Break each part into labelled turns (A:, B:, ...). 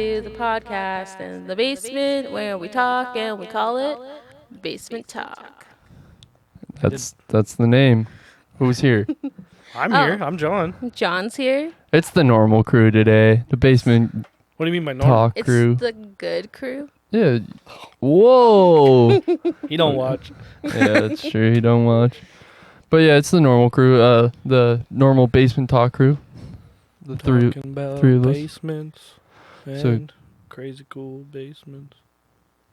A: to the podcast in the basement where we talk and we call it Basement Talk.
B: That's the name. Who's here?
C: I'm here. I'm John.
A: John's here.
B: It's the normal crew today. The basement
C: What do you mean by normal?
B: talk
A: It's
B: crew.
A: the good crew.
B: Yeah. Whoa.
C: He don't watch.
B: Yeah, that's true. You don't watch. But yeah, it's the normal crew. The normal basement talk crew. The three
C: about
B: three of us.
C: basements
B: So-
C: and crazy cool basements.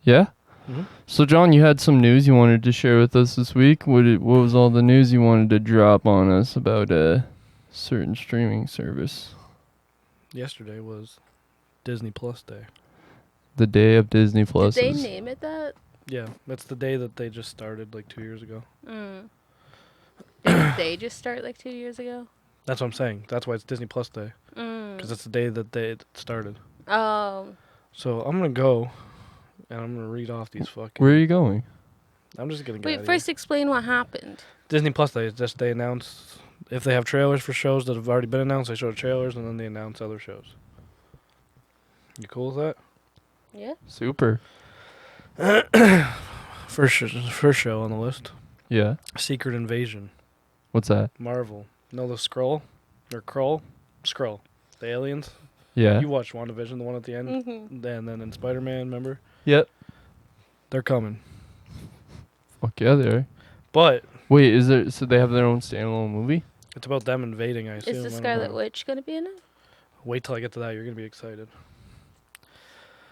B: Yeah.
C: Mhm.
B: So John, you had some news you wanted to share with us this week. What was all the news you wanted to drop on us about a certain streaming service?
C: Yesterday was Disney Plus Day.
B: The day of Disney Plus.
A: Did they name it that?
C: Yeah, that's the day that they just started like 2 years ago.
A: Did they just start like 2 years ago?
C: That's what I'm saying. That's why it's Disney Plus Day. Because it's the day that they started.
A: Oh.
C: So I'm going to go and I'm going to read off these fucking...
B: Where are you going?
C: I'm just going to
A: Wait, first explain what happened.
C: Disney Plus Day is just they announce... If they have trailers for shows that have already been announced, they show trailers and then they announce other shows. You cool with that?
A: Yeah.
B: Super.
C: First show on the list.
B: Yeah.
C: Secret Invasion.
B: What's that?
C: Marvel. Know the Skrull? Or Krull? Skrull. The aliens?
B: Yeah.
C: You watched WandaVision, the one at the end?
A: Mm-hmm.
C: And then in Spider-Man, remember?
B: Yep.
C: They're coming.
B: Fuck yeah, they are.
C: But
B: Wait, is there? So they have their own standalone movie?
C: it's about them invading, I assume.
A: Is the
C: I don't
A: Scarlet
C: know.
A: Witch going to be in it?
C: Wait till I get to that. You're going to be excited.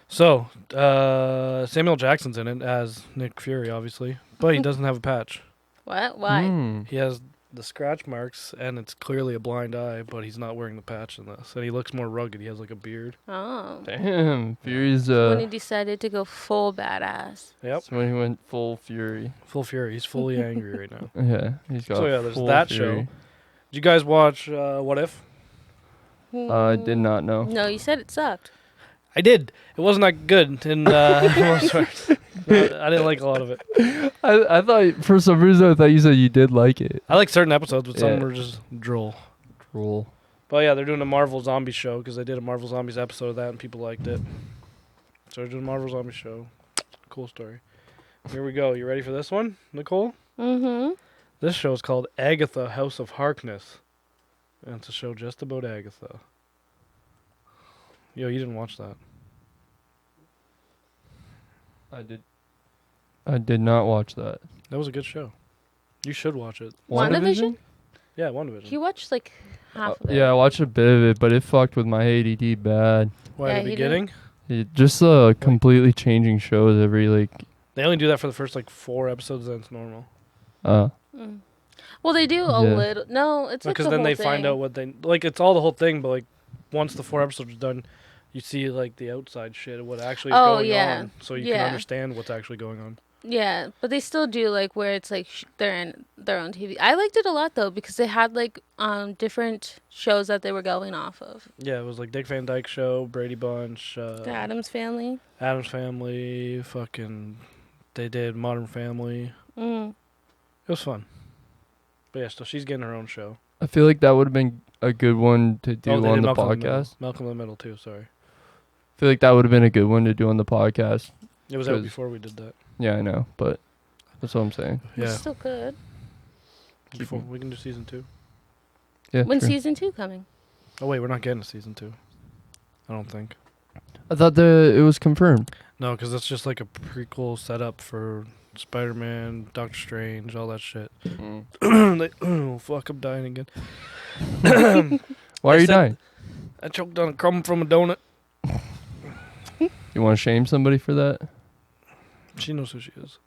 C: So, Samuel Jackson's in it as Nick Fury, obviously. But he doesn't have a patch.
A: What? Why?
B: Mm.
C: He has the scratch marks, and it's clearly a blind eye, but he's not wearing the patch in this. And he looks more rugged. He has like a beard.
A: Oh.
B: Damn, Fury's
A: When he decided to go full badass.
C: Yep.
B: So when he went full Fury.
C: Full Fury. He's fully angry right now.
B: Yeah, he's got.
C: So, yeah, there's
B: full
C: that
B: Fury.
C: show. Did you guys watch What If?
B: I did not know.
A: No, you said it sucked.
C: I did. It wasn't that good in most parts. I didn't like a lot of it.
B: I thought for some reason I thought you said you did like it.
C: I like certain episodes, but some
B: Yeah.
C: were just droll.
B: Troll.
C: But yeah, they're doing a Marvel Zombie show because they did a Marvel Zombies episode of that and people liked it. So they're doing a Marvel Zombie show. Cool story. Here we go. You ready for this one, Nicole?
A: Mm-hmm.
C: This show is called Agatha, House of Harkness. And it's a show just about Agatha. Yo, you didn't watch that.
B: I did not watch that.
C: That was a good show. You should watch it.
A: WandaVision?
C: Yeah, WandaVision.
A: He watched like half of it.
B: Yeah, I watched a bit of it, but it fucked with my ADD bad.
C: Why,
A: Yeah,
C: at the
A: he
C: beginning?
B: Just completely changing shows every like.
C: They only do that for the first like 4 episodes, then it's normal.
A: Mm. Well, they do a
B: Yeah.
A: little. No, it's like
C: Because
A: the
C: then
A: whole
C: they
A: thing.
C: find out what they like. It's all the whole thing, but like once the 4 episodes are done, you see like the outside shit of what actually is
A: Oh,
C: going
A: yeah.
C: on, so you
A: Yeah.
C: can understand what's actually going on.
A: Yeah, but they still do like where it's like they're in their own TV. I liked it a lot though because they had like different shows that they were going off of.
C: Yeah, it was like Dick Van Dyke Show, Brady Bunch,
A: The Addams Family.
C: Addams Family, fucking. They did Modern Family.
A: Mm.
C: It was fun. But yeah, so she's getting her own show.
B: I feel like that would have been a good one to do
C: they
B: on
C: did
B: the
C: Malcolm in the Middle.
B: podcast.
C: Malcolm in the Middle too. Sorry,
B: I feel like that would have been a good one to do on the podcast.
C: it was out
B: 'Cause-
C: before we did that.
B: Yeah, I know, but that's what I'm saying.
A: It's
C: Yeah,
A: still good.
C: before we can do season 2.
B: Yeah.
A: When's
B: sure.
A: season 2 coming?
C: Oh wait, we're not getting a season 2. I don't think.
B: I thought it was confirmed.
C: No, because it's just like a prequel setup for Spider-Man, Doctor Strange, all that shit. Oh, fuck, I'm dying again.
B: Why are
C: I
B: you
C: said-
B: dying?
C: I choked on a crumb from a donut.
B: You want to shame somebody for that?
C: She knows who she is.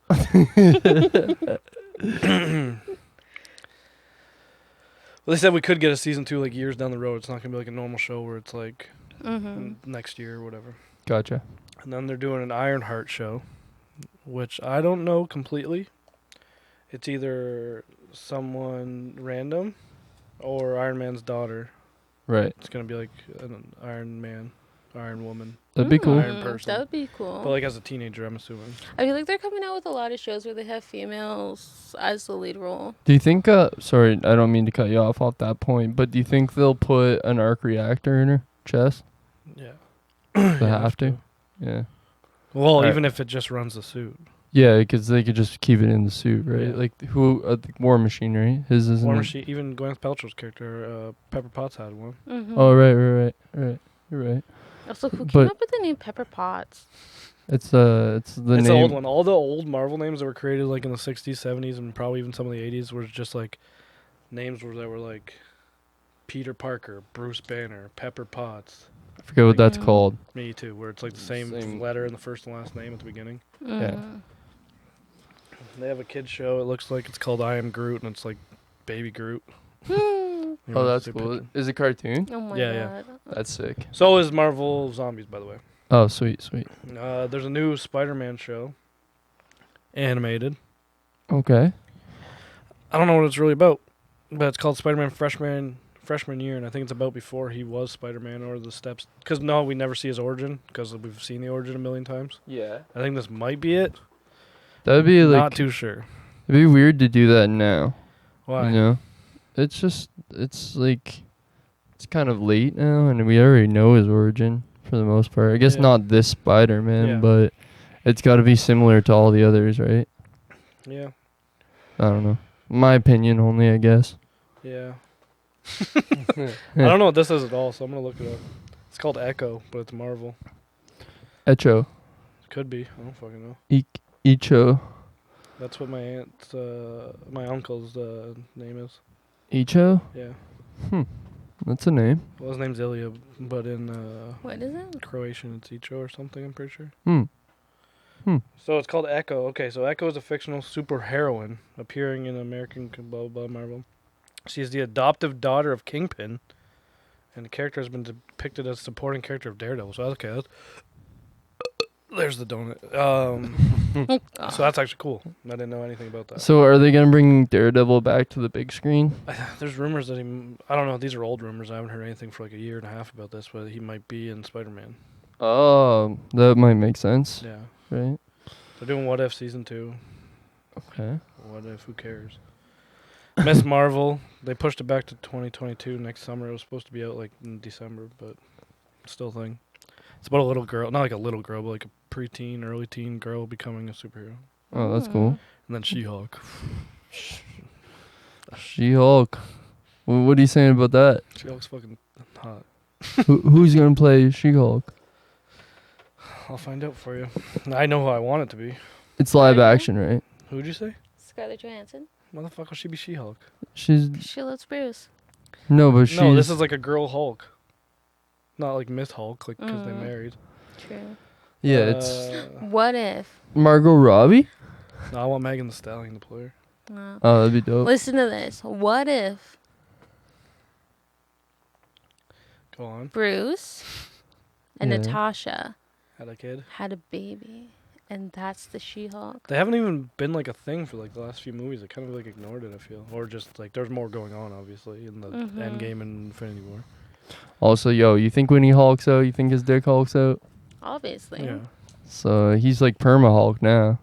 C: Well, they said we could get a season 2 like years down the road. It's not going to be like a normal show where it's like
A: Mm-hmm.
C: next year or whatever.
B: Gotcha.
C: And then they're doing an Ironheart show, which I don't know completely. It's either someone random or Iron Man's daughter.
B: Right.
C: It's going to be like an Iron Man, Iron Woman.
B: That'd be cool.
C: Iron person.
A: That would be cool.
C: But like as a teenager, I'm assuming.
A: I feel like they're coming out with a lot of shows where they have females as the lead role.
B: Do you think? Sorry, I don't mean to cut you off that point, but do you think they'll put an arc reactor in her chest?
C: Yeah.
B: They
C: You
B: have to. Yeah.
C: Well,
B: Alright.
C: even if it just runs the suit.
B: Yeah, because they could just keep it in the suit, right?
C: Yeah.
B: Like who? War Machine, right? His isn't.
C: War
B: it?
C: Machine, even Gwyneth Paltrow's character, Pepper Potts had one.
A: Mm-hmm.
B: Oh right. You're right.
A: Also, who came
B: But
A: up with the name Pepper Potts?
B: it's the
C: It's
B: name.
C: the old one. All the old Marvel names that were created like in the 60s, 70s, and probably even some of the 80s were just like names that were like Peter Parker, Bruce Banner, Pepper Potts.
B: I forget what that's
A: Mm.
B: called.
C: Me too, where it's like the same letter in the first and last name at the beginning.
A: Mm.
C: They have a kids show. It looks like it's called I Am Groot, and it's like Baby Groot.
A: Hmm.
C: You
B: Oh,
C: know,
B: that's
C: their
B: cool.
C: picture.
B: Is it cartoon?
A: Oh my
C: Yeah.
A: god.
B: That's sick.
C: So is Marvel Zombies, by the way.
B: Oh, sweet.
C: There's a new Spider-Man show, animated.
B: Okay.
C: I don't know what it's really about, but it's called Spider-Man Freshman Year, and I think it's about before he was Spider-Man or the steps. Because no, we never see his origin because we've seen the origin a million times.
B: Yeah.
C: I think this might be it.
B: That'd be like.
C: Not too sure.
B: It'd be weird to do that now.
C: Why?
B: You know, it's like it's kind of late now, and we already know his origin for the most part. I guess
C: Yeah.
B: not this Spider-Man,
C: Yeah.
B: but it's got to be similar to all the others, right?
C: Yeah.
B: I don't know. My opinion only, I guess.
C: Yeah. I don't know what this is at all, so I'm gonna look it up. It's called Echo, but it's Marvel.
B: Echo.
C: Could be. I don't fucking know.
B: Icho.
C: That's what my uncle's name is.
B: Icho?
C: Yeah.
B: That's a name.
C: Well, his name's Ilya, but in
A: What is it?
C: Croatian it's Icho or something, I'm pretty sure. So it's called Echo. Okay, so Echo is a fictional superheroine appearing in American blah blah blah Marvel. She is the adoptive daughter of Kingpin, and the character has been depicted as a supporting character of Daredevil. So okay, there's the donut. So that's actually cool. I didn't know anything about that.
B: So are they gonna bring Daredevil back to the big screen?
C: There's rumors that I don't know. These are old rumors. I haven't heard anything for like a year and a half about this, but he might be in Spider-Man.
B: Oh, that might make sense,
C: Yeah,
B: right?
C: they're doing What If season 2.
B: Okay.
C: What if? Who cares? Miss Marvel. They pushed it back to 2022 next summer. It was supposed to be out like in December, but still a thing. It's about a little girl, not like a little girl, but like a preteen, early teen girl becoming a superhero.
B: Oh, that's cool.
C: And then She-Hulk.
B: She-Hulk. What are you saying about that?
C: She-Hulk's fucking hot.
B: Who's gonna play She-Hulk?
C: I'll find out for you. I know who I want it to be.
B: It's live
A: Scarlett?
B: action, right?
C: Who'd you say?
A: Scarlett Johansson.
C: Motherfucker, she be She-Hulk.
B: She's
A: She loves Bruce.
B: no, but she's
C: No, this is like a girl Hulk. Not like Miss Hulk, like because they
A: Mm.
C: married.
A: True.
B: yeah, it's
A: What if?
B: Margot Robbie.
C: No, I want Megan Thee Stallion to play her.
A: No.
B: Oh, that'd be dope.
A: Listen to this. What if
C: Go on.
A: Bruce and
B: Yeah.
A: Natasha
C: Had a kid.
A: had a baby, and that's the She-Hulk?
C: They haven't even been like a thing for like the last few movies. They kind of like ignored it, I feel. Or just like there's more going on, obviously, in the
A: Mhm.
C: Endgame and Infinity War.
B: Also, yo, you think when he hulks out, you think his dick hulks out?
A: Obviously.
C: Yeah.
B: So he's like perma Hulk now.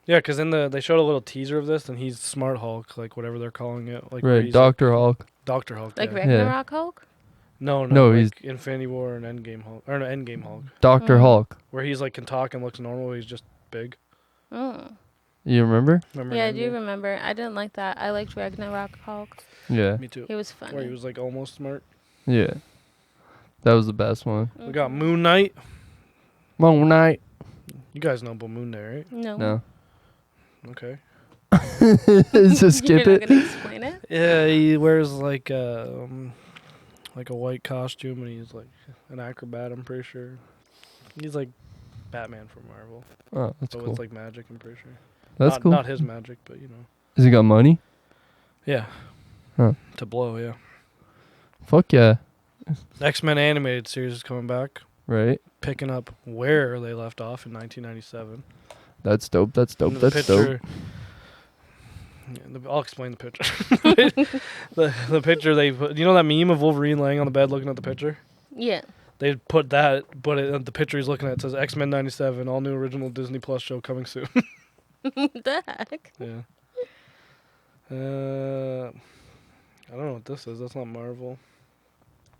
C: Yeah, because in they showed a little teaser of this, and he's Smart Hulk, like whatever they're calling it, like where
B: Right,
C: he's
B: Doctor Hulk.
C: like, Doctor Hulk.
A: Like
C: yeah.
A: Ragnarok Hulk?
C: No,
B: No,
C: like
B: he's-
C: Infinity War and Endgame Hulk, or no, Endgame Hulk,
B: Doctor
A: Mm.
B: Hulk.
C: where he's like can talk and looks normal. He's just big.
A: Oh.
B: You remember?
C: Remember?
A: Yeah, I
C: in
A: do
C: Endgame?
A: remember. I didn't like that. I liked Ragnarok Hulk.
B: Yeah.
C: Me too.
A: He was
C: Where
A: funny.
C: he was like almost smart.
B: Yeah. That was the best one.
C: We got
A: Mhm.
C: Moon Knight.
B: Moon Knight.
C: You guys know about Moon Knight, right?
A: No.
B: No.
C: Okay.
B: Just skip
A: You're
B: it.
A: not gonna explain it?
C: Yeah, he wears like a white costume, and he's like an acrobat. I'm pretty sure. He's like Batman from Marvel,
B: Oh, that's
C: but
B: cool.
C: with like magic. I'm pretty sure.
B: That's
C: not,
B: cool.
C: Not his magic, but you know.
B: Has he got money?
C: Yeah.
B: Huh.
C: To blow, yeah.
B: Fuck yeah.
C: X-Men animated series is coming back,
B: Right.
C: picking up where they left off in 1997.
B: That's dope. That's dope.
C: And the
B: That's dope.
C: picture. Yeah, I'll explain the picture. the picture they put. You know that meme of Wolverine laying on the bed looking at the picture?
A: Yeah.
C: They put that, but the picture he's looking at says X-Men 97, all new original Disney Plus show coming soon.
A: What the heck?
C: Yeah. I don't know what this is. That's not Marvel.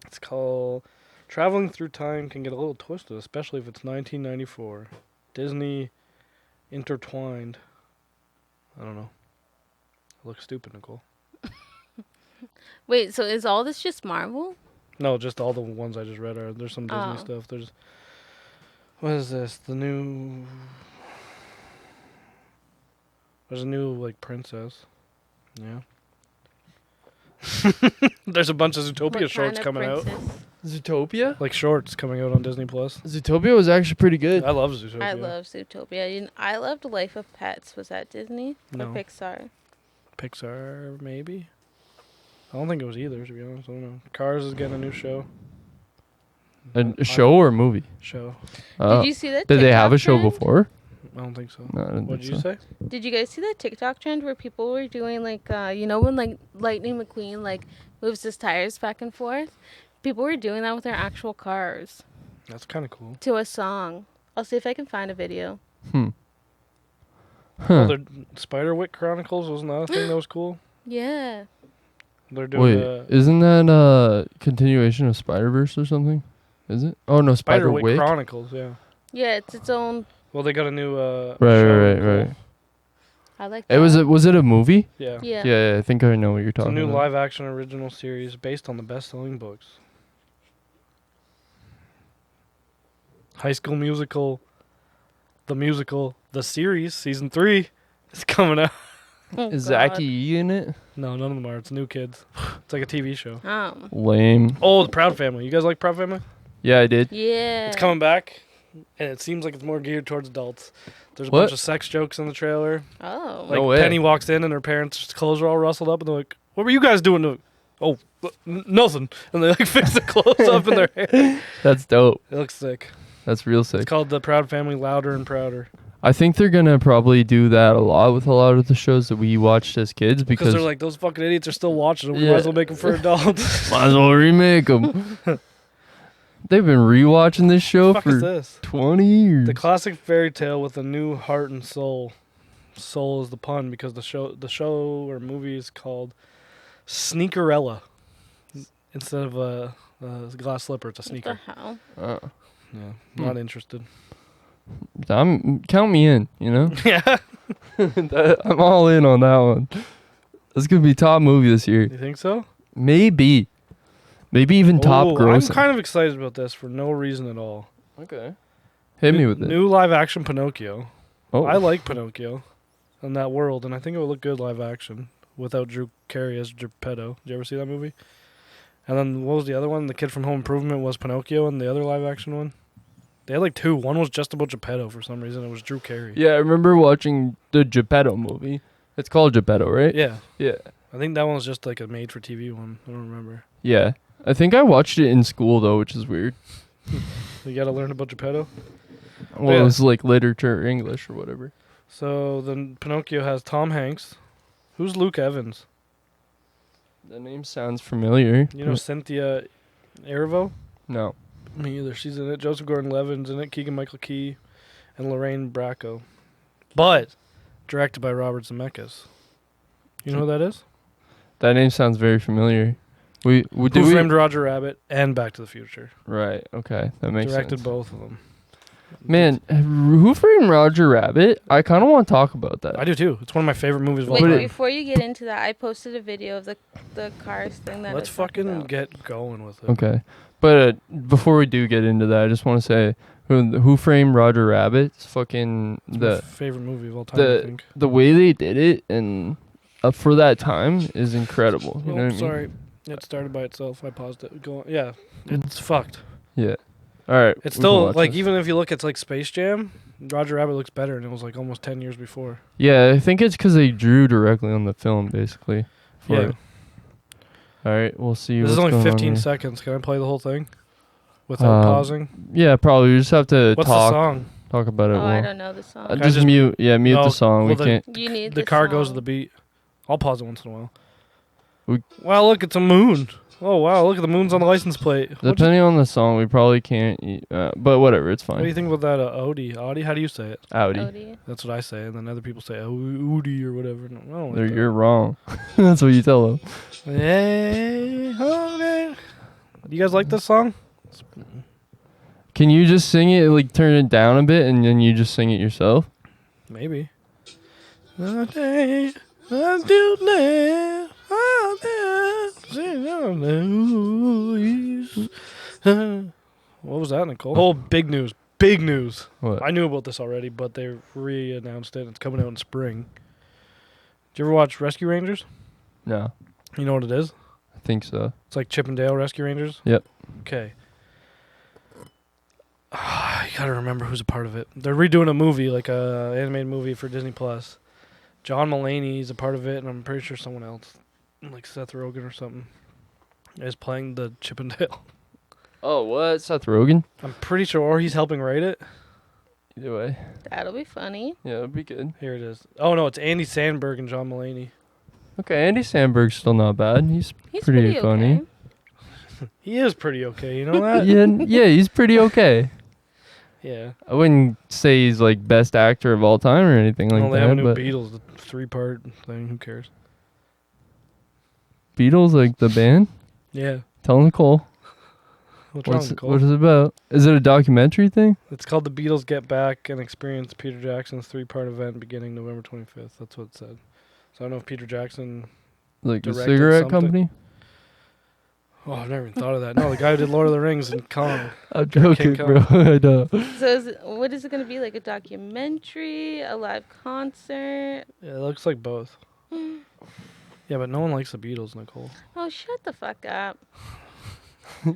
C: It's called Traveling through time can get a little twisted, especially if it's 1994. Disney intertwined. I don't know. I look stupid, Nicole.
A: Wait, so is all this just Marvel?
C: No, just all the ones I just read are. There's some Disney stuff. There's. What is this? There's a new, like, princess. Yeah. There's a bunch of Zootopia shorts coming out.
B: Zootopia?
C: Like shorts coming out on Disney Plus.
B: Zootopia was actually pretty good.
C: I love Zootopia.
A: I love Zootopia. I loved Life of Pets. Was that Disney or Pixar?
C: Pixar, maybe. I don't think it was either, to be honest. I don't know. Cars is getting a new show.
B: A show or a movie?
C: Show.
A: Did you see that?
B: Did they have a show
A: trend?
B: before?
C: I don't think so.
B: No, I didn't
C: What did you say?
A: Did you guys see that TikTok trend where people were doing like, when like Lightning McQueen like moves his tires back and forth? People were doing that with their actual cars.
C: That's kind of cool.
A: To a song. I'll see if I can find a video.
B: Huh.
C: Oh, the Spiderwick Chronicles, wasn't that a thing that was cool?
A: Yeah.
C: They're doing
B: isn't that a continuation of Spider-Verse or something? Is it? Oh, no,
C: Spiderwick Chronicles, yeah.
A: Yeah, it's its own.
C: Well, they got a new
B: Right.
A: I like that.
B: Was it a movie?
C: Yeah.
B: Yeah, I think I know what you're talking about.
C: It's a new live-action original series based on the best-selling books. High School Musical, the series, season 3 is coming out.
A: Oh,
B: is
A: God.
B: Zachy in it?
C: No, none of them are. It's new kids. It's like a TV show.
A: Oh.
B: Lame.
C: Oh, the Proud Family. You guys like Proud Family?
B: Yeah, I did.
A: Yeah.
C: It's coming back, and it seems like it's more geared towards adults. There's a bunch of sex jokes in the trailer.
A: Oh.
C: Like
B: No way.
C: Penny walks in and her parents' clothes are all rustled up, and they're like, "What were you guys doing?" To oh, nothing. And they like fix the clothes up in their hair.
B: That's dope.
C: It looks sick.
B: That's real sick.
C: It's called The Proud Family Louder and Prouder.
B: I think they're gonna probably do that a lot with a lot of the shows that we watched as kids because
C: they're like, those fucking idiots are still watching them. We might as well make them for adults.
B: might as well remake them. They've been rewatching this show
C: What the fuck
B: for
C: is this?
B: 20 years.
C: The classic fairy tale with a new heart and soul. Soul is the pun because the show or movie is called Sneakerella. Instead of a glass slipper, it's a sneaker.
A: What the hell?
B: Oh.
C: Yeah, not interested.
B: Count me in, you know?
C: Yeah.
B: I'm all in on that one. That's going to be top movie this year.
C: You think so?
B: Maybe even top gross.
C: I'm kind of excited about this for no reason at all.
B: Okay. Hit me with it.
C: New live action Pinocchio.
B: Oh.
C: I like Pinocchio in that world, and I think it would look good live action without Drew Carey as Geppetto. Did you ever see that movie? And then what was the other one? The kid from Home Improvement was Pinocchio, and the other live action one? They had like two. One was just about Geppetto for some reason. It was Drew Carey.
B: Yeah, I remember watching the Geppetto movie. It's called Geppetto, right?
C: Yeah.
B: Yeah.
C: I think that one was just like a made-for-TV one. I don't remember.
B: Yeah. I think I watched it in school, though, which is weird.
C: You got to learn about Geppetto?
B: Well, it was like literature, English, or whatever.
C: So then Pinocchio has Tom Hanks. Who's Luke Evans?
B: The name sounds familiar.
C: You know Cynthia Erivo?
B: No.
C: Me either. She's in it. Joseph Gordon-Levitt's in it. Keegan-Michael Key and Lorraine Bracco. But directed by Robert Zemeckis. You know who that is?
B: That name sounds very familiar. Who
C: Framed Roger Rabbit and Back to the Future.
B: Right. Okay. That makes sense.
C: Directed both of them.
B: Man, Who Framed Roger Rabbit? I kind of want to talk about that.
C: I do too. It's one of my favorite movies of all
A: Wait,
C: time.
A: before you get into that, I posted a video of the Cars thing that
C: Let's fucking get going with it.
B: Okay. But before we do get into that, I just want to say Who Framed Roger Rabbit? It's fucking
C: my favorite movie of all time, I think.
B: The way they did it and for that time is incredible. You know what I mean?
C: Sorry. It started by itself. I paused it. Go on. Yeah. It's fucked.
B: Yeah. All right.
C: It's still, like, even if you look at, like, Space Jam, Roger Rabbit looks better, and it was, like, almost 10 years before.
B: Yeah, I think it's because they drew directly on the film, basically.
C: Yeah.
B: All right, we'll see.
C: This is only 15 seconds. Can I play the whole thing without pausing?
B: Yeah, probably. We just have to
C: What's
B: talk.
C: the song?
B: Talk about it.
A: Oh, I don't know the song.
B: Just mute. Yeah, mute the song.
C: Well,
B: we can't.
A: You need
C: the car goes to the beat. I'll pause it once in a while.
B: We,
C: wow, look, it's a moon. Oh, wow, look at the moons on the license plate.
B: Depending on the song, we probably can't. But whatever, it's fine.
C: What do you think about that Audi? Audi? How do you say it?
B: Audi.
C: That's what I say, and then other people say Audi or whatever. No, I don't like that.
B: You're wrong. That's what you tell them.
C: Hey, okay. Do you guys like this song?
B: Can you just sing it, like turn it down a bit, and then you just sing it yourself?
C: Maybe. What was that, Nicole? Oh, big news. Big news.
B: What?
C: I knew about this already, but they re-announced it. It's coming out in spring. Did you ever watch Rescue Rangers?
B: No.
C: You know what it is?
B: I think so.
C: It's like Chip and Dale Rescue Rangers?
B: Yep.
C: Okay. You gotta remember who's a part of it. They're redoing a movie, like a animated movie for Disney Plus. John Mulaney's a part of it, and I'm pretty sure someone else, like Seth Rogen or something, is playing the Chip and Dale.
B: Oh, what? Seth Rogen?
C: I'm pretty sure, or he's helping write it.
B: Either way.
A: That'll be funny.
B: Yeah, it'd be good.
C: Here it is. Oh no, it's Andy Samberg and John Mulaney.
B: Okay, Andy Samberg's still not bad. He's pretty funny.
A: Okay.
C: He is pretty okay, you know that?
B: yeah, he's pretty okay.
C: Yeah.
B: I wouldn't say he's like best actor of all time or anything like
C: Well, they
B: that.
C: have a new
B: But
C: Beatles, the 3-part thing. Who cares?
B: Beatles, like the band?
C: Yeah.
B: Tell Nicole.
C: What's wrong, Nicole?
B: What is it about? Is it a documentary thing?
C: It's called The Beatles Get Back and Experience Peter Jackson's 3-part event beginning November 25th. That's what it said. So I don't know if Peter Jackson...
B: Like a
C: directed
B: cigarette
C: something.
B: company?
C: Oh, I've never even thought of that. No, the guy who did Lord of the Rings and Kong.
B: I'm joking,
C: King
B: bro. I know.
A: So what is it going to be? Like a documentary, a live concert?
C: Yeah, it looks like both. Yeah, but no one likes the Beatles, Nicole.
A: Oh, shut the fuck up.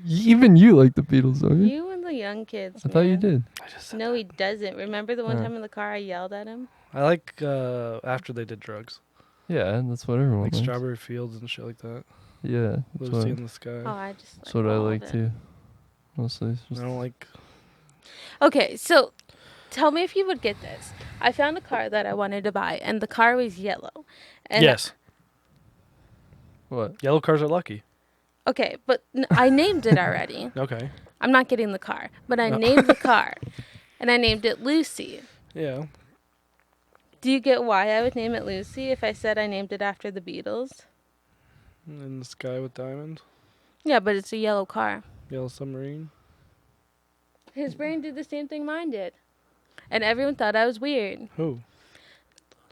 B: Even you like the Beatles, don't you?
A: You and the young kids.
B: I thought you
A: man.
B: did.
C: I just said
A: No, he doesn't. Remember the one
B: Oh.
A: time in the car I yelled at him?
C: I like after they did drugs.
B: Yeah, that's what everyone
C: Like
B: likes.
C: Strawberry Fields and shit like that.
B: Yeah, that's
C: Lucy
B: what,
C: in the Sky.
A: Oh, I just
B: that's what I
A: all of
B: like
A: it.
B: too. Mostly. It's
C: I
B: just
C: don't like...
A: Okay, so tell me if you would get this. I found a car that I wanted to buy, and the car was yellow. And
C: yes.
B: what?
C: Yellow cars are lucky.
A: Okay, but I named it already.
C: Okay.
A: I'm not getting the car, but I
C: No.
A: named the car, and I named it Lucy.
C: Yeah.
A: Do you get why I would name it Lucy if I said I named it after the Beatles?
C: In the Sky with Diamonds.
A: Yeah, but it's a yellow car.
C: Yellow Submarine.
A: His brain did the same thing mine did. And everyone thought I was weird.
C: Who?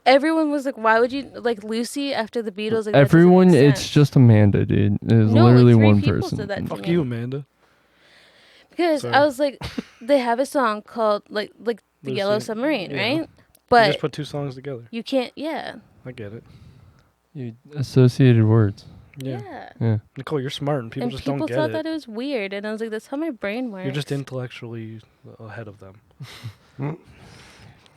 A: Everyone was like, why would you like Lucy after the Beatles? Like, that doesn't
B: Everyone,
A: make
B: it's
A: sense.
B: just Amanda, dude. It's
A: No,
B: literally
A: three
B: one
A: people
B: person.
A: said that to
C: Fuck
A: me.
C: you, Amanda.
A: Because
C: Sorry.
A: I was like, they have a song called like the
C: Lucy.
A: Yellow Submarine,
C: Yeah.
A: right?
C: You
A: But
C: just put two songs together.
A: you can't. Yeah.
C: I get it.
B: You associated words.
C: Yeah.
B: Yeah.
C: Nicole, you're smart and people
A: And
C: just
A: people
C: don't get
A: thought
C: it.
A: that it was weird, and I was like, that's how my brain works.
C: You're just intellectually ahead of them.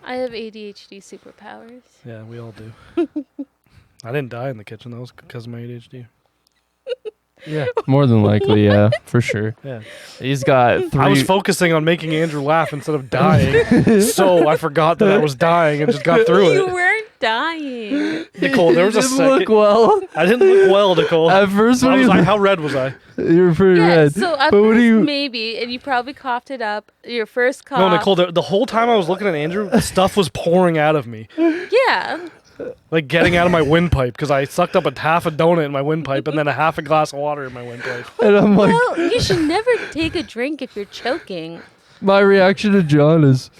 A: I have ADHD superpowers.
C: Yeah, we all do. I didn't die in the kitchen. That was because of my ADHD.
B: Yeah. More than likely, yeah, for sure.
C: Yeah.
B: He's got 3.
C: I was focusing on making Andrew laugh instead of dying. So I forgot that I was dying and just got through
A: You
C: it.
A: weren't dying.
C: Nicole, there was a
B: Didn't look
C: second.
B: well.
C: I didn't look well, Nicole.
B: At first, when
C: How red was I?
B: you were pretty
A: Yeah,
B: red.
A: so at
B: but what
A: first
B: do you?
A: maybe, and you probably coughed it up. Your first cough.
C: No, Nicole, the whole time I was looking at Andrew, stuff was pouring out of me.
A: Yeah.
C: Like getting out of my windpipe because I sucked up half a donut in my windpipe and then a half a glass of water in my windpipe.
B: And I'm like,
A: Well, you should never take a drink if you're choking.
B: my reaction to John is,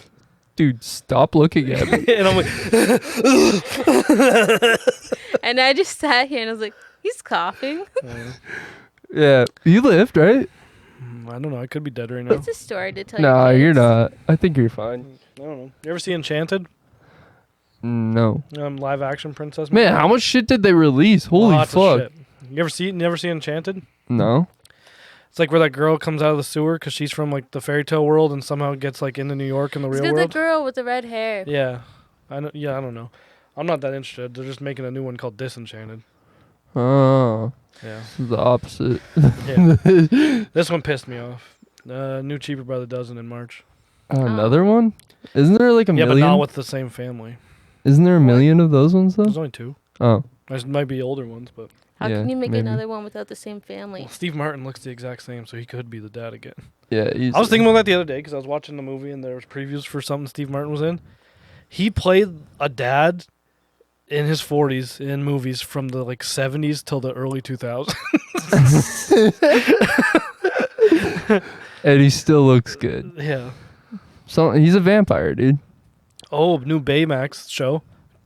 B: dude, stop looking at me.
C: And I'm like,
A: And I just sat here and I was like, he's coughing.
B: Yeah, you lived, right?
C: I don't know. I could be dead right now.
A: It's a story to tell you.
B: No, you're
A: kids.
B: not. I think you're fine.
C: I don't know. You ever see Enchanted?
B: No.
C: Live action princess.
B: Man, how much shit did they release? Holy
C: Lots of
B: fuck.
C: shit. Never see Enchanted?
B: No.
C: It's like where that girl comes out of the sewer because she's from like the fairy tale world and somehow gets like into New York in the
A: It's
C: real
A: got the
C: world.
A: girl with the red hair.
C: Yeah, I know. Yeah, I don't know. I'm not that interested. They're just making a new one called Disenchanted.
B: Oh,
C: Yeah,
B: this is the opposite.
C: yeah. This one pissed me off. New Cheaper by the Dozen in March.
B: Another one? Isn't there like a
C: Yeah, but
B: million?
C: not with the same family.
B: Isn't there a million of those ones though?
C: There's only 2.
B: Oh,
C: There might be older ones, but
A: How
B: Yeah,
A: can you make
B: maybe.
A: another one without the same family?
C: well, Steve Martin looks the exact same, so he could be the dad again.
B: yeah.
C: I was thinking about that the other day because I was watching the movie and there was previews for something Steve Martin was in. He played a dad in his 40s in movies from the like 70s till the early 2000s.
B: And he still looks good.
C: Yeah.
B: So he's a vampire, dude.
C: Oh, new Baymax show.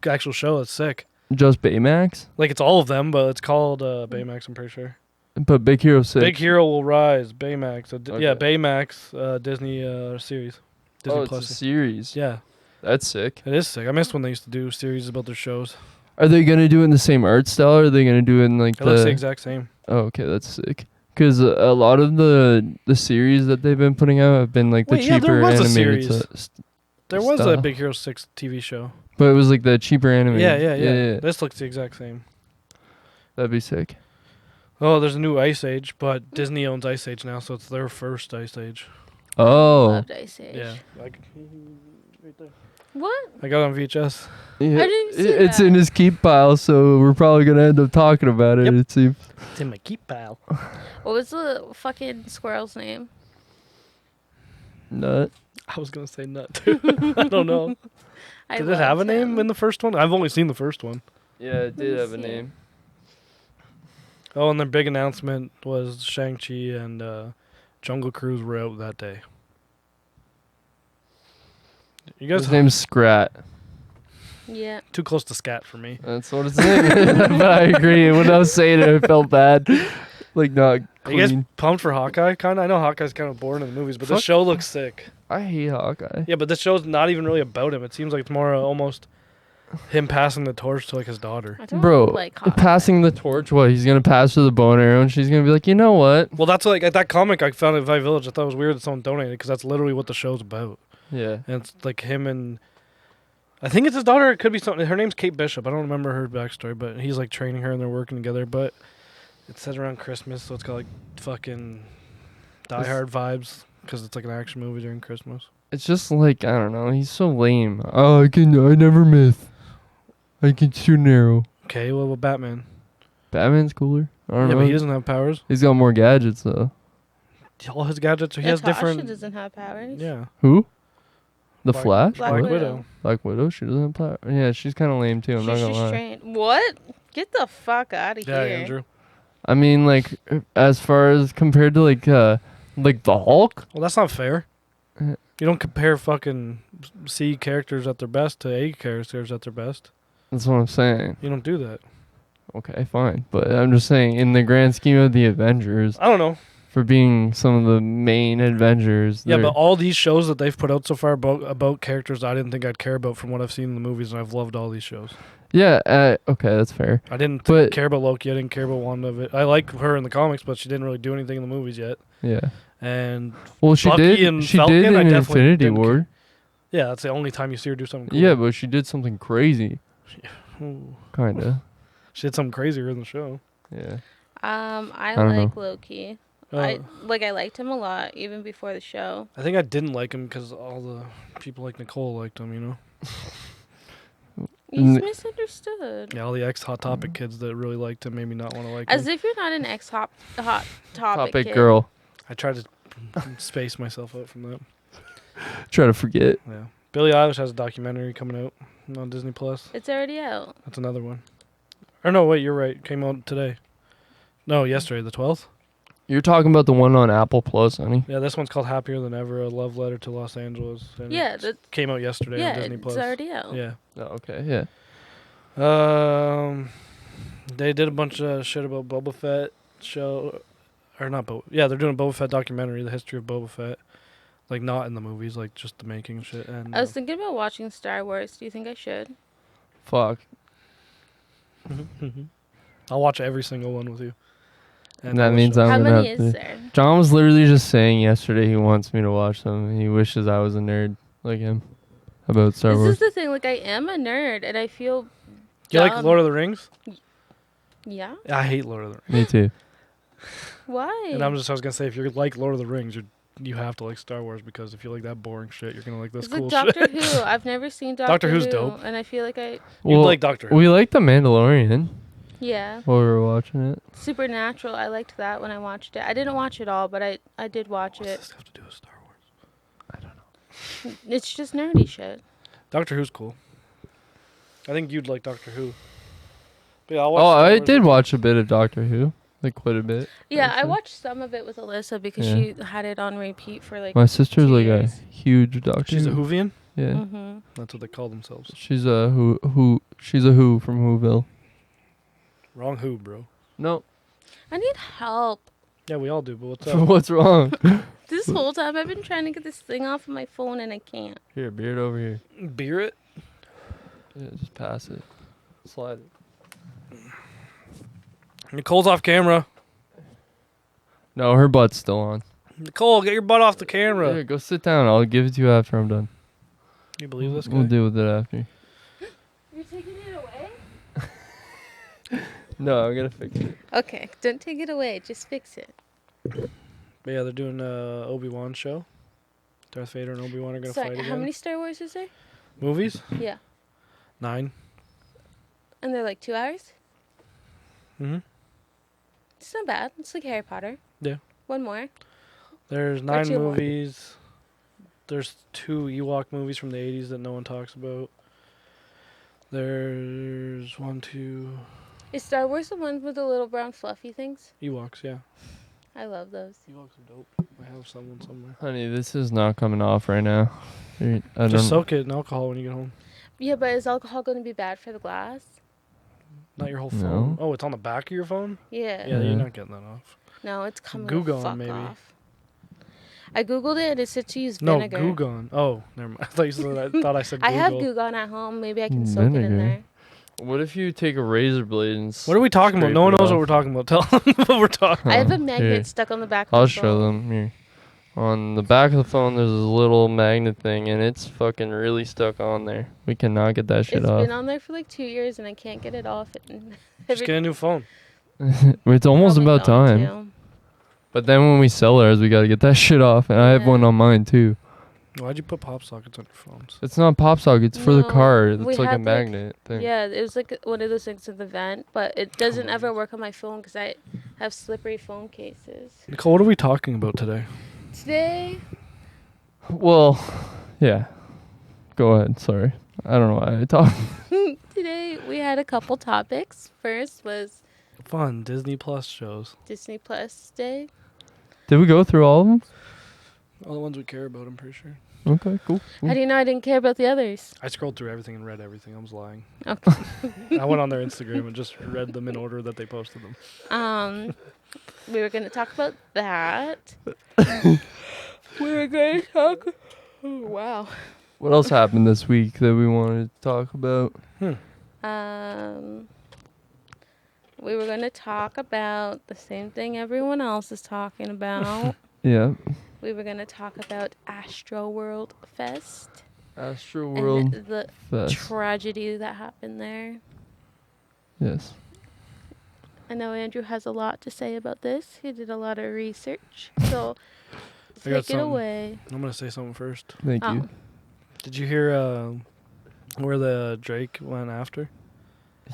C: Actual show. It's sick.
B: Just Baymax?
C: Like, it's all of them, but it's called Baymax, I'm pretty sure.
B: But Big Hero 6.
C: Big Hero Will Rise. Baymax. Yeah,
B: Okay.
C: Baymax Disney series. Disney
B: It's
C: Plus.
B: a series.
C: Yeah.
B: That's sick.
C: It is sick. I missed when they used to do series about their shows.
B: Are they going to do it in the same art style, or are they going to do it in like
C: It looks the exact same.
B: Oh, okay, that's sick. Because a lot of the series that they've been putting out have been like the
C: Wait, yeah,
B: cheaper
C: there was a
B: animated
C: series. There was a
B: style.
C: Big Hero 6 TV show.
B: But it was like the cheaper animated.
C: Yeah. This looks the exact same.
B: That'd be sick.
C: Oh, there's a new Ice Age, but Disney owns Ice Age now, so it's their first Ice Age.
B: Oh.
A: Loved Ice Age.
C: Yeah. Like, right there.
A: What?
C: I got it on VHS.
B: Yeah,
A: I didn't see
B: it's
A: that.
B: in his keep pile, so we're probably going to end up talking about it.
C: Yep.
B: It seems.
C: It's in my keep pile.
A: What was the fucking squirrel's name?
B: Nut.
C: I was going to say Nut, too. I don't know. Did it have a name in the first one? I've only seen the first one.
B: Yeah, it did have a
A: see.
B: name.
C: Oh, and their big announcement was Shang-Chi and Jungle Cruise were out that day. You guys
B: His name's Scrat.
A: Yeah.
C: too close to scat for me.
B: That's what it's named. But I agree. When I was saying it, it felt bad. Like, not
C: Are you guys
B: clean.
C: pumped for Hawkeye? Kind of. I know Hawkeye's kind of boring in the movies, but this
B: Fuck.
C: show looks sick.
B: I hate Hawkeye.
C: Yeah, but this show's not even really about him. It seems like it's more almost him passing the torch to like his daughter.
A: I don't
B: Bro,
A: like Hawkeye.
B: passing the torch, what? He's going to pass her the bow and arrow, and she's going to be like, you know what?
C: Well, that's like at that comic I found at Vi Village. I thought it was weird that someone donated because that's literally what the show's about.
B: Yeah.
C: And it's like him and I think it's his daughter. It could be something. Her name's Kate Bishop. I don't remember her backstory, but he's like training her and they're working together. But it says around Christmas, so it's got like fucking Die
B: It's-
C: Hard vibes because it's like an action movie during Christmas.
B: It's just like, I don't know. He's so lame. Oh, I never miss. I can shoot an arrow.
C: Okay, what about Batman?
B: Batman's cooler. I don't
C: Yeah,
B: know.
C: but he doesn't have powers.
B: He's got more gadgets, though.
C: All his gadgets, he has
A: Natasha
C: different.
A: doesn't have powers.
C: Yeah.
B: Who? The
C: Black-
B: Flash?
A: Black
C: Black
B: What?
A: Widow.
C: Widow.
B: Black Widow? She doesn't have power. Yeah, she's kind of lame, too. I'm not
A: She's
B: going to
A: just
B: lie.
A: trained. What? Get the fuck out of
C: Yeah,
A: here.
C: Andrew.
B: I mean, like, as far as compared to, like the Hulk?
C: Well, that's not fair.
B: Uh,
C: You don't compare fucking C characters at their best to A characters at their best.
B: That's what I'm saying.
C: You don't do that.
B: Okay, fine. But I'm just saying, in the grand scheme of the Avengers,
C: I don't know.
B: for being some of the main Avengers.
C: Yeah,
B: they're-
C: but all these shows that they've put out so far about characters I didn't think I'd care about from what I've seen in the movies, and I've loved all these shows.
B: Yeah, okay, that's fair.
C: I didn't
B: But-
C: care about Loki. I didn't care about Wanda. I like her in the comics, but she didn't really do anything in the movies yet.
B: Yeah.
C: And
B: Well, she
C: Bucky
B: did.
C: and
B: She
C: Falcon,
B: did
C: I
B: in
C: definitely
B: Infinity
C: didn't
B: War.
C: yeah, that's the only time you see her do something cool.
B: Yeah, but she did something crazy.
C: Ooh.
B: Kinda.
C: She did something crazier in the show.
B: Yeah.
A: I
B: don't
A: like Loki. I
C: Uh,
A: liked him a lot even before the show.
C: I think I didn't like him because all the people like Nicole liked him, you know?
A: He's
B: N-
A: misunderstood.
C: Yeah, all the ex-Hot Topic kids that really liked him made me not want to like
A: As
C: him.
A: if you're not an hot topic
B: Topic
A: kid.
B: girl.
C: I tried to space myself out from that.
B: Try to forget.
C: Yeah. Billie Eilish has a documentary coming out on Disney Plus.
A: It's already out.
C: That's another one. Or no, wait, you're right. Came out today. No, yesterday, the 12th.
B: You're talking about the one on Apple Plus, honey.
C: Yeah, this one's called Happier Than Ever, a love letter to Los Angeles. And
A: Yeah,
C: it came out yesterday
A: yeah,
C: on Disney
A: it's
C: Plus.
A: already out.
C: Yeah.
B: Oh, okay, yeah.
C: They did a bunch of shit about Boba Fett show, or not Boba. Yeah, they're doing a Boba Fett documentary, the history of Boba Fett, like not in the movies, like just the making and shit. And
A: I was thinking about watching Star Wars. Do you think I should?
B: Fuck.
C: I'll watch every single one with you.
B: That
C: all the
B: means
C: shows.
B: I'm
A: How
B: gonna
A: many
B: have
A: is
B: to-
A: there?
B: John was literally just saying yesterday he wants me to watch them. He wishes I was a nerd like him about Star
A: This
B: Wars.
A: is the thing. Like, I am a nerd, and I feel.
C: You like
A: dumb.
C: Lord of the Rings?
A: Yeah.
C: I hate Lord of the Rings.
B: Me too.
A: Why?
C: And I was gonna say, if you like Lord of the Rings, you have to like Star Wars, because if you like that boring shit, you're gonna like this
A: Is
C: cool
A: it Doctor
C: shit.
A: Who? I've never seen Doctor,
C: Doctor Who's
A: Who,
C: dope.
A: and I feel like I.
C: You like Doctor Who.
B: We like The Mandalorian
A: Yeah.
B: while we were watching it.
A: Supernatural. I liked that when I watched it. I didn't watch it all, but I did watch
C: What's
A: it.
C: this have to do with Star Wars?
A: It's just nerdy shit.
C: Doctor Who's cool. I think you'd like Doctor Who. But yeah, I'll watch
B: Oh,
C: Star
B: I
C: Wars.
B: did watch a bit of Doctor Who. like quite a bit.
A: Yeah, I
B: actually.
A: watched some of it with Alyssa because she had it on repeat for like.
B: My sister's
A: 2
B: like
A: years.
B: a huge Doctor.
C: She's a Whovian?
B: Yeah.
A: Mm-hmm.
C: That's what they call themselves.
B: She's a she's a Who from Whoville.
C: Wrong Who, bro.
B: No.
A: I need help.
C: Yeah, we all do, but what's up?
B: What's wrong?
A: This whole time I've been trying to get this thing off of my phone and I can't.
B: Here, beard over here.
C: Beer it?
B: Yeah, just pass it. Slide it.
C: Nicole's off camera.
B: No, her butt's still on.
C: Nicole, get your butt off the camera.
B: Here, go sit down. I'll give it to you after I'm done.
C: You believe this guy?
B: We'll deal with it after.
A: You're taking it away?
B: No, I'm gonna fix it.
A: Okay, don't take it away. Just fix it.
C: But yeah, they're doing Obi-Wan show. Darth Vader and Obi-Wan are gonna fight again.
A: How many Star Wars is there?
C: Movies?
A: Yeah.
C: 9.
A: And they're like 2 hours?
C: Mm-hmm.
A: It's not bad. It's like Harry Potter.
C: Yeah.
A: One more.
C: There's 9
A: 2 more.
C: movies. There's 2 Ewok movies from the 80s that no one talks about. There's 1, 2...
A: Is Star Wars the one with the little brown fluffy things?
C: Ewoks, yeah.
A: I love those.
C: Ewoks are dope. I have someone somewhere.
B: Honey, this is not coming off right now. I
C: Just
B: don't.
C: soak it in alcohol when you get home.
A: Yeah, but is alcohol going to be bad for the glass?
C: Not your whole
B: No.
C: phone. Oh, it's on the back of your phone?
A: Yeah.
C: Yeah,
B: Yeah.
C: you're not getting that off.
A: No, it's coming
C: Goo
A: the
C: Gone,
A: fuck
C: maybe.
A: off. I googled it and it said to use
C: No,
A: vinegar.
C: Goo Gone. Oh, never mind. I thought you said I thought I said
A: I have
C: Google.
A: Goo Gone at home. Maybe I can soak it in
B: Vinegar?
A: there.
B: What if you take a razor blade and?
C: What are we talking about?
B: scrape
C: No one
B: it
C: knows
B: off?
C: what we're talking about. Tell them what we're talking
A: I have a
B: Oh,
A: magnet
B: here.
A: stuck on the back of
B: I'll
A: my
B: show
A: phone.
B: them here. On the back of the phone, there's this little magnet thing, and it's fucking really stuck on there. We cannot get that shit
A: It's
B: off.
A: been on there for like 2 years and I can't get it off. And
C: Just get a new phone.
B: It's almost
A: Probably
B: about
A: going
B: time.
A: to.
B: But then when we sell ours, we gotta get that shit off, and I have
A: Yeah.
B: one on mine too.
C: Why'd you put pop sockets on your phones?
B: It's not pop socket. It's for the
A: No,
B: car.
A: we
B: It's like a
A: had, like-
B: magnet thing.
A: Yeah, it was like one of those things with the vent, but it doesn't ever work on my phone because I have slippery phone cases.
C: Nicole, what are we talking about today?
A: Today,
B: Well, yeah. Go ahead. Sorry. I don't know why I talk.
A: today we had a couple topics. First was
C: Fun Disney Plus shows.
A: Disney Plus Day.
B: Did we go through all of them?
C: All the ones we care about, I'm pretty sure.
B: Okay, cool.
A: How do you know I didn't care about the others?
C: I scrolled through everything and read everything. I was lying.
A: Okay.
C: I went on their Instagram and just read them in order that they posted them.
A: We were going to talk about that. We were going to talk. Oh, wow.
B: What else happened this week that we wanted to talk about?
A: We were going to talk about the same thing everyone else is talking about.
B: Yeah.
A: We were going to talk about Astroworld Fest
B: Astroworld
A: and the
B: Fest.
A: tragedy that happened there.
B: Yes.
A: I know Andrew has a lot to say about this. He did a lot of research. So
C: I got
A: take it
C: something.
A: away.
C: I'm going to say something first.
B: Thank
A: Oh.
B: you.
C: Did you hear where the Drake went after?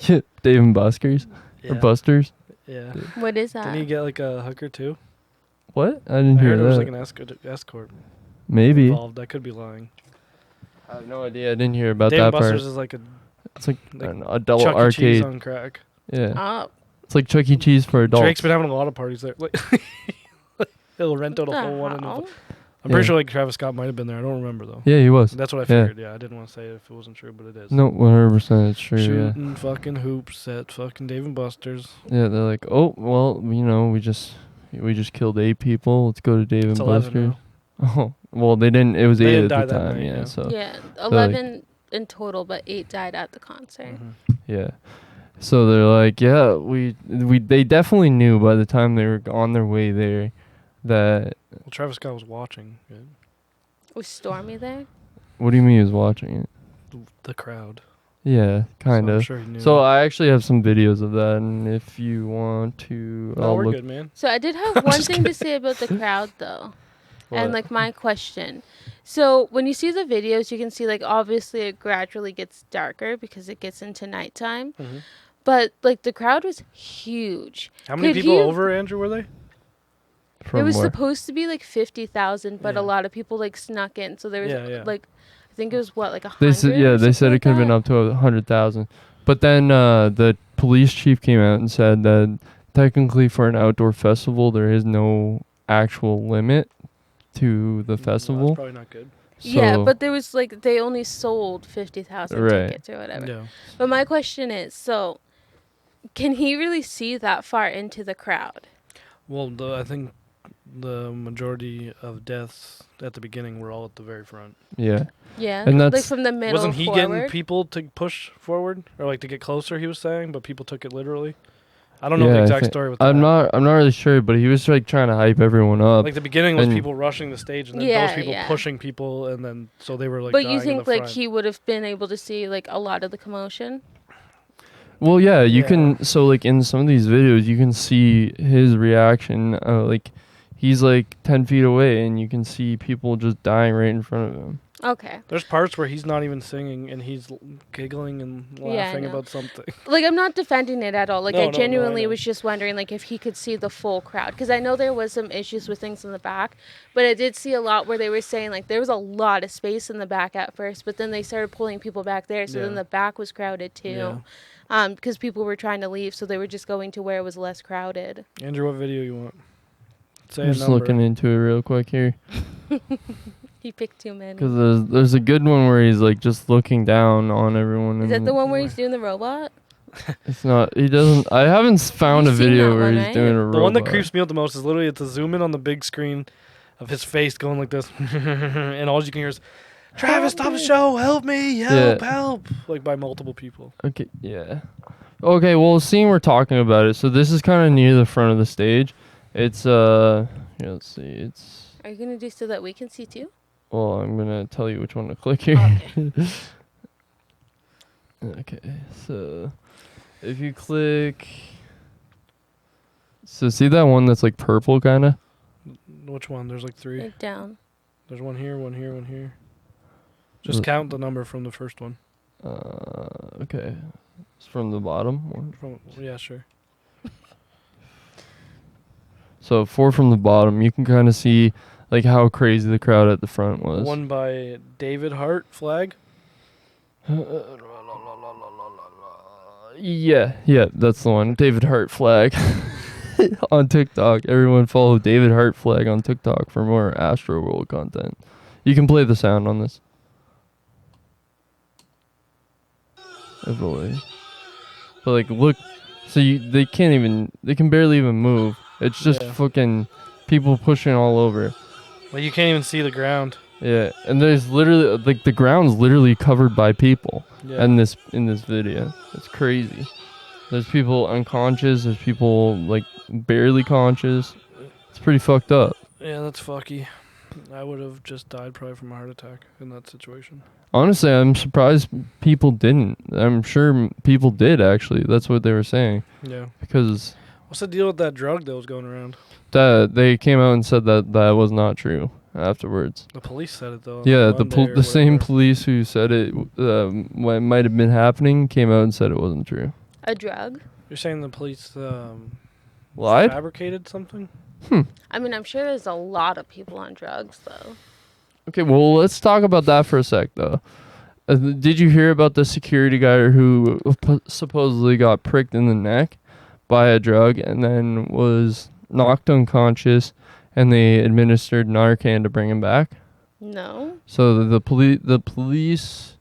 B: Dave and Buskers? Or Busters?
C: Yeah.
A: What is that?
C: Didn't he get like a hooker too?
B: What? I didn't
C: I
B: hear
C: heard
B: that.
C: it was like an escort
B: Maybe.
C: involved. I could be lying.
B: I have no idea. I didn't hear about
C: Dave
B: that
C: and
B: part.
C: Buster's is like a
B: It's like
C: like
B: an adult
C: Chuck E.
B: arcade.
C: Cheese on crack.
B: Yeah.
A: Oh,
B: It's like Chuck E. Cheese for adults.
C: Drake's been having a lot of parties there. Like, he'll rent out a
A: the
C: whole one.
A: hell?
C: I'm pretty
B: Yeah.
C: sure like Travis Scott might have been there. I don't remember though.
B: Yeah, he was.
C: That's what I
B: Yeah.
C: figured. Yeah, I didn't want to say it if it wasn't true, but it is.
B: No, 100% it's true.
C: Shooting fucking hoops at fucking Dave and Buster's.
B: Yeah. Yeah, they're like, oh, well, you know, we just killed 8 people. Let's go to Dave
C: It's
B: and
C: 11
B: Buster's.
C: now.
B: Oh, well, they didn't. It was
C: They
B: 8
C: didn't
B: at the
C: die that
B: time.
C: night,
B: Yeah.
C: yeah.
B: So
A: yeah.
B: like-
A: 11 in total, but 8 died at the concert.
C: Mhm.
B: yeah. So they're like, yeah, they definitely knew by the time they were on their way there that.
C: Well, Travis Scott was watching it.
A: Was Stormy there?
B: What do you mean he was watching it?
C: The crowd.
B: Yeah, kind
C: So I'm
B: of.
C: sure he knew.
B: So I actually have some videos of that, and if you want to,
C: no,
B: I'll
C: we're
B: look.
C: good, man.
A: So I did have one thing to say about the crowd, though. And
B: What?
A: like my question. So when you see the videos, you can see like obviously it gradually gets darker because it gets into nighttime.
C: Mm-hmm.
A: But like the crowd was huge.
C: How many
A: Could
C: people
A: he-
C: over, Andrew, were they?
B: From
A: it was
B: where?
A: supposed to be like 50,000, but
C: Yeah.
A: a lot of people like snuck in. So there was
C: Yeah.
A: like I think it was what like 100.
B: They said, yeah,
A: or
B: they said
A: something
B: it
A: like
B: could have been
A: that?
B: up to 100,000. But then the police chief came out and said that technically for an outdoor festival, there is no actual limit to the festival.
C: That's probably not good.
A: Yeah, but there was like they only sold 50,000 tickets or whatever.
C: Yeah.
A: But my question is, so can he really see that far into the crowd?
C: Well, I think the majority of deaths at the beginning were all at the very front.
B: Yeah.
A: Yeah,
B: And that's
A: like from the middle
C: Wasn't he
A: forward?
C: getting people to push forward or like to get closer? He was saying, but people took it literally. I don't know the exact story with that.
B: I'm not really sure, but he was like trying to hype everyone up.
C: Like the beginning was people rushing the stage, and then those people
A: Yeah.
C: pushing people, and then so they were like.
A: But
C: dying
A: you
C: in
A: think
C: the
A: like
C: front.
A: he would have been able to see like a lot of the commotion?
B: Well, yeah, you
C: Yeah.
B: can. So like in some of these videos, you can see his reaction. Like he's like 10 feet away, and you can see people just dying right in front of him.
A: Okay.
C: There's parts where he's not even singing, and he's giggling and laughing about something.
A: Like, I'm not defending it at all. Like,
C: No,
A: I
C: no,
A: genuinely
C: I know.
A: was just wondering, like, if he could see the full crowd. Because I know there was some issues with things in the back. But I did see a lot where they were saying, like, there was a lot of space in the back at first. But then they started pulling people back there. So then the back was crowded, too. Because people were trying to leave. So they were just going to where it was less crowded.
C: Andrew, what video you want? Say
B: I'm
C: a
B: just
C: number.
B: looking into it real quick here.
A: He picked too many.
B: Because there's a good one where he's like just looking down on everyone.
A: Is that the one where he's doing the robot?
B: It's not. He doesn't. I haven't found a
A: You've seen
B: video
A: that
B: where
A: one,
B: he's
A: right?
B: doing a robot.
C: The one that creeps me out the most is literally it's a zoom in on the big screen of his face going like this, and all you can hear is, "Travis, stop the show! Help me! Help! Like by multiple people.
B: Okay. Yeah. Okay. Well, seeing we're talking about it, so this is kind of near the front of the stage. It's Here, let's see. It's.
A: Are you going to do so that we can see, too?
B: Well, I'm gonna tell you which one to click here.
A: Okay.
B: Okay, so if you click, so see that one that's like purple, kind of.
C: Which one? There's like 3.
A: Like down.
C: There's one here, one here, one here. Just count the number from the first one.
B: Okay, it's from the bottom.
C: Yeah, sure.
B: So 4 from the bottom. You can kind of see like how crazy the crowd at the front was.
C: One by David Hart flag.
B: Yeah, that's the one. David Hart flag on TikTok. Everyone follow David Hart flag on TikTok for more Astroworld content. You can play the sound on this. I believe. But like, look, so they can barely even move. It's just fucking people pushing all over.
C: Like you can't even see the ground.
B: Yeah, and there's literally like the ground's literally covered by people.
C: Yeah.
B: In this video, it's crazy. There's people unconscious. There's people like barely conscious. It's pretty fucked up.
C: Yeah, that's fucky. I would have just died probably from a heart attack in that situation.
B: Honestly, I'm surprised people didn't. I'm sure people did actually. That's what they were saying.
C: Yeah.
B: Because
C: what's the deal with that drug that was going around?
B: That they came out and said that was not true afterwards.
C: The police said it though.
B: Yeah, the same police who said it what might have been happening came out and said it wasn't true.
A: A drug?
C: You're saying the police
B: lied?
C: Fabricated something?
A: I mean, I'm sure there's a lot of people on drugs, though.
B: Okay, well, let's talk about that for a sec, though. Did you hear about the security guard who supposedly got pricked in the neck by a drug and then was knocked unconscious, and they administered Narcan to bring him back?
A: No.
B: So the police,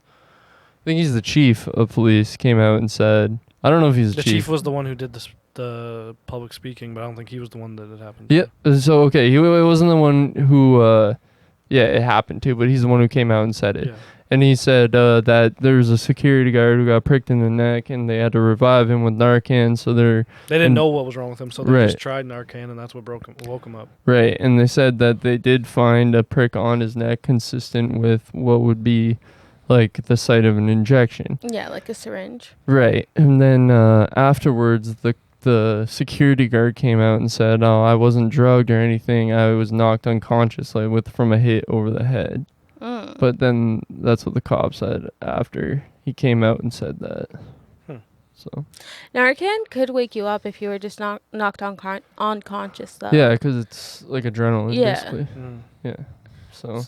B: I think he's the chief of police, came out and said, I don't know if he's the chief.
C: The chief was the one who did the public speaking, but I don't think he was the one that it happened
B: to. Yeah, so okay, he wasn't the one who, it happened to, but he's the one who came out and said it. Yeah. And he said that there was a security guard who got pricked in the neck, and they had to revive him with Narcan. So they
C: didn't know what was wrong with him, so they just tried Narcan, and that's what woke him up.
B: Right, and they said that they did find a prick on his neck consistent with what would be like the site of an injection.
A: Yeah, like a syringe.
B: Right, and then afterwards, the security guard came out and said, "Oh, I wasn't drugged or anything. I was knocked unconscious from a hit over the head." But then that's what the cop said after he came out and said that. So
A: Narcan could wake you up if you were just knocked unconscious, though.
B: Yeah, because it's like adrenaline, basically. Yeah. So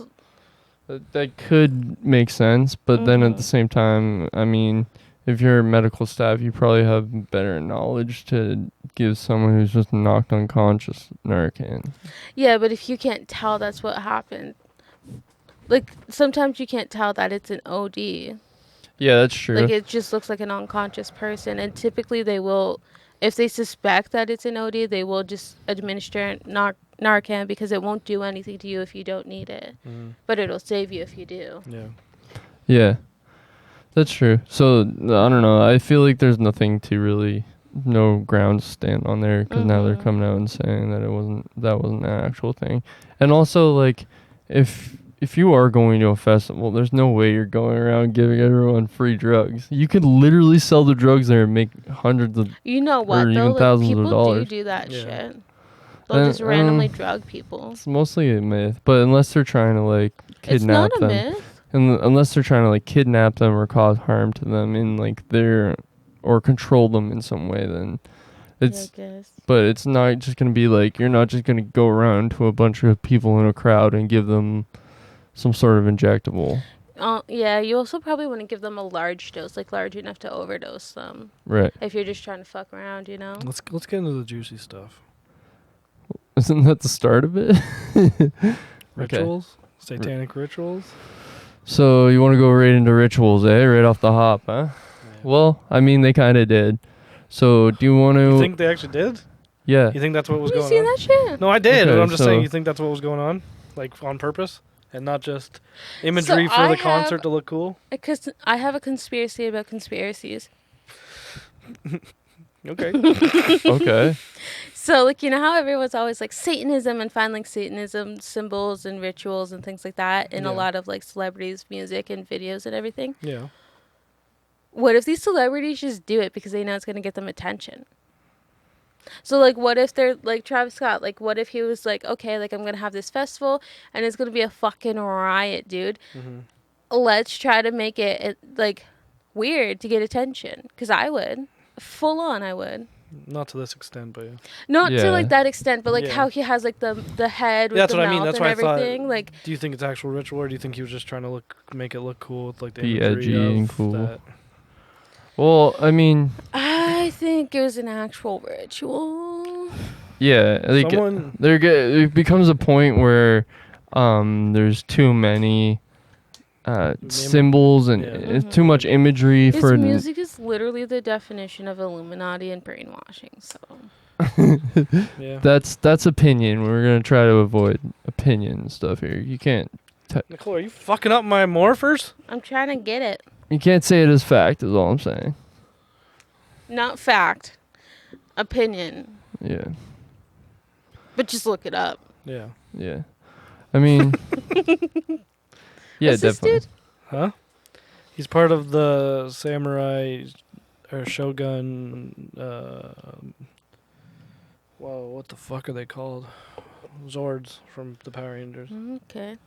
B: that could make sense, but then at the same time, I mean, if you're medical staff, you probably have better knowledge to give someone who's just knocked unconscious Narcan.
A: Yeah, but if you can't tell that's what happened, like sometimes you can't tell that it's an OD.
B: Yeah, that's true.
A: Like it just looks like an unconscious person, and typically they will, if they suspect that it's an OD, they will just administer Narcan because it won't do anything to you if you don't need it, but it'll save you if you do.
C: Yeah.
B: Yeah, that's true. So I don't know. I feel like there's nothing to really, no ground to stand on there because now they're coming out and saying that that wasn't an actual thing. And also, like, if you are going to a festival, there's no way you're going around giving everyone free drugs. You could literally sell the drugs there and make hundreds of,
A: you know what,
B: or
A: though,
B: even thousands
A: people
B: of dollars.
A: do that shit. They'll just randomly drug people.
B: It's mostly a myth, but unless they're trying to like kidnap them.
A: It's not a myth.
B: Unless they're trying to like kidnap them or cause harm to them in like or control them in some way, then it's, but it's not just going to be like, you're not just going to go around to a bunch of people in a crowd and give them some sort of injectable.
A: Yeah, you also probably want to give them a large dose, like large enough to overdose them.
B: Right.
A: If you're just trying to fuck around, you know?
C: Let's get into the juicy stuff.
B: Isn't that the start of it?
C: Rituals? Okay. Satanic rituals?
B: So you want to go right into rituals, eh? Right off the hop, huh?
C: Yeah.
B: Well, I mean, they kind of did. So do you want to...
C: You think they actually did?
B: Yeah.
C: You think that's what was going on?
A: You seen that shit?
C: No, I did.
B: Okay,
C: but I'm just saying, you think that's what was going on? Like, on purpose? And not just imagery for the concert to look cool?
A: Because I have a conspiracy about conspiracies.
C: Okay.
B: Okay.
A: So, like, you know how everyone's always like Satanism and find like Satanism symbols and rituals and things like that in a lot of like celebrities' music and videos and everything?
C: Yeah.
A: What if these celebrities just do it because they know it's going to get them attention? So, like, what if they're like Travis Scott? Like, what if he was like, okay, like, I'm going to have this festival and it's going to be a fucking riot, dude. Let's try to make it like weird to get attention. Because I would. Full on, I would.
C: Not to this extent, but yeah.
A: Not to like that extent, but like how he has like the head with
C: that's
A: the
C: what
A: mouth
C: I mean. That's
A: and
C: why
A: everything.
C: I thought,
A: like,
C: do you think it's actual ritual, or do you think he was just trying to make it look cool with like the
B: be
C: imagery
B: edgy
C: of
B: and cool?
C: That?
B: Well, I mean,
A: I think it was an actual ritual.
B: Yeah, like it becomes a point where there's too many symbols and it's too much imagery
A: His
B: for
A: music is literally the definition of Illuminati and brainwashing. So
C: yeah,
B: that's opinion. We're gonna try to avoid opinion and stuff here. You can't.
C: Nicole, are you fucking up my morphers?
A: I'm trying to get it.
B: You can't say it as fact. Is all I'm saying.
A: Not fact, opinion.
B: Yeah.
A: But just look it up.
C: Yeah.
B: Yeah. I mean. Yeah,
A: what's
B: definitely.
A: This dude?
C: Huh? He's part of the samurai or shogun. Whoa, what the fuck are they called? Zords from the Power Rangers.
A: Okay.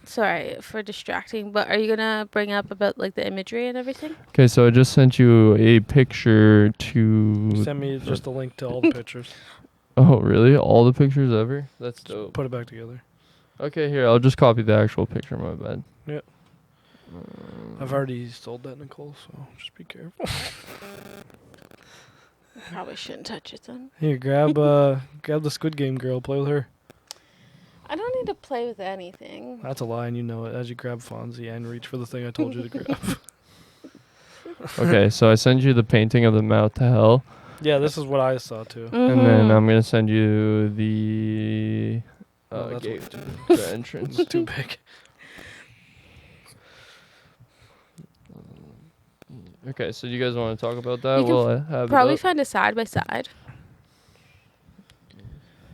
A: Sorry for distracting, but are you gonna bring up about like the imagery and everything?
B: Okay, so I just sent you a picture to.
C: Send me just a link to all the pictures.
B: Oh, really? All the pictures ever? That's dope.
C: Put it back together.
B: Okay, here, I'll just copy the actual picture, my bad.
C: Yep. I've already sold that, Nicole, so just be careful.
A: Probably shouldn't touch it then.
C: Here, grab the Squid Game girl, play with her.
A: I don't need to play with anything.
C: That's a lie, and you know it, as you grab Fonzie and reach for the thing I told you to grab.
B: Okay, so I send you the painting of the mouth to hell.
C: Yeah, this is what I saw, too.
B: And then I'm going to send you the...
C: that's
B: gate,
C: way too
B: the entrance.
C: It's too big.
B: Okay, so you guys want to talk about that?
A: You can
B: Well, I have
A: probably
B: it up?
A: find a side by side.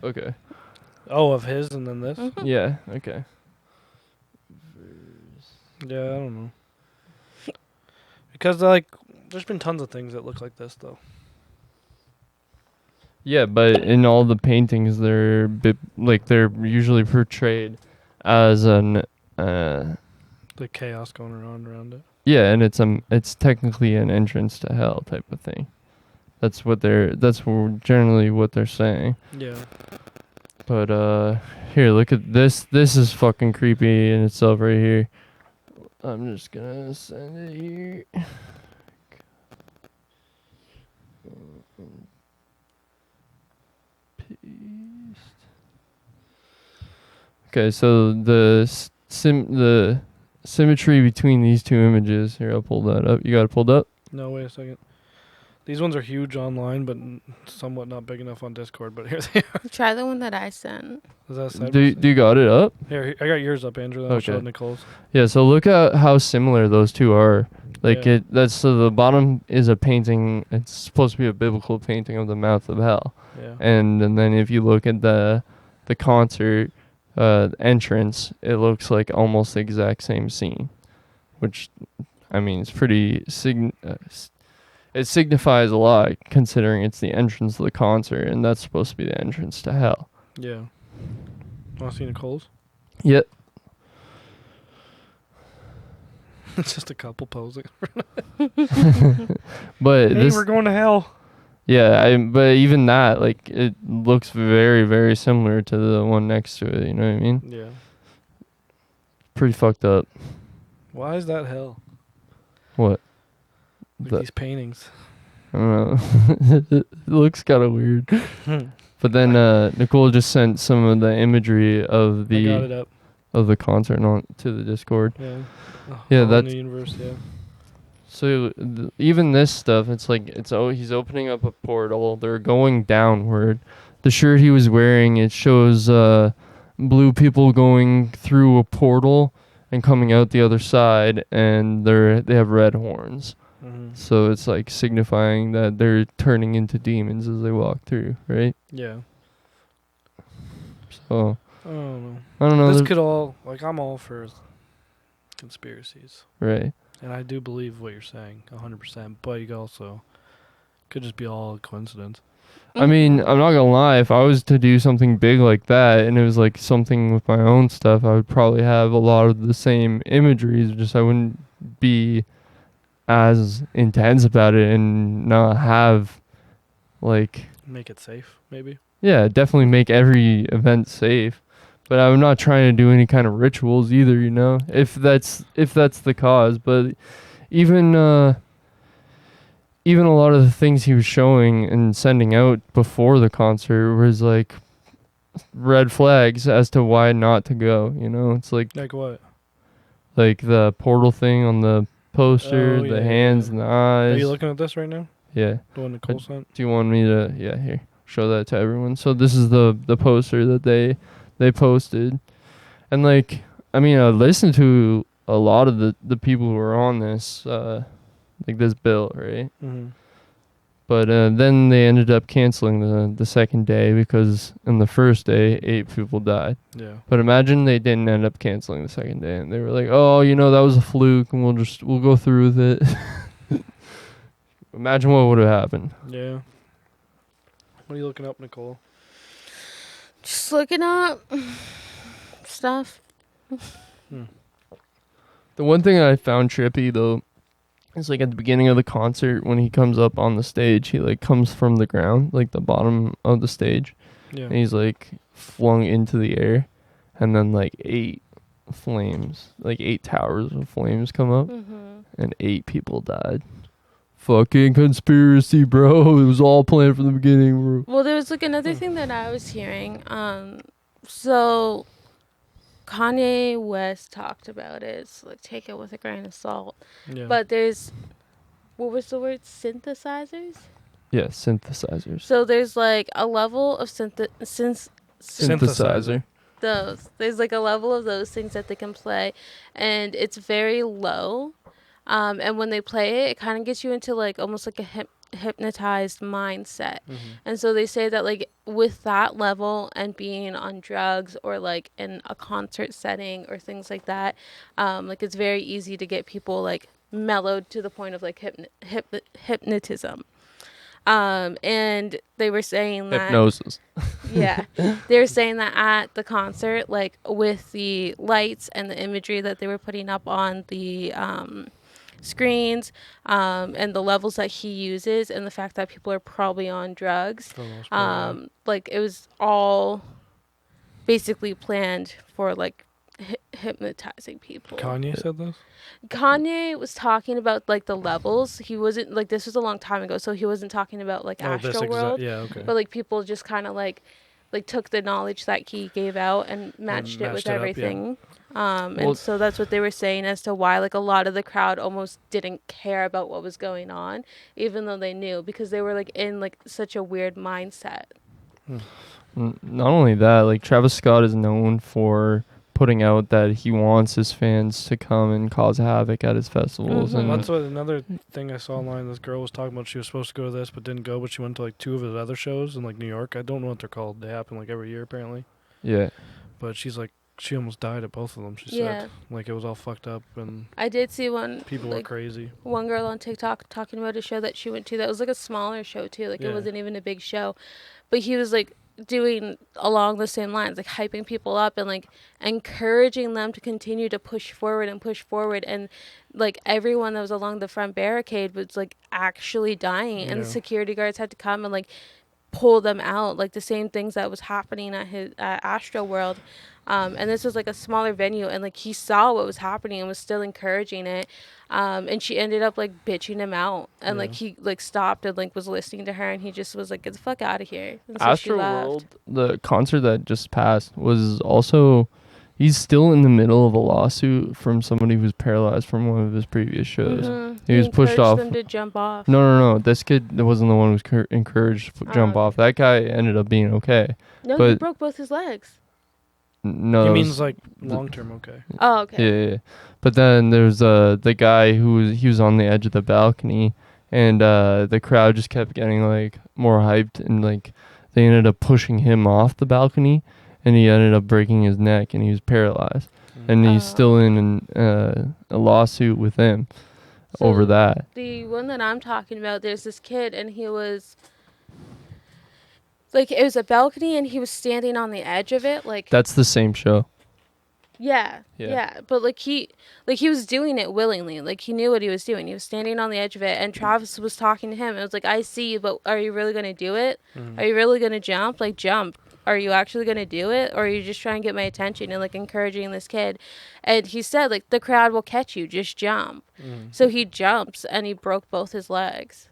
B: Okay.
C: Oh, of his and then this?
B: Yeah, okay.
C: Yeah, I don't know. Because, like, there's been tons of things that look like this, though.
B: Yeah, but in all the paintings, they're they're usually portrayed as an...
C: The chaos going around it.
B: Yeah, and it's technically an entrance to hell type of thing. That's generally what they're saying.
C: Yeah.
B: But here, look at this. This is fucking creepy in itself right here. I'm just gonna send it here. Okay, so the symmetry between these two images. Here, I'll pull that up. You got it pulled up?
C: No, wait a second. These ones are huge online, but somewhat not big enough on Discord. But here they are.
A: Try the one that I sent.
C: Is that side
B: Do you got it up?
C: Here, I got yours up, Andrew. Then I'll show Nicole's.
B: Yeah, so look at how similar those two are. Like so the bottom is a painting. It's supposed to be a biblical painting of the mouth of hell.
C: Yeah.
B: And then if you look at the concert entrance, it looks like almost the exact same scene, which, I mean, it's pretty it signifies a lot considering it's the entrance to the concert, and that's supposed to be the entrance to hell.
C: Yeah. Want to see Nicole's?
B: Yep.
C: It's just a couple posing.
B: But
C: hey, we're going to hell.
B: Yeah, but even that, like, it looks very, very similar to the one next to it. You know what I mean?
C: Yeah.
B: Pretty fucked up.
C: Why is that hell?
B: What?
C: Like these paintings.
B: I don't know. It looks kind of weird. But then Nicole just sent some of the imagery of the
C: I got it up.
B: Of the concert on to the Discord.
C: Yeah.
B: Yeah, that's
C: the universe. Yeah.
B: So even this stuff, it's like he's opening up a portal. They're going downward. The shirt he was wearing, it shows blue people going through a portal and coming out the other side, and they have red horns. Mm-hmm. So it's like signifying that they're turning into demons as they walk through, right?
C: Yeah.
B: So
C: I don't know.
B: I don't know.
C: This could all, like, I'm all for conspiracies.
B: Right.
C: And I do believe what you're saying 100%, but you also could just be all a coincidence.
B: I mean, I'm not gonna lie, if I was to do something big like that and it was like something with my own stuff, I would probably have a lot of the same imageries, just I wouldn't be as intense about it and not have, like...
C: Make it safe, maybe?
B: Yeah, definitely make every event safe. But I'm not trying to do any kind of rituals either, you know, if that's the cause. But even a lot of the things he was showing and sending out before the concert was like red flags as to why not to go, you know? It's like
C: what?
B: Like the portal thing on the poster, the hands and the eyes.
C: Are you looking at this right now?
B: Yeah.
C: The one Nicole sent?
B: Do you want me to here, show that to everyone? So this is the poster that they posted. And like, I mean, I listened to a lot of the people who were on this like this bill, right? Mm-hmm. But then they ended up canceling the second day because on the first day 8 people died.
C: Yeah.
B: But imagine they didn't end up canceling the second day and they were like, "Oh, you know, that was a fluke and we'll go through with it." Imagine what would have happened.
C: Yeah. What are you looking up, Nicole?
A: Just looking up stuff.
B: The one thing I found trippy though is like at the beginning of the concert when he comes up on the stage, he like comes from the ground, like the bottom of the stage. Yeah. And he's like flung into the air and then like 8 flames, like 8 towers of flames come up and 8 people died. Fucking conspiracy, bro. It was all planned from the beginning, bro.
A: Well, there was like another thing that I was hearing. So Kanye West talked about it. So like take it with a grain of salt. Yeah. But there's, what was the word? Synthesizers?
B: Yeah, synthesizers.
A: So there's like a level of
B: synthesizer.
A: There's like a level of those things that they can play, and it's very low. And when they play it, it kind of gets you into like almost like a hypnotized mindset. And so they say that like with that level and being on drugs or like in a concert setting or things like that, like it's very easy to get people like mellowed to the point of like hypnotism. And they were saying that
B: hypnosis.
A: Yeah, they were saying that at the concert, like with the lights and the imagery that they were putting up on the screens, and the levels that he uses, and the fact that people are probably on drugs, like it was all basically planned for like hypnotizing people.
C: Kanye said this?
A: Kanye was talking about like the levels. He wasn't like, this was a long time ago, so he wasn't talking about like Astroworld.
C: Yeah, okay.
A: But like people just kind of like like took the knowledge that he gave out and matched it with everything. And so that's what they were saying as to why like a lot of the crowd almost didn't care about what was going on, even though they knew, because they were like in like such a weird mindset.
B: Not only that, like Travis Scott is known for putting out that he wants his fans to come and cause havoc at his festivals.
C: And that's what another thing I saw online. This girl was talking about she was supposed to go to this but didn't go, but she went to like 2 of his other shows in like New York. I don't know what they're called. They happen like every year apparently.
B: Yeah.
C: But she's like, she almost died at both of them. She said like it was all fucked up and
A: I did see one.
C: People were crazy. One
A: girl on TikTok talking about a show that she went to that was like a smaller show too. Like it wasn't even a big show, but he was like doing along the same lines, like hyping people up and like encouraging them to continue to push forward, and like everyone that was along the front barricade was like actually dying, and the security guards had to come and like pull them out, like the same things that was happening at Astroworld. And this was like a smaller venue, and like he saw what was happening and was still encouraging it. And she ended up like bitching him out, and like he like stopped and like was listening to her, and he just was like, get the fuck out of here. And so
B: Astroworld, the concert that just passed, was also, he's still in the middle of a lawsuit from somebody who's paralyzed from one of his previous shows. He was pushed off.
A: Them to jump off.
B: No. This kid wasn't the one who was encouraged to jump off. That guy ended up being okay.
A: No, he broke both his legs.
B: No,
C: he means like long term okay.
A: Oh, okay.
B: Yeah. But then there's the guy he was on the edge of the balcony, and the crowd just kept getting like more hyped, and like they ended up pushing him off the balcony, and he ended up breaking his neck, and he was paralyzed, and he's still in a lawsuit with them over that.
A: The one that I'm talking about, there's this kid, and he was. Like, it was a balcony, and he was standing on the edge of it, like...
B: That's the same show.
A: Yeah. But, like, he was doing it willingly. Like, he knew what he was doing. He was standing on the edge of it, and Travis was talking to him. It was like, I see you, but are you really going to do it? Are you really going to jump? Like, jump. Are you actually going to do it? Or are you just trying to get my attention and, like, encouraging this kid? And he said, like, the crowd will catch you. Just jump. So he jumps, and he broke both his legs.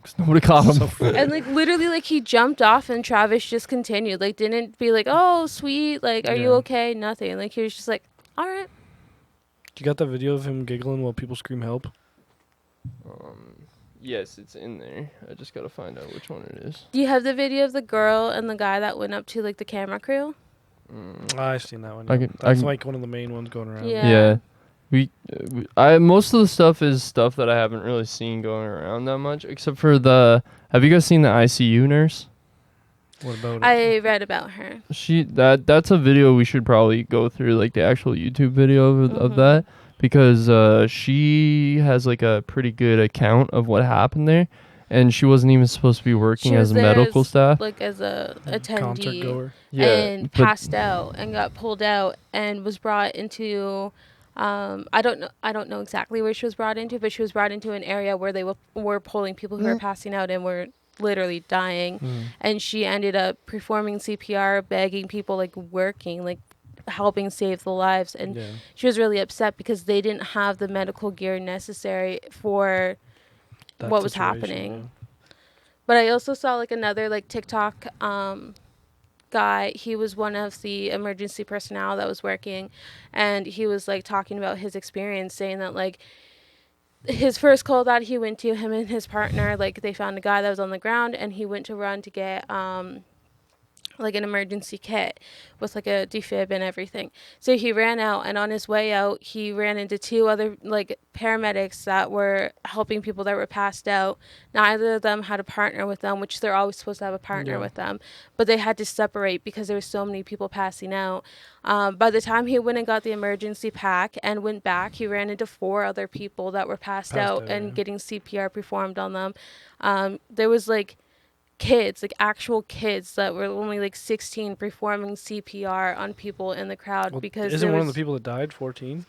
B: Because nobody caught him.
A: And like literally, like he jumped off, and Travis just continued. Like didn't be like, oh sweet, like are you okay? Nothing. Like he was just like, all right.
C: You got that video of him giggling while people scream help?
B: Yes, it's in there. I just gotta find out which one it is.
A: Do you have the video of the girl and the guy that went up to like the camera crew?
C: I've seen that one. That's like one of the main ones going around.
B: Yeah. Most of the stuff is stuff that I haven't really seen going around that much, except for have you guys seen the Icu Nurse?
C: What about it?
A: I read about her.
B: That's a video we should probably go through, like the actual YouTube video of that, because she has like a pretty good account of what happened there, and she wasn't even supposed to be working as medical staff,
A: like as a attendee,
C: goer.
A: And passed out and got pulled out and was brought into. I don't know exactly where she was brought into, but she was brought into an area where they were pulling people who were passing out and were literally dying. And she ended up performing CPR, begging people, like working, like helping save the lives. And she was really upset because they didn't have the medical gear necessary for what was happening. But I also saw like another like TikTok guy. He was one of the emergency personnel that was working, and he was like talking about his experience, saying that like his first call that he went to, him and his partner, like they found a guy that was on the ground, and he went to run to get like an emergency kit with like a defib and everything. So he ran out, and on his way out he ran into 2 other like paramedics that were helping people that were passed out. Neither of them had a partner with them, which they're always supposed to have a partner with them, but they had to separate because there were so many people passing out. By the time he went and got the emergency pack and went back, he ran into 4 other people that were passed out and getting CPR performed on them. There was like kids, like actual kids that were only like 16 performing CPR on people in the crowd. Because
C: isn't one of the people that died 14?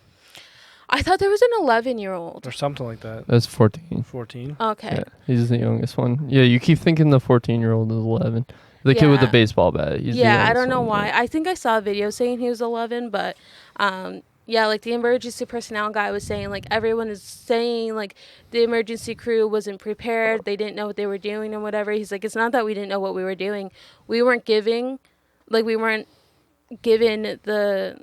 A: I thought there was an 11-year-old
C: or something like that.
B: That's 14.
C: 14.
A: Okay.
B: Yeah, he's the youngest one. Yeah, you keep thinking the 14-year-old is 11. The kid with the baseball bat. He's
A: I don't know why. I think I saw a video saying he was 11, but Yeah, like the emergency personnel guy was saying, like everyone is saying, like the emergency crew wasn't prepared, they didn't know what they were doing and whatever. He's like, it's not that we didn't know what we were doing, we weren't given the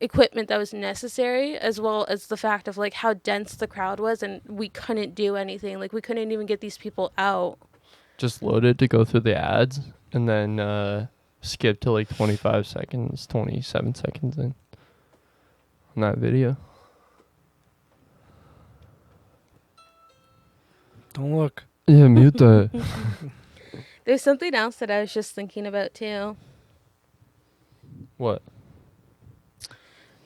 A: equipment that was necessary, as well as the fact of like how dense the crowd was, and we couldn't do anything. Like we couldn't even get these people out.
B: Just loaded to go through the ads and then skip to like 25 seconds, 27 seconds in on that video.
C: Don't look.
B: Yeah, mute that.
A: There's something else that I was just thinking about too.
B: What?
A: I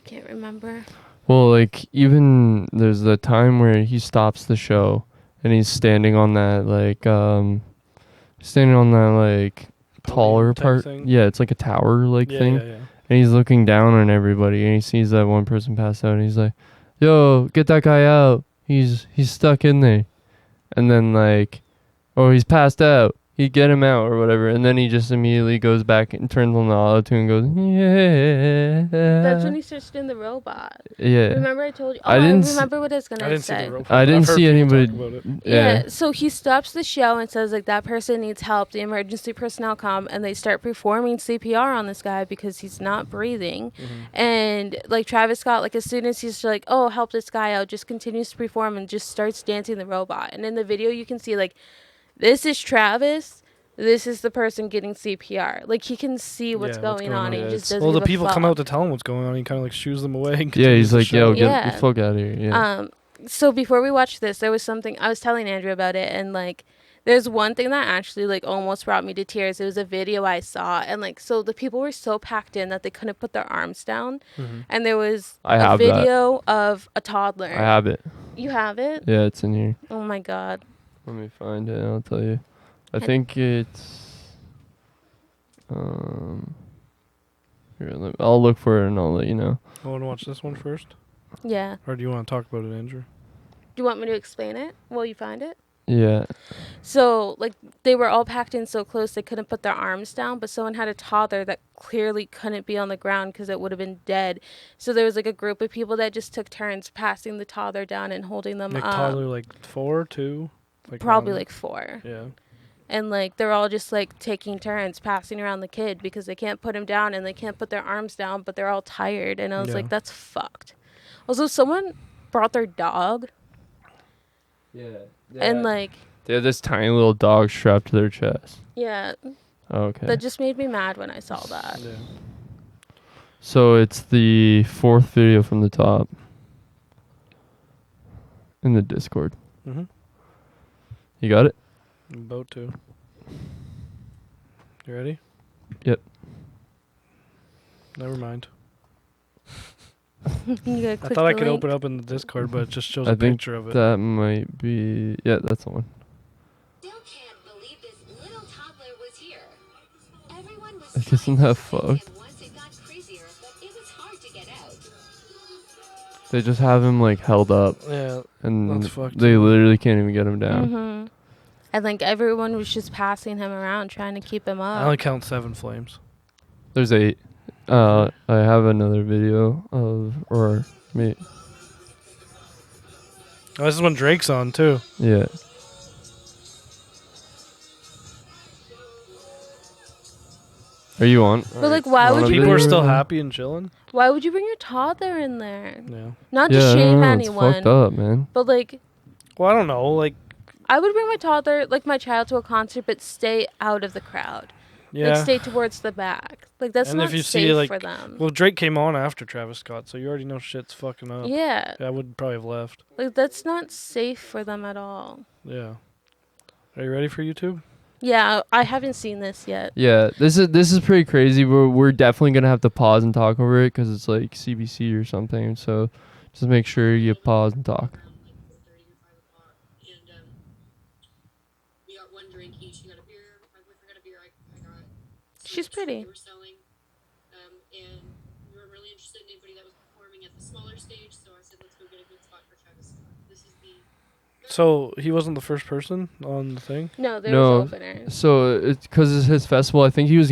A: can't remember.
B: Well, like even there's the time where he stops the show and he's standing on that taller part.
C: Thing.
B: Yeah, it's like a tower thing.
C: Yeah.
B: And he's looking down on everybody and he sees that one person pass out and he's like, "Yo, get that guy out. He's stuck in there." And then he's passed out. You get him out or whatever, and then he just immediately goes back and turns on the auto tune and goes, "Yeah."
A: That's when he starts doing the robot.
B: Yeah.
A: Remember I told you?
B: I didn't
A: remember what I was gonna say.
B: I didn't see anybody.
A: Yeah. So he stops the show and says like that person needs help. The emergency personnel come and they start performing CPR on this guy because he's not breathing. Mm-hmm. And like Travis Scott, like as soon as he's like, "Oh, help this guy out," just continues to perform and just starts dancing the robot. And in the video, you can see like, this is Travis. This is the person getting CPR. Like he can see what's going on. He just doesn't.
C: Well, the people come out to tell him what's going on. He kind of like shoos them away. And
B: yeah, he's like, "Yo, get the fuck out of here." Yeah.
A: So before we watched this, there was something I was telling Andrew about it, and like, there's one thing that actually like almost brought me to tears. It was a video I saw, and like, so the people were so packed in that they couldn't put their arms down, and there was a video of a toddler.
B: I have it.
A: You have it?
B: Yeah, it's in here.
A: Oh my god.
B: Let me find it. I'll tell you. I think it's here, I'll look for it and I'll let you know.
C: I want to watch this one first.
A: Yeah.
C: Or do you want to talk about it, Andrew?
A: Do you want me to explain it while you find it?
B: Yeah.
A: So, like, they were all packed in so close they couldn't put their arms down, but someone had a toddler that clearly couldn't be on the ground because it would have been dead. So there was, like, a group of people that just took turns passing the toddler down and holding them up.
C: Toddler, like, 4, 2? Like
A: probably, like, 4.
C: Yeah.
A: And, like, they're all just, like, taking turns passing around the kid because they can't put him down and they can't put their arms down, but they're all tired. And I was like, that's fucked. Also, someone brought their dog.
B: Yeah.
A: And, like...
B: They had this tiny little dog strapped to their chest.
A: Yeah.
B: Okay.
A: That just made me mad when I saw that.
C: Yeah.
B: So it's the 4th video from the top. In the Discord.
C: Mm-hmm.
B: You got it?
C: I'm about to. You ready?
B: Yep.
C: Never mind.
A: I
C: thought I could open up in the Discord, but it just shows a picture of it.
B: That might be... Yeah, that's the one.
D: Still can't believe this little toddler was here. Everyone was
B: Like, isn't that fucked?
D: once it got crazier, but it was hard to get out.
B: They just have him, like, held up.
C: Yeah,
B: and
C: that's fucked.
B: They literally can't even get him down.
A: Mm-hmm. And, like, everyone was just passing him around, trying to keep him up.
C: I only count 7 flames.
B: There's 8. I have another video of... Or... Me.
C: Oh, this is when Drake's on, too.
B: Yeah. Are you on?
A: But, like, why would you...
C: People are still happy and chilling?
A: Why would you bring your toddler in there?
C: Yeah.
A: Not to shame anyone.
B: It's fucked up, man.
A: But, like...
C: Well, I don't know, like...
A: I would bring my toddler, like my child, to a concert, but stay out of the crowd.
C: Yeah.
A: Like, stay towards the back. Like, that's
C: and
A: not
C: if you
A: safe
C: see, like,
A: for them.
C: Well, Drake came on after Travis Scott, so you already know shit's fucking up.
A: Yeah.
C: I would probably have left.
A: Like, that's not safe for them at all.
C: Yeah. Are you ready for YouTube?
A: Yeah, I haven't seen this yet.
B: Yeah, this is pretty crazy. We're definitely gonna have to pause and talk over it because it's like CBC or something. So just make sure you pause and talk.
A: She's pretty.
D: And we were really interested in anybody that was performing at the smaller stage, so I said, let's go get a good spot for Travis Scott. This is the
C: So he wasn't the first person on the thing?
A: No, there
B: No.
A: was openers.
B: So it's because it's his festival. I think he was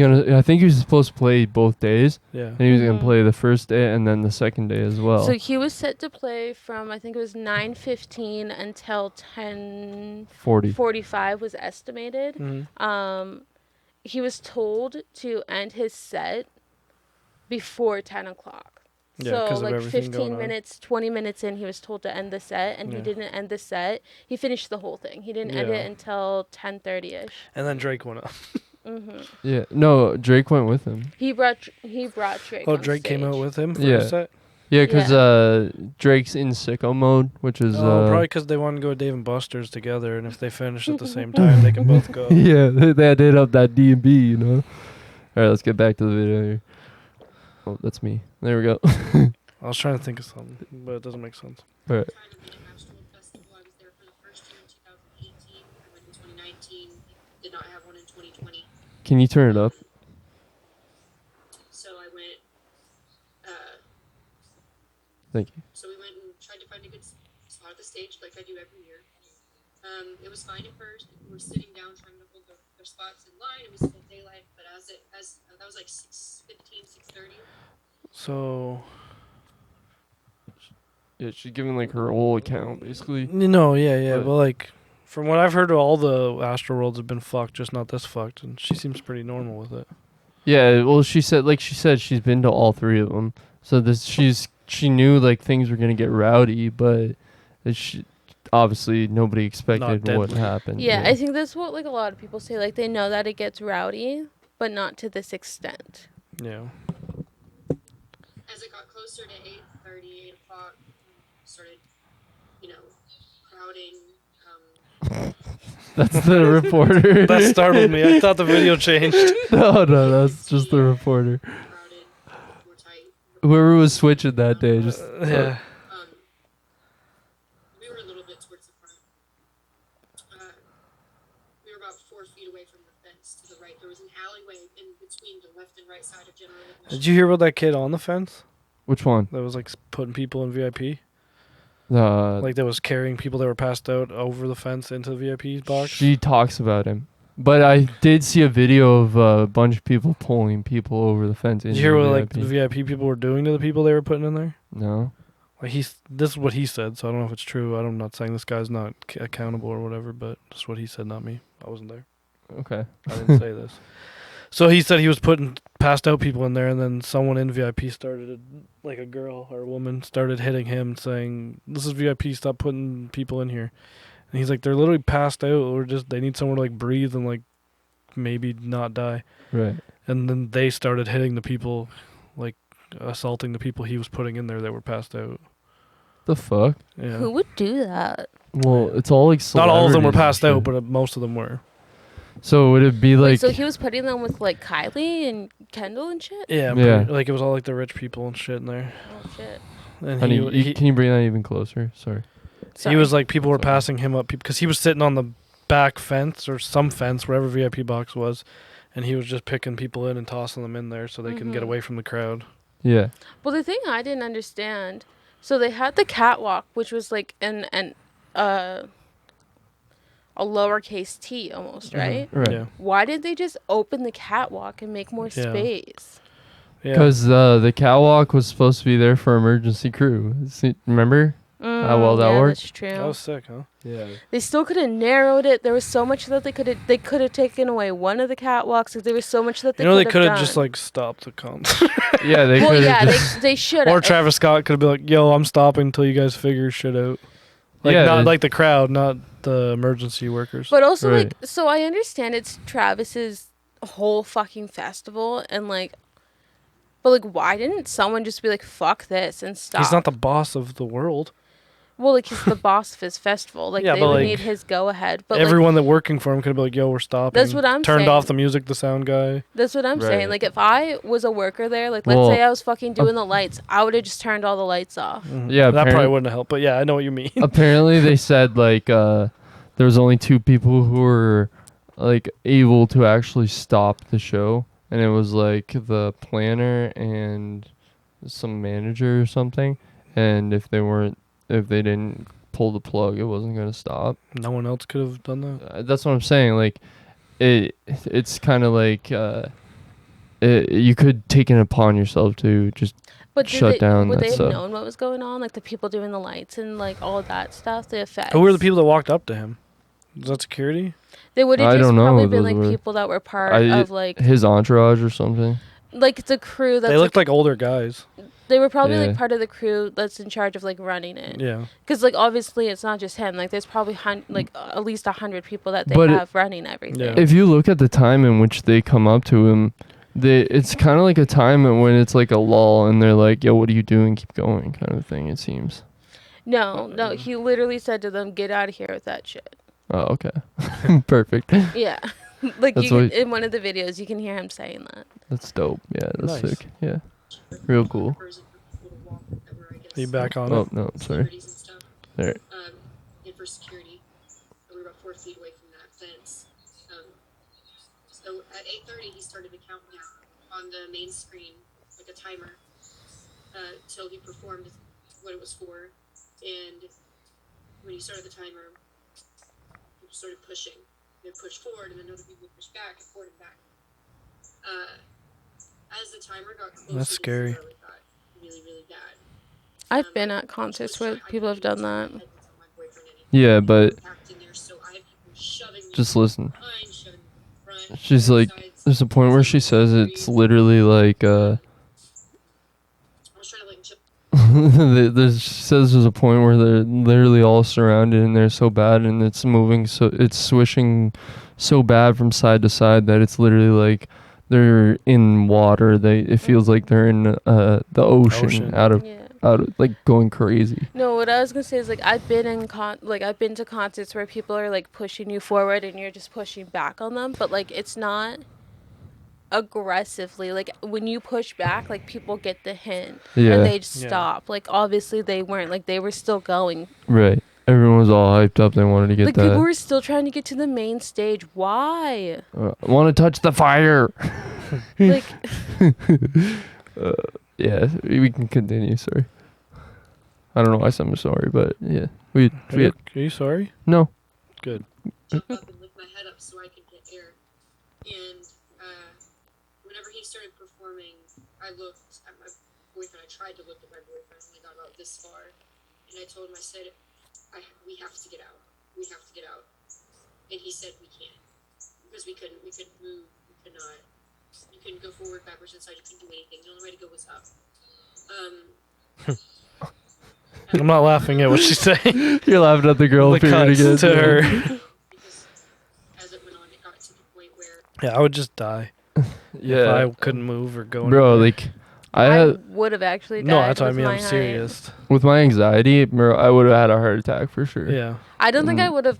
B: supposed to play both days,
C: Yeah.
B: and he was gonna play the first day and then the second day as well.
A: So he was set to play from I think it was 9:15 until 10:45 was estimated.
C: Mm-hmm.
A: He was told to end his set before 10 o'clock.
C: Yeah,
A: So
C: of
A: like
C: everything
A: 15
C: going on.
A: minutes, 20 minutes in, he was told to end the set, and he didn't end the set. He finished the whole thing. He didn't end it until 10:30ish.
C: And then Drake went up.
B: Yeah, no, Drake went with him.
A: He brought Drake.
C: Oh,
A: on
C: Drake came out
A: stage.
C: with him for
B: Yeah.
C: the set?
B: Yeah, because Drake's in sicko mode, which is
C: probably because they want to go Dave and Buster's together, and if they finish at the same time, they can both go.
B: yeah, they did up that D&B, you know. All right, let's get back to the video here. Oh, that's me. There we go.
C: I was trying to think of something, but it doesn't make sense.
B: All right.
D: Trying to be an Astroworld festival. I was there for the first year in 2018. I went in 2019. Did not have one in 2020.
B: Can you turn it up?
D: So I went.
B: Thank you.
D: So we went and tried to find a good spot at the stage, like I do every year. It was fine at first. We were sitting down trying to hold their spots in line. It was still daylight, but as that was like 6:15, 6:30.
C: So...
B: Yeah, she's giving like her whole account, basically.
C: No, yeah,
B: But-
C: but like... From what I've heard, all the Astroworlds have been fucked, just not this fucked, and she seems pretty normal with it.
B: Yeah, well, she said she's been to all three of them. So she knew like things were gonna get rowdy, but obviously nobody expected what
C: deadly.
B: happened.
A: Yeah, I think that's what like a lot of people say. Like they know that it gets rowdy, but not to this extent.
C: Yeah.
D: As it got closer to 8:30, 8 o'clock, started, crowding.
B: That's the reporter.
C: That startled me. I thought the video changed.
B: No, that's just the reporter.
D: Crowded, more tight.
B: Whoever was switching that day, just
C: Yeah.
D: We were a little bit towards the front. We were about 4 feet away from the fence to the right. There was an alleyway in between the left and right side of General Admission.
C: Did you hear about that kid on the fence
B: which one?
C: that was like putting people in VIP? Like that was carrying people that were passed out over the fence into the VIP box?
B: She talks about him, but I did see a video of a bunch of people pulling people over the fence.
C: Did you hear what like the VIP people were doing to the people they were putting in there?
B: No.
C: Like this is what he said, so I don't know if it's true. I'm not saying this guy's not accountable or whatever, but that's what he said, not me. I wasn't there.
B: Okay.
C: I didn't say this. So he said he was putting passed out people in there, and then someone in VIP started, like a girl or a woman, started hitting him, saying, "This is VIP. Stop putting people in here." And he's like, "They're literally passed out, or just they need somewhere to like breathe and like maybe not die."
B: Right.
C: And then they started hitting the people, like assaulting the people he was putting in there that were passed out.
B: The fuck?
C: Yeah.
A: Who would do that?
B: Well, it's all like
C: Not all of them were
B: celebrities and
C: passed out,
B: shit.
C: but most of them were.
B: So would it be like?
A: So he was putting them with like Kylie and Kendall and shit.
C: Yeah,
B: Yeah.
C: like it was all like the rich people and shit in there.
A: Oh shit.
C: And
B: Honey, can you bring that even closer? Sorry.
C: he was like, people were passing him up because he was sitting on the back fence or some fence, wherever VIP box was, and he was just picking people in and tossing them in there so they can get away from the crowd.
B: Yeah.
A: Well, the thing I didn't understand, so they had the catwalk, which was like a lowercase t almost, right?
B: Right.
C: Yeah.
A: Why did they just open the catwalk and make more space?
C: Yeah.
B: Because the catwalk was supposed to be there for emergency crew. Remember how well that worked?
A: That's true.
C: That was sick, huh?
B: Yeah.
A: They still could have narrowed it. There was so much that they could have taken away one of the catwalks. Like, there was so much that they
C: They
A: could have
C: just like stopped the concert.
B: Yeah, they
A: well,
B: could
A: yeah,
B: have.
A: they should
C: Or
A: have.
C: Travis Scott could have been like, "Yo, I'm stopping until you guys figure shit out." Like
B: Yeah,
C: not like the crowd, not the emergency workers.
A: But also,
B: Right.
A: like, so I understand it's Travis's whole fucking festival, and like, but like, why didn't someone just be like, "Fuck this" and stop?
C: He's not the boss of the world.
A: Well, like, he's the boss of his festival. Like,
C: Yeah,
A: they
C: but,
A: would
C: like,
A: need his go ahead. But
C: Everyone that working for him could be like, "Yo, we're stopping."
A: That's what I'm
C: Turned
A: saying.
C: off the music, the sound guy.
A: like, that's what I'm
B: Right.
A: saying. Like, if I was a worker there, like, let's
B: Well,
A: say I was fucking doing the lights, I would have just turned all the lights off.
B: Yeah,
C: that probably
B: apparent-
C: wouldn't have helped. But yeah, I know what you mean.
B: Apparently, they said like there was only 2 people who were like able to actually stop the show, and it was like the planner and some manager or something. And if they didn't pull the plug. It wasn't gonna stop.
C: No one else could have done that.
B: That's what I'm saying. Like, it's kind of like you could take it upon yourself to just shut down
A: would
B: that
A: they have
B: stuff.
A: known what was going on? Like the people doing the lights and like all that stuff, the effects.
C: Who were the people that walked up to him? Was that security?
A: They would have
B: I
A: just
B: don't know
A: probably
B: who
A: been
B: those
A: like
B: were.
A: people that were part of like
B: his entourage or something.
A: like the crew that's
C: They looked like older guys.
A: they were probably
B: Yeah.
A: like part of the crew that's in charge of like running it.
C: Yeah.
A: Because like obviously it's not just him. Like there's probably at least 100 people that they
B: But
A: have running everything.
C: Yeah.
B: If you look at the time in which they come up to him, it's kind of like a time when it's like a lull and they're like, yo, what are you doing? Keep going, kind of thing, it seems.
A: No, he literally said to them, get out of here with that shit.
B: Oh, okay. Perfect.
A: Yeah. Like
B: That's
A: in one of the videos, you can hear him saying that.
B: That's dope. Yeah, that's
C: Nice.
B: sick. Yeah. Real cool.
C: Are you back on
B: Oh,
C: it?
B: no, sorry. There.
D: And for security, we were about 4 feet away from that fence. So at 8:30, he started to count down on the main screen, like a timer, till he performed what it was for. And when he started the timer, he started pushing. He would push forward, and then other people would push back and forward and back. As the timer got closer,
C: That's scary.
D: It really got really, really bad.
A: I've been at concerts where people have done that.
B: Yeah, but just listen. She's like, there's a point where she says it's literally like, she says there's a point where they're literally all surrounded and they're so bad and it's moving, so it's swishing so bad from side to side that it's literally like they're in water. It feels like they're in the ocean. out of like going crazy.
A: No, what I was gonna say is like I've been to concerts where people are like pushing you forward and you're just pushing back on them, but like it's not aggressively. Like when you push back, like people get the hint and they stop. Like obviously they weren't, like they were still going.
B: Right. Everyone was all hyped up. They wanted to get
A: like
B: that.
A: People were still trying to get to the main stage. Why?
B: Want to touch the fire.
A: Like.
B: Yeah, we can continue. Sorry. I don't know why I'm sorry, but yeah,
C: Are you sorry?
B: No.
C: Good.
D: Jump up and lift my head up so I could get air. And whenever he started performing, I looked at my boyfriend. I tried to look at my boyfriend. I only got about this far, and I told him, I said, we have to get out. We have to get out. And he said we can't because we couldn't move. We could not. You couldn't go forward, backwards, inside. You couldn't do anything. The only way to go was up.
C: I'm not laughing at what she's saying.
B: You're laughing at the girl appearing again.
C: To her.
D: Because as it went on, it got to the point where
C: Yeah, I would just die.
B: Yeah.
C: If I couldn't move or go
B: Bro,
C: anywhere.
B: like I
A: would have actually died.
C: No, that's what I
A: with
C: mean.
A: my
C: I'm
A: height.
C: serious.
B: with my anxiety, bro, I would have had a heart attack for sure.
C: Yeah.
A: I don't think I would have.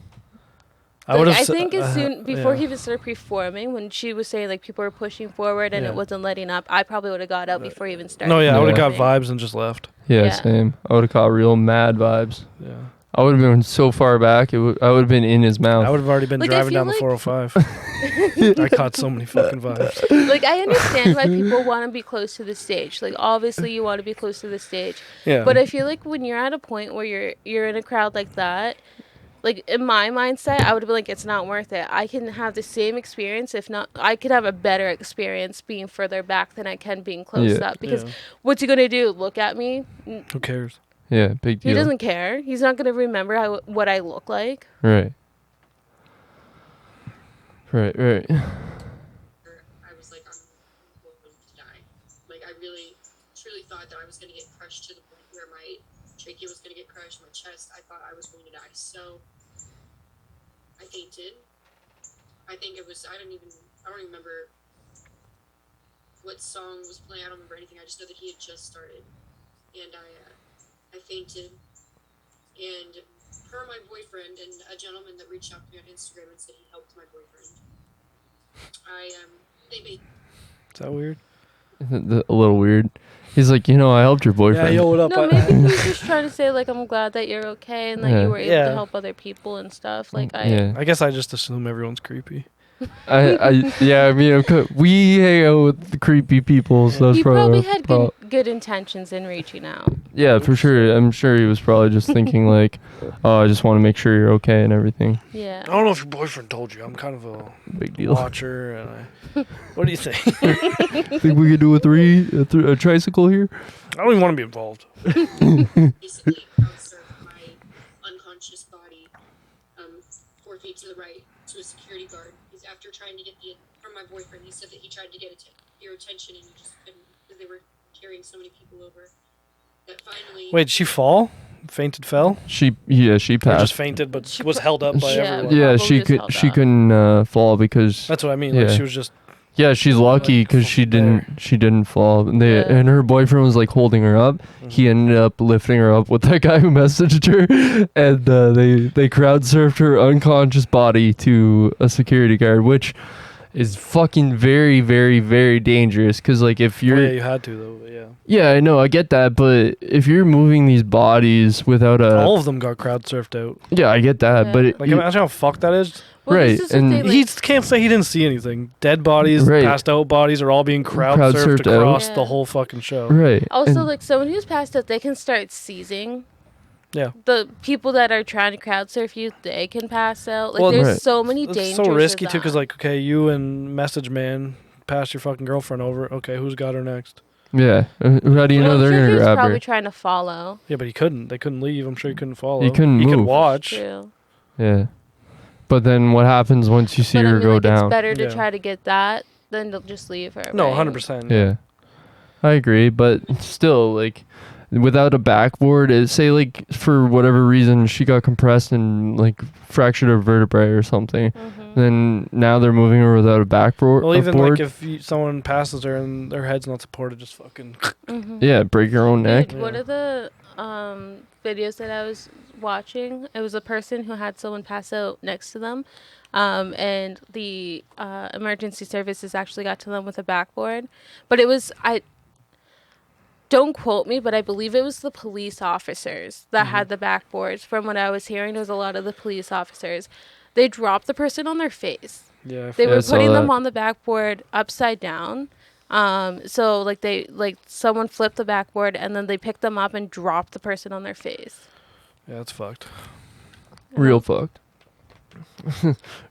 C: I would have.
A: I think as soon before he even started performing, when she was saying like people were pushing forward and it wasn't letting up, I probably would have got out before he even started.
C: No, yeah, I would have got
A: performing.
C: vibes and just left.
B: Yeah,
A: Yeah.
B: same. I would have caught real mad vibes.
C: Yeah.
B: I would have been so far back. I would have been in his mouth.
C: I would have already been
A: Like, I
C: driving
A: feel
C: down the
A: like-
C: 405. I caught so many fucking vibes.
A: Like I understand why people want to be close to the stage. Like obviously you want to be close to the stage,
C: Yeah.
A: but I feel like when you're at a point where you're in a crowd like that, like in my mindset, I would be like, it's not worth it. I can have the same experience, if not, I could have a better experience being further back than I can being close up. Because what's he gonna do? Look at me?
C: Who cares?
B: Yeah, big deal.
A: He doesn't care. He's not gonna remember what I look like.
B: Right. Right.
D: I was like, I'm going to die. Like I really, truly thought that I was going to get crushed to the point where my trachea was going to get crushed, my chest. I thought I was going to die. So I fainted. I think it was. I don't even remember what song was playing. I don't remember anything. I just know that he had just started, and I fainted. And per my boyfriend and a gentleman that reached out to me on Instagram and said he helped my boyfriend.
C: Is that weird?
B: A little weird. He's like, I helped your boyfriend.
C: Yeah, yo, what up?
A: No, maybe he's just trying to say like, I'm glad that you're okay and that you were able to
C: Yeah.
A: help other people and stuff. Like
B: Yeah.
C: I guess I just assume everyone's creepy.
B: I mean, we hang out with the creepy people, so that's
A: He probably had
B: prob-
A: good intentions in reaching out.
B: Yeah, for sure. I'm sure he was probably just thinking like, oh, I just want to make sure you're okay and everything.
A: Yeah.
C: I don't know if your boyfriend told you. I'm kind of a
B: Big deal.
C: watcher, and what do you think?
B: Think we could do a tricycle here?
C: I don't even want to be involved.
D: Basically, crowd-surf my unconscious body 4 feet to the right to a security guard. Because after trying to get from my boyfriend, he said that he tried to get your attention and you just couldn't because they were carrying so many people over. That finally.
C: Wait, did she fall? Fainted, fell?
B: She
C: Or
B: passed.
C: just fainted, but was held up by everyone.
B: Yeah,
A: Probably
B: she couldn't fall because
C: That's what I mean. Like
B: Yeah.
C: she was just.
B: yeah, she's lucky
C: Like,
B: because she didn't fall. And and her boyfriend was like holding her up. He ended up lifting her up with that guy who messaged her, and they crowd surfed her unconscious body to a security guard, which is fucking very, very, very dangerous. Because like if you're
C: yeah, you had to though. But yeah.
B: yeah, I know, I get that, but if you're moving these bodies without
C: All of them got crowd surfed out.
B: yeah, I get that,
A: Yeah.
B: but
C: Like imagine how fucked that is.
A: Well,
B: Right,
A: this is the
B: and
A: thing, like,
C: He can't say he didn't see anything. Dead bodies,
B: Right.
C: passed out bodies are all being crowd surfed
B: Crowd-surfed out.
C: across
A: Yeah.
C: the whole fucking show.
B: right.
A: also,
B: and-
A: like, someone who's passed out, they can start seizing.
C: Yeah.
A: The people that are trying to crowd surf you, they can pass out. Like,
C: Well,
A: there's
B: Right.
A: so many
C: It's
A: dangers.
C: so risky
A: of
C: too, because
A: that.
C: like, okay, you and message man passed your fucking girlfriend over. Okay, who's got her next?
B: yeah, how do you know
A: Well, I'm
B: they're
A: sure he
B: gonna
A: was
B: grab
A: probably
B: her?
A: trying to follow.
C: Yeah, but he couldn't. They couldn't leave. I'm sure he couldn't follow.
B: He couldn't
C: He could
B: move.
C: watch.
A: True.
B: Yeah, but then what happens once you see
A: But I
B: her
A: mean,
B: go
A: like,
B: down?
A: it's better to
C: Yeah.
A: try to get that than to just leave her.
C: No,
A: right?
C: 100%.
B: Yeah, I agree, but still, like, without a backboard, say like for whatever reason she got compressed and like fractured her vertebrae or something, then now they're moving her without a backboard.
C: Well, even
B: board.
C: like if someone passes her and their head's not supported, just fucking.
B: Yeah, break your own neck.
A: Dude, one of the videos that I was watching, it was a person who had someone pass out next to them, and the emergency services actually got to them with a backboard, but it was don't quote me, but I believe it was the police officers that had the backboards. From what I was hearing, it was a lot of the police officers. They dropped the person on their face.
C: Yeah.
A: They
B: Yeah, I
A: were
B: saw
A: putting them
B: that.
A: on the backboard upside down. So like someone flipped the backboard and then they picked them up and dropped the person on their face.
C: Yeah, that's fucked.
B: Real fucked.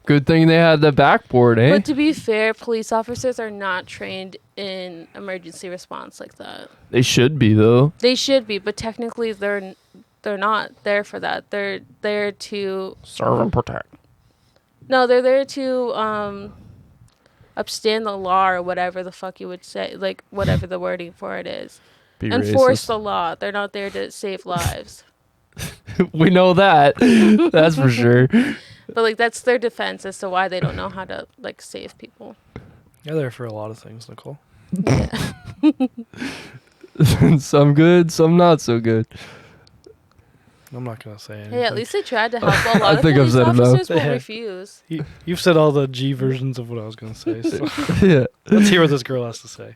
B: Good thing they had the backboard, eh?
A: But to be fair, police officers are not trained in emergency response like that.
B: They should be though.
A: They should be, but technically they're not there for that. They're there to
B: Serve and protect.
A: No, they're there to upstand the law or whatever the fuck you would say, like whatever the wording for it is.
B: Be
A: Enforce
B: racist.
A: the law. They're not there to save lives.
B: We know that. That's for sure.
A: But like that's their defense as to why they don't know how to like save people.
C: You're there for a lot of things, Nicole.
A: Yeah.
B: Some good, some not so good.
C: I'm not gonna say anything.
A: Hey, at least they tried to help. A lot
B: I
A: of
B: think I've
A: police
B: said enough.
A: officers will
C: Yeah.
A: refuse.
C: You've said all the G versions of what I was gonna say. So
B: Yeah.
C: let's hear what this girl has to say.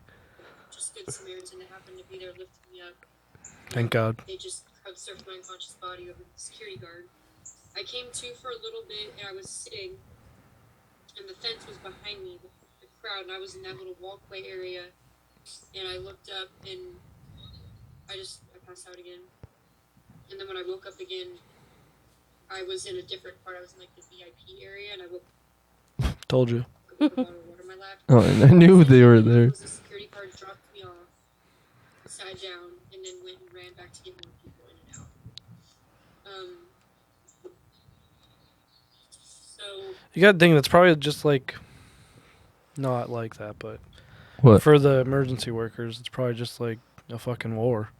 D: Just good Samaritan that happened to be there lifting me up.
C: Thank God.
D: They just crowd surfed my unconscious body over the security guard. I came to for a little bit and I was sitting and the fence was behind me, the crowd, and I was in that little walkway area and I looked up and I passed out again. And then when I woke up again, I was in a different part. I was in like the VIP area and I woke
C: Told you.
D: up with a bottle of water in my lap.
B: Oh, and I knew they were there.
D: The security guard dropped me off, sat down, and then went and ran back to get more people in and out. So
C: You got to think that's probably just like not like that, but
B: What?
C: for the emergency workers, it's probably just like a fucking war.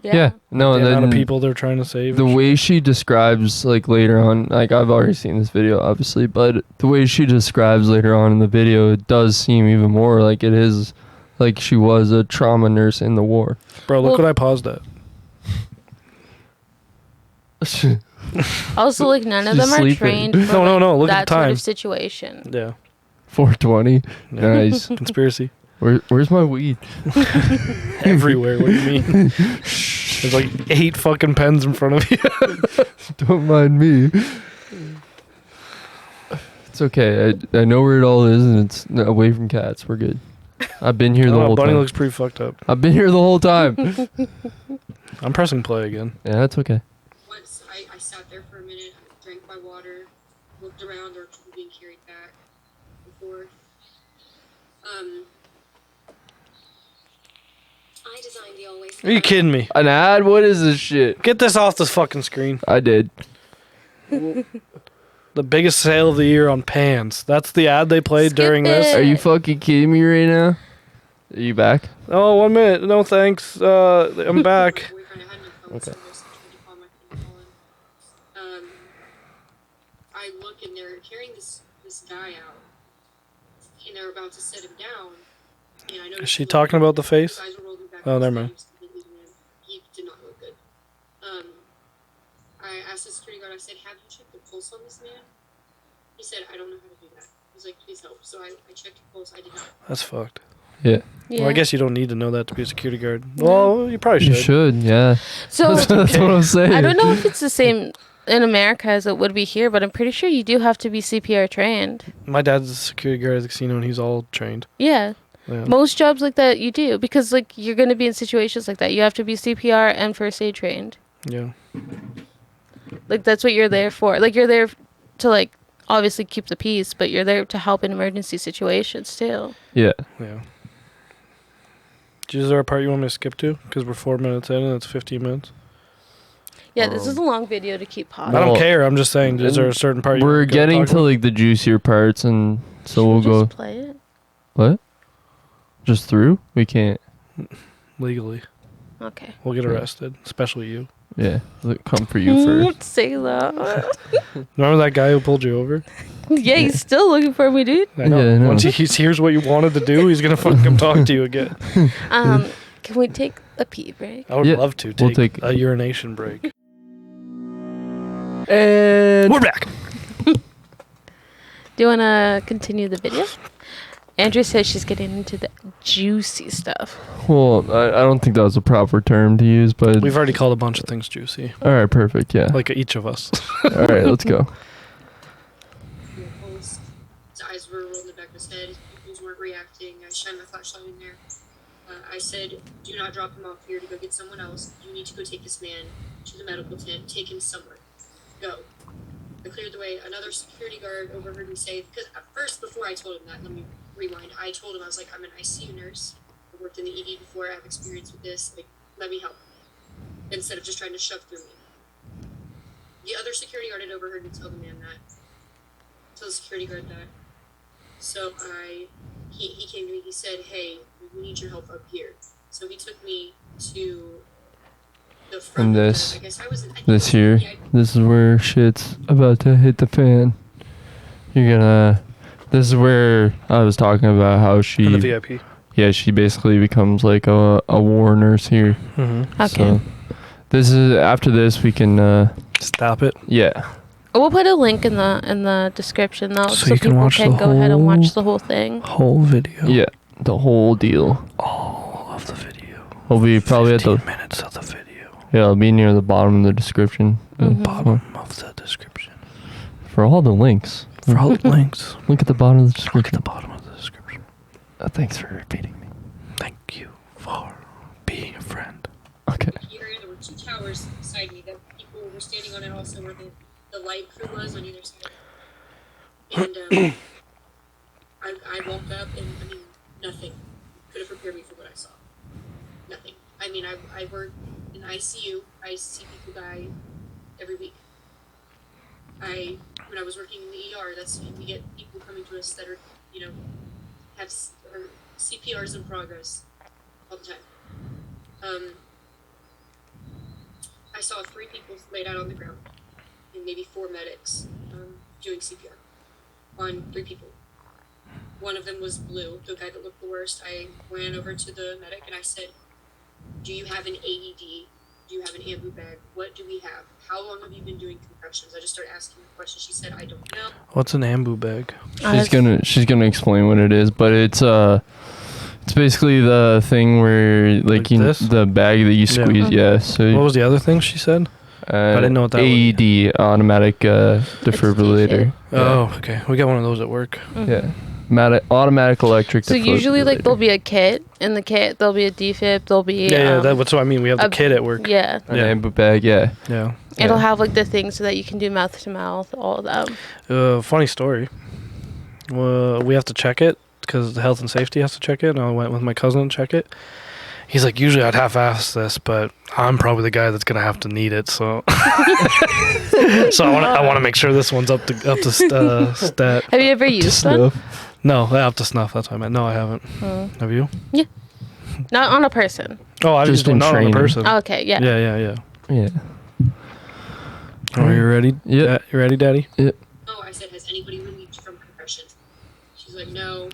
B: Yeah. No,
C: The
B: and
C: amount of
B: then
C: people they're trying to save.
B: the
C: and
B: way she describes, like later on, like I've already seen this video, obviously, but the way she describes later on in the video, it does seem even more like it is, like she was a trauma nurse in the war.
C: shit. Bro, look
A: Well-
C: what I paused at.
A: Also, like none of
B: She's
A: them are
B: sleeping.
A: trained for
C: No, look
A: that
C: at the
A: sort
C: time.
A: of situation.
C: Yeah.
B: 420.
C: Yeah.
B: Nice.
C: Conspiracy.
B: Where's my weed?
C: Everywhere. What do you mean? There's like 8 fucking pens in front of you.
B: Don't mind me. It's It's okay. I know where it all is, and it's away from cats. We're good. I've been here the whole
C: Bunny
B: time.
C: looks pretty fucked up.
B: I've been here the whole time.
C: I'm pressing play again.
B: Yeah, that's okay.
D: Once I sat there for a minute, I drank my water, looked around, there were people being carried back and forth. I designed the always.
C: Are you kidding me?
B: An ad? What is this shit?
C: Get this off the fucking screen.
B: I did.
C: The biggest sale of the year on pans. That's the ad they played
A: Skip
C: during this.
A: it.
B: Are you fucking kidding me right now? Are you back?
C: Oh, 1 minute. No, thanks. I'm back.
B: Okay.
D: I look and they're carrying this guy out, and they're about to set him down. And I
C: Is she talking about the face? Oh, never mind.
D: He did not look good. I asked the security guard, I said, have you checked the pulse on this man? He said, I don't know how to do that. I was like, please help. So I checked the pulse. I did not.
C: That's fucked.
B: Yeah.
A: Yeah.
C: Well, I guess you don't need to know that to be a security guard. Well, you probably
B: You
C: should.
B: should, yeah.
A: So
B: That's what I'm saying.
A: I don't know if it's the same in America as it would be here, but I'm pretty sure you do have to be CPR trained.
C: My dad's a security guard at the casino, and he's all trained.
A: Yeah.
C: Yeah.
A: Most jobs like that you do, because like you're going to be in situations like that. You have to be CPR and first aid trained.
C: Yeah.
A: Like that's what you're there for. Like you're there to like obviously keep the peace, but you're there to help in emergency situations too.
B: Yeah.
C: Yeah. Is there a part you want me to skip to? Because we're 4 minutes in, and it's 15 minutes.
A: Yeah, this is a long video to keep paused.
C: I don't
B: Well,
C: care. I'm just saying, is there a certain part
B: We're
C: gonna
B: getting
C: talk
B: to
C: about?
B: like the juicier parts, and so we'll
A: Should we
B: go.
A: just play it?
B: What? Just through? We can't.
C: Legally.
A: Okay.
C: We'll get arrested, especially you.
B: Yeah. Come for you first.
A: Don't say that.
C: Remember that guy who pulled you over?
A: Yeah, he's still looking for me, dude.
C: I know.
B: Yeah, I know.
C: Once he hears what you wanted to do, he's gonna fucking come talk to you again.
A: Can we take a pee break?
C: I would
B: Yeah,
C: love to
B: we'll
C: take
B: take-
C: a urination break.
B: And
C: We're back.
A: Do you want to continue the video? Andrew says she's getting into the juicy stuff.
B: well, I don't think that was a proper term to use, but
C: We've already called a bunch of things juicy,
B: all right, perfect. Yeah.
C: like each of us.
B: All right, let's go.
D: Pulse. His eyes were rolled in the back of his head. His pupils weren't reacting. I shined my flashlight in there. I said, do not drop him off here to go get someone else. You need to go take this man to the medical tent. Take him somewhere. Go. I cleared the way. Another security guard overheard me say, because at first, before I told him that, let me rewind. I told him, I was like, I'm an ICU nurse. I worked in the ED before. I have experience with this. Like, let me help. Instead of just trying to shove through me. The other security guard had overheard me tell the man that. Tell the security guard that. So he came to me, he said, hey, we need your help up here. So he took me to the front.
B: And
D: of
B: this-
D: I guess I was
B: This here, this is where shit's about to hit the fan. You're gonna. This is where I was talking about how she.
C: In the VIP.
B: Yeah, she basically becomes like a war nurse here.
C: Mm-hmm.
A: Okay.
B: So this is after this we can.
C: Stop it.
B: Yeah.
A: We'll put a link in the description though,
C: So
A: so
C: you can
A: people
C: watch
A: can
C: the
A: go ahead and watch
C: whole-
A: the whole thing.
C: Whole video.
B: Yeah. The whole deal.
C: All of the video.
B: We'll be probably at
C: 15
B: the.
C: minutes of the video.
B: Yeah, it'll be near the bottom of the description.
A: Mhm.
C: Bottom of the description.
B: For all the links.
C: For all the links,
B: Look at the bottom of the
C: look at
B: description.
C: the bottom of the description.
B: Thanks for repeating me.
C: Thank you for being a friend.
B: Okay.
D: The area, there were two towers beside me that people were standing on, and also where the light crew was on either side. And I woke up, and I mean, nothing could have prepared me for what I saw. Nothing. I mean, I work in ICU. I see people die every week. When I was working in the ER, we get people coming to us that are, have CPRs in progress all the time. I saw 3 people laid out on the ground, and maybe 4 medics doing CPR on 3 people. One of them was Blue, the guy that looked the worst. I ran over to the medic and I said, do you have an AED? Do you have an ambu bag? What do we have? How long have you been doing concussions? I just started asking the question. She said, I don't know.
C: What's an ambu bag?
B: She's gonna explain what it is, but it's basically the thing where
C: Like
B: you
C: this?
B: the bag that you
C: Yeah.
B: squeeze. Yeah. So
C: What was the other thing she said? I didn't know what that was.
B: AED, automatic defibrillator.
C: Oh, okay. We got one of those at work.
B: Yeah. Automatic electric
A: So
B: defibrillator.
A: usually, like, there'll be a kit. In the kit, there'll be a defib. There'll be
C: That's what I mean. We have the kit at work.
A: Yeah.
B: An ambu bag. Yeah.
A: It'll have like the things so that you can do mouth to mouth. All of them.
C: Funny story. We have to check it because the health and safety has to check it. And I went with my cousin to check it. He's like, usually I'd half-ass this, but I'm probably the guy that's gonna have to need it. So, so I want to make sure this one's up to stat.
A: Have you ever used one?
C: No, up to snuff. That's what I meant. No, I haven't. Have you?
A: Yeah. Not on a person.
C: Oh, I've just not on a person.
A: Oh, okay. Yeah.
B: Yeah.
C: Are you ready?
B: Yeah.
C: You ready, Daddy?
B: Yeah.
D: Oh, I said, has anybody relieved from compression? She's like, no.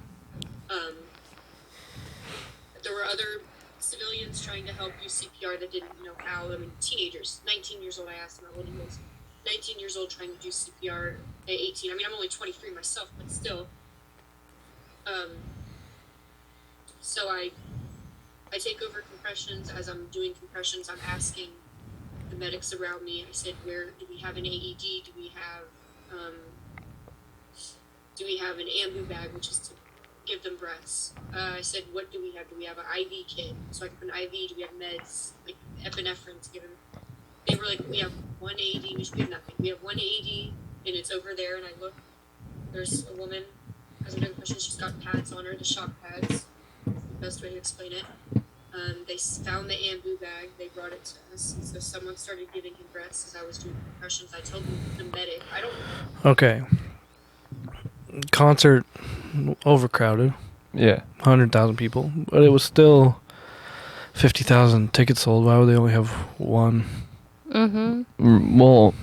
D: There were other civilians trying to help do CPR that didn't know how. I mean, teenagers, 19 years old. I asked him how old he was. 19 years old trying to do CPR at 18. I mean, I'm only 23 myself, but still. So I take over compressions. As I'm doing compressions, I'm asking the medics around me. I said, where do we have an AED? Do we have an ambu bag, which is to give them breaths? I said, what do we have? Do we have an IV kit? So I can put an IV. Do we have meds, like epinephrine to give them? They were like, we have one AED, which we have nothing. We have one AED, and it's over there. And I look, there's a woman, has a compression. She's got pads on her, the shock pads. That's the best way to explain it. They found the ambu bag. They brought it to us. So someone started giving him breaths as I was doing compressions. I told the medic, I don't know.
C: Okay. Concert overcrowded.
B: Yeah.
C: 100,000 people, but it was still 50,000 tickets sold. Why would they only have one?
B: Well,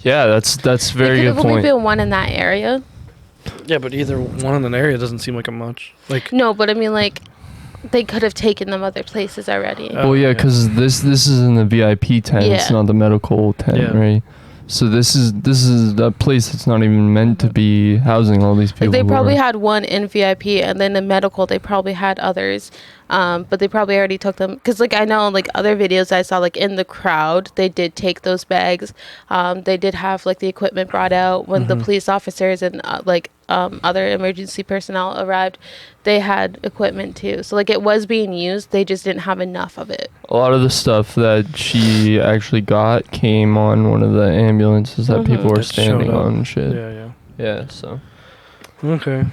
B: yeah, that's very good
A: point. There could have only
B: point.
A: been one in that area.
C: Yeah, but either one in an area doesn't seem like a much. Like
A: no, but I mean, like, they could have taken them other places already.
B: Well, yeah, because this is in the VIP tent. It's not the medical tent, right? So this is a place that's not even meant to be housing all these people.
A: Like, they probably had one in VIP, and then in medical they probably had others, but they probably already took them. Because, like, I know, like, other videos I saw, like, in the crowd, they did take those bags. They did have, like, the equipment brought out when the police officers and other emergency personnel arrived. They had equipment too, so like it was being used. They just didn't have enough of it.
B: A lot of the stuff that she actually got came on one of the ambulances that people were standing on and shit. Yeah. So.
C: Okay.
D: I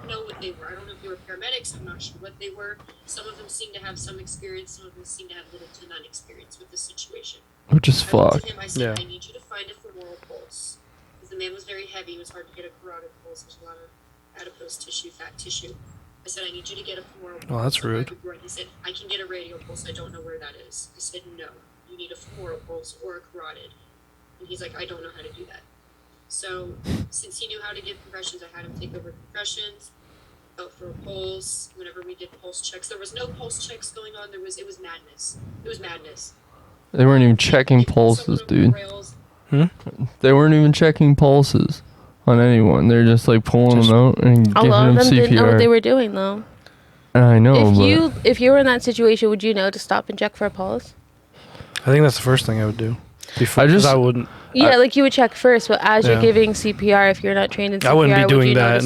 D: don't know what they were. I don't know if they were paramedics. I'm not sure what they were. Some of them seem to have some experience. Some of them seem to have little to none experience with the situation.
B: Which is fucked.
D: I said, I need you to find a femoral pulse. Because the man was very heavy. It was hard to get a carotid pulse. There's a lot of adipose tissue, fat tissue. I said, I need you to get a femoral pulse.
C: Oh, that's rude.
D: He said, I can get a radial pulse. I don't know where that is. I said, no. You need a femoral pulse or a carotid. And he's like, I don't know how to do that. So, since he knew how to give compressions, I had him take over compressions, felt for a pulse. Whenever we did pulse checks, there was no pulse checks going on. It was madness. It was madness.
B: They weren't even checking pulses, dude. They weren't even checking pulses on anyone. They're just like pulling them out and giving them CPR. A lot of them didn't
A: know what they were doing, though.
B: I know,
A: if you were in that situation, would you know to stop and check for a pulse?
C: I think that's the first thing I would do. I wouldn't.
A: Yeah, like you would check first, but as you're giving CPR, if you're not trained in CPR,
C: I wouldn't be doing that.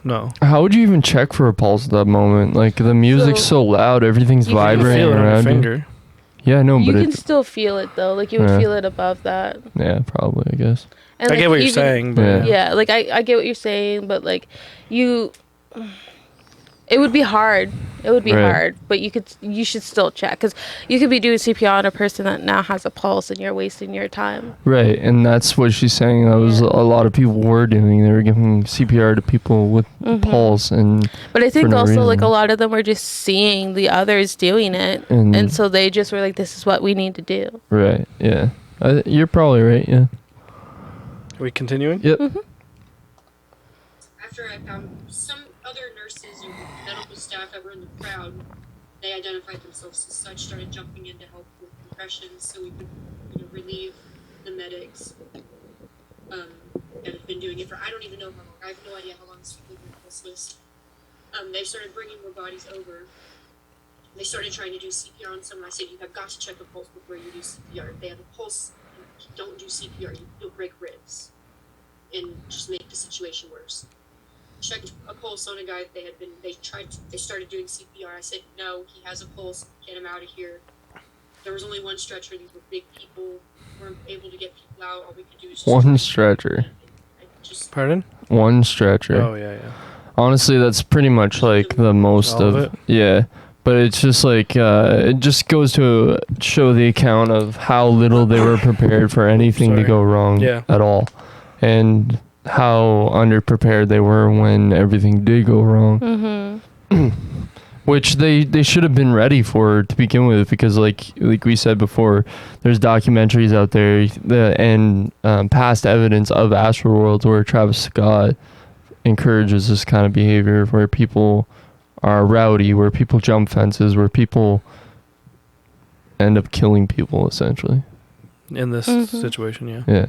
A: No.
B: How would you even check for a pulse at that moment? Like, the music's so loud, everything's vibrating around you. Yeah, no,
A: you
B: but
A: can still feel it though. Like you would feel it above that.
B: Yeah, probably, I guess.
A: And
C: I get what you're saying, but
A: yeah, like I get what you're saying, but like it would be hard. It would be hard, but you should still check because you could be doing CPR on a person that now has a pulse and you're wasting your time.
B: Right, and that's what she's saying. That was a lot of people were doing. They were giving CPR to people with pulse, and
A: but I think also like a lot of them were just seeing the others doing it, and so they just were like, "This is what we need to do."
B: Right. Yeah, you're probably right. Yeah.
C: Are we continuing?
B: Yep.
D: After I found some other nurses and medical staff that were in the crowd, they identified themselves as such, started jumping in to help with compressions so we could relieve the medics that have been doing it for I don't even know how long. I have no idea how long this was. They started bringing more bodies over. They started trying to do CPR on someone. I said, you have got to check a pulse before you do CPR. If they have a pulse, don't do CPR. You'll break ribs and just make the situation worse. Checked a pulse on a guy. They started doing CPR. I said, no, he has a pulse. Get him out of here. There was only one stretcher. These were big people. We weren't able to get people out. All we could do was just
B: one stretcher.
C: Pardon?
B: One stretcher.
C: Oh, yeah.
B: Honestly, that's pretty much like the most
C: All of it?
B: Yeah. But it's just like, it just goes to show the account of how little they were prepared for anything to go wrong at all. And how underprepared they were when everything did go wrong. Mm-hmm. Which they should have been ready for to begin with, because like we said before, there's documentaries out there and past evidence of Astroworld where Travis Scott encourages this kind of behavior, where people are rowdy, where people jump fences, where people end up killing people, essentially.
C: In this situation,
B: Yeah.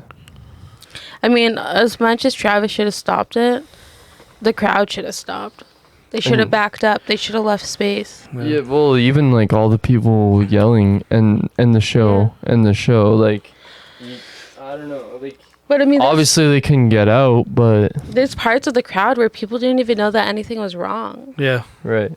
A: I mean, as much as Travis should have stopped it, the crowd should have stopped. They should have backed up. They should have left space.
B: Yeah, well, even like all the people yelling and the show, like, I don't know, like.
A: But I mean,
B: obviously they couldn't get out, but
A: there's parts of the crowd where people didn't even know that anything was wrong.
C: Yeah.
B: Right.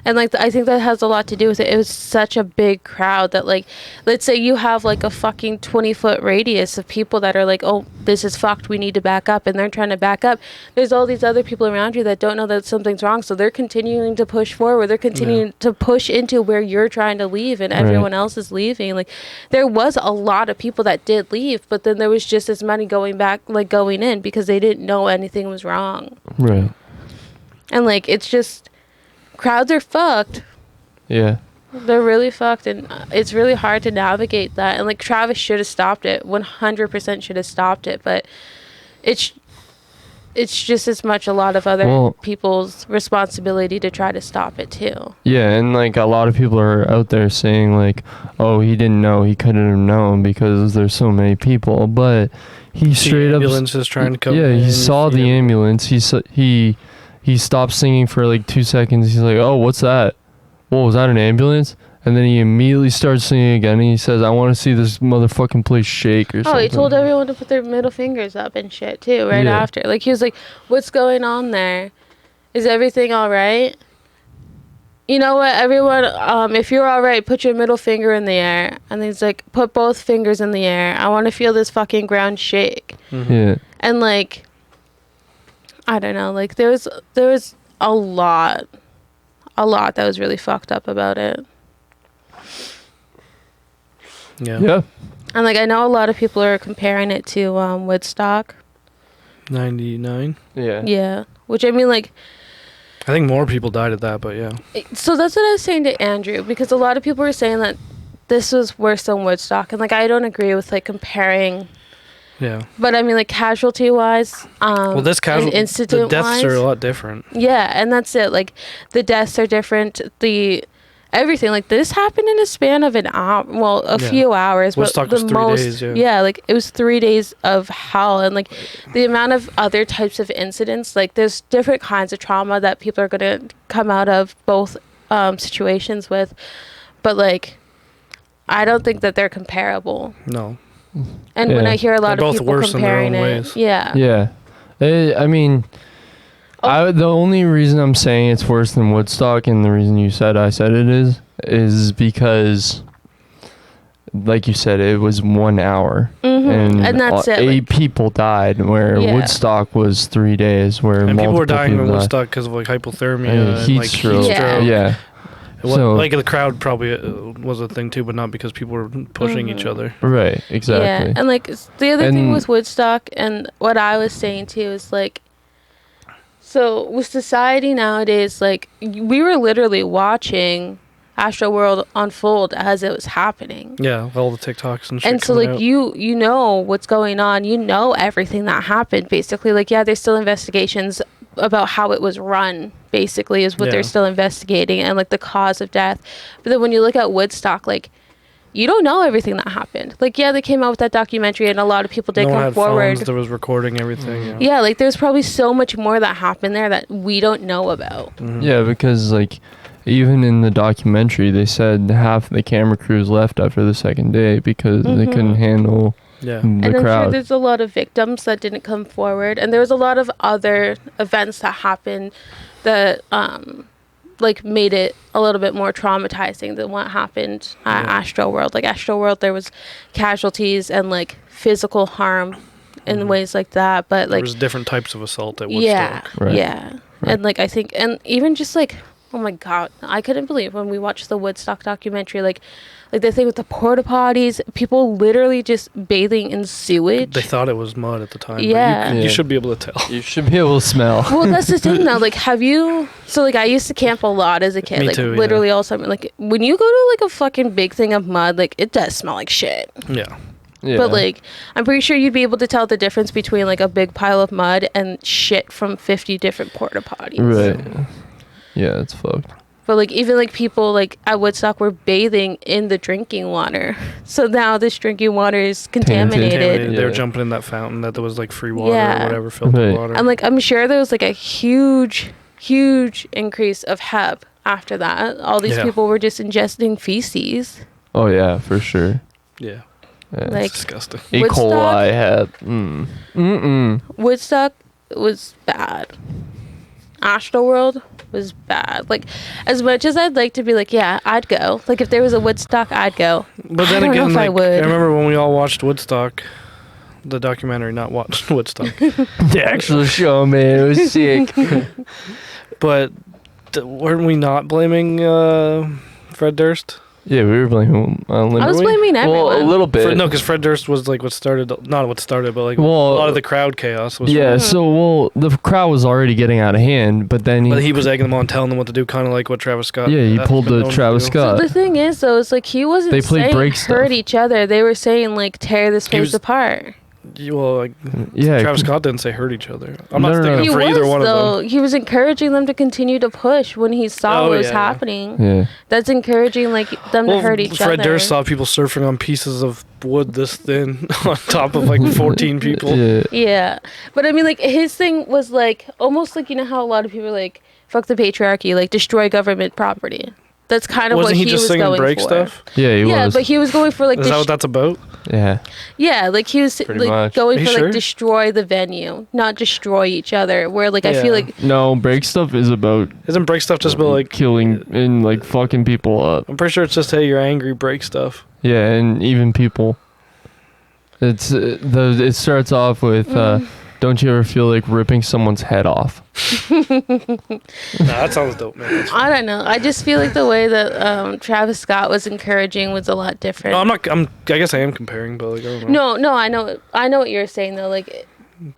A: And like, I think that has a lot to do with it. It was such a big crowd that, like, let's say you have like a fucking 20-foot radius of people that are like, oh, this is fucked, we need to back up, and they're trying to back up. There's all these other people around you that don't know that something's wrong, so they're continuing to push forward. They're continuing to push into where you're trying to leave, and everyone else is leaving. Like, there was a lot of people that did leave, but then there was just as many going back, like going in, because they didn't know anything was wrong.
B: Right.
A: And like, it's just, crowds are fucked.
B: Yeah.
A: They're really fucked, and it's really hard to navigate that. And like, Travis should have stopped it. 100% should have stopped it. But it's just as much a lot of other people's responsibility to try to stop it too.
B: Yeah, and like a lot of people are out there saying like, oh, he didn't know, he couldn't have known because there's so many people. But he straight up.
C: The ambulance is trying to come.
B: Yeah, he saw the ambulance. He stopped singing for like 2 seconds. He's like, oh, what's that? Whoa, was that an ambulance? And then he immediately starts singing again, and he says, I want to see this motherfucking place shake or something.
A: Oh, he told everyone to put their middle fingers up and shit too, right after. Like, he was like, what's going on there? Is everything all right? You know what, everyone, if you're all right, put your middle finger in the air. And he's like, put both fingers in the air. I want to feel this fucking ground shake.
B: Mm-hmm. Yeah.
A: And like, I don't know, like, there was a lot that was really fucked up about it.
B: Yeah.
A: And like, I know a lot of people are comparing it to Woodstock.
C: 99.
B: Yeah.
A: Yeah. Which, I mean, like,
C: I think more people died at that, but yeah.
A: So that's what I was saying to Andrew, because a lot of people were saying that this was worse than Woodstock, and like, I don't agree with like comparing.
C: Yeah.
A: But I mean, like, casualty wise,
C: well, this the deaths are a lot different.
A: Yeah, and that's it. Like, the deaths are different. Everything, like, this happened in a span of an hour, well, a few hours,
C: Woodstock
A: but the
C: was 3 days,
A: yeah, like, it was 3 days of hell. And like, the amount of other types of incidents, like, there's different kinds of trauma that people are going to come out of both situations with, but like, I don't think that they're comparable.
C: No.
A: And when I hear a lot of people comparing it,
C: ways.
B: Yeah. I mean, the only reason I'm saying it's worse than Woodstock, and the reason you said I said it is because, like you said, it was 1 hour, and
A: that's it.
B: 8 people died, where Woodstock was 3 days, where
C: and people were dying in
B: died.
C: Woodstock because of like hypothermia and
B: heat
C: like
B: stroke.
C: heat stroke.
B: Yeah.
C: So, like, the crowd probably was a thing too, but not because people were pushing each other.
B: Right, exactly.
A: Yeah, and like, the other thing with Woodstock, and what I was saying too, is like, so with society nowadays, like, we were literally watching Astroworld unfold as it was happening.
C: Yeah, all the TikToks and shit.
A: And so like,
C: out.
A: you know what's going on, you know everything that happened, basically. Like, yeah, there's still investigations about how it was run, basically, is what they're still investigating, and like the cause of death. But then when you look at Woodstock, like, you don't know everything that happened. Like, yeah, they came out with that documentary, and a lot of people did come forward.
C: Phones, there was recording everything.
A: Yeah, like, there's probably so much more that happened there that we don't know about.
B: Yeah, because like, even in the documentary, they said half the camera crews left after the second day because they couldn't handle the
A: and I'm
B: crowd.
A: sure there's a lot of victims that didn't come forward, and there was a lot of other events that happened that like made it a little bit more traumatizing than what happened at Astroworld. Like Astroworld, there was casualties and like physical harm in ways like that, but like
C: there was different types of assault at Woodstock.
B: Right.
A: And like I think, and even just like, oh my god, I couldn't believe when we watched the Woodstock documentary, like the thing with the porta potties, people literally just bathing in sewage.
C: They thought it was mud at the time.
A: Yeah.
C: But you should be able to tell.
B: You should be able to smell.
A: Well, that's the thing though. Like, have you? So like, I used to camp a lot as a kid.
C: Me
A: like
C: too,
A: literally all summer. Like when you go to like a fucking big thing of mud, like it does smell like shit.
C: Yeah.
B: Yeah.
A: But like, I'm pretty sure you'd be able to tell the difference between like a big pile of mud and shit from 50 different porta potties.
B: Right. Yeah, it's fucked.
A: But like even like people like at Woodstock were bathing in the drinking water, so now this drinking water is contaminated.
C: They were
B: Yeah.
C: jumping in that fountain that there was like free water or whatever, filtered
B: Right.
C: water.
A: And like I'm sure there was like a huge increase of Hep after that. All these people were just ingesting feces.
B: Oh yeah, for sure.
C: Yeah.
B: Yeah.
A: Like
C: It's disgusting.
B: E.
A: Woodstock-
B: coli had.
A: Woodstock was bad. Astroworld was bad. Like, as much as I'd like to be like, yeah, I'd go. Like, if there was a Woodstock, I'd go.
C: But then
A: I don't know
C: again,
A: if I
C: like,
A: would.
C: I remember when we all watched Woodstock, the documentary, not watched Woodstock.
B: The actual show, man, it was sick.
C: But weren't we not blaming Fred Durst?
B: Yeah, we were blaming
A: I was
B: were we?
A: blaming everyone.
B: Well, a little bit.
C: No, because Fred Durst was like what started, not what started, but like a
B: Well,
C: lot of the crowd chaos was.
B: Yeah, so the crowd was already getting out of hand, but then
C: But he was egging them on, telling them what to do, kind of like what Travis Scott.
B: Yeah, he
C: has
B: pulled
C: been
B: the
C: known to
B: Travis
C: do.
B: Scott.
A: So the thing is, though, is like he wasn't
B: They played
A: saying
B: break
A: hurt
B: stuff.
A: each other. They were saying like tear this place
C: was-
A: apart.
C: Well, like,
B: Yeah,
C: Travis Scott didn't say hurt each other. I'm
B: No,
C: not
B: no,
C: sticking
B: no.
C: up
A: He
C: for
A: was
C: either one
A: though.
C: of them.
A: He was encouraging them to continue to push when he saw
C: Oh,
A: what was
C: yeah, yeah.
A: happening.
B: Yeah.
A: That's encouraging like them to hurt each
C: Fred
A: other.
C: Durst saw people surfing on pieces of wood this thin on top of like 14 people.
B: Yeah.
A: Yeah, but I mean, like his thing was like almost like, you know how a lot of people are like fuck the patriarchy, like destroy government property. That's kind of
C: Wasn't
A: what
C: he
A: he
C: just
A: was
C: singing
A: going
C: break
A: for.
C: stuff?
B: Yeah, he
A: Yeah,
B: was.
A: but he was going for like
C: Is that what that's about?
B: Yeah.
A: yeah, like he was
B: Pretty
A: like
B: much.
A: going
C: Are
A: for
C: you
A: like
C: sure?
A: destroy the venue, not destroy each other. Where like I
C: Yeah.
A: feel like
B: No, break stuff is about
C: Isn't break stuff just about like
B: killing and like fucking people up.
C: I'm pretty sure it's just hey, you're angry, break stuff.
B: Yeah, and even people. It's it starts off with don't you ever feel like ripping someone's head off?
C: Nah, that sounds dope, man. That's-
A: I don't know. I just feel like the way that Travis Scott was encouraging was a lot different.
C: No, I'm not. I guess I am comparing, but like I don't know.
A: No, I know what you're saying though. Like,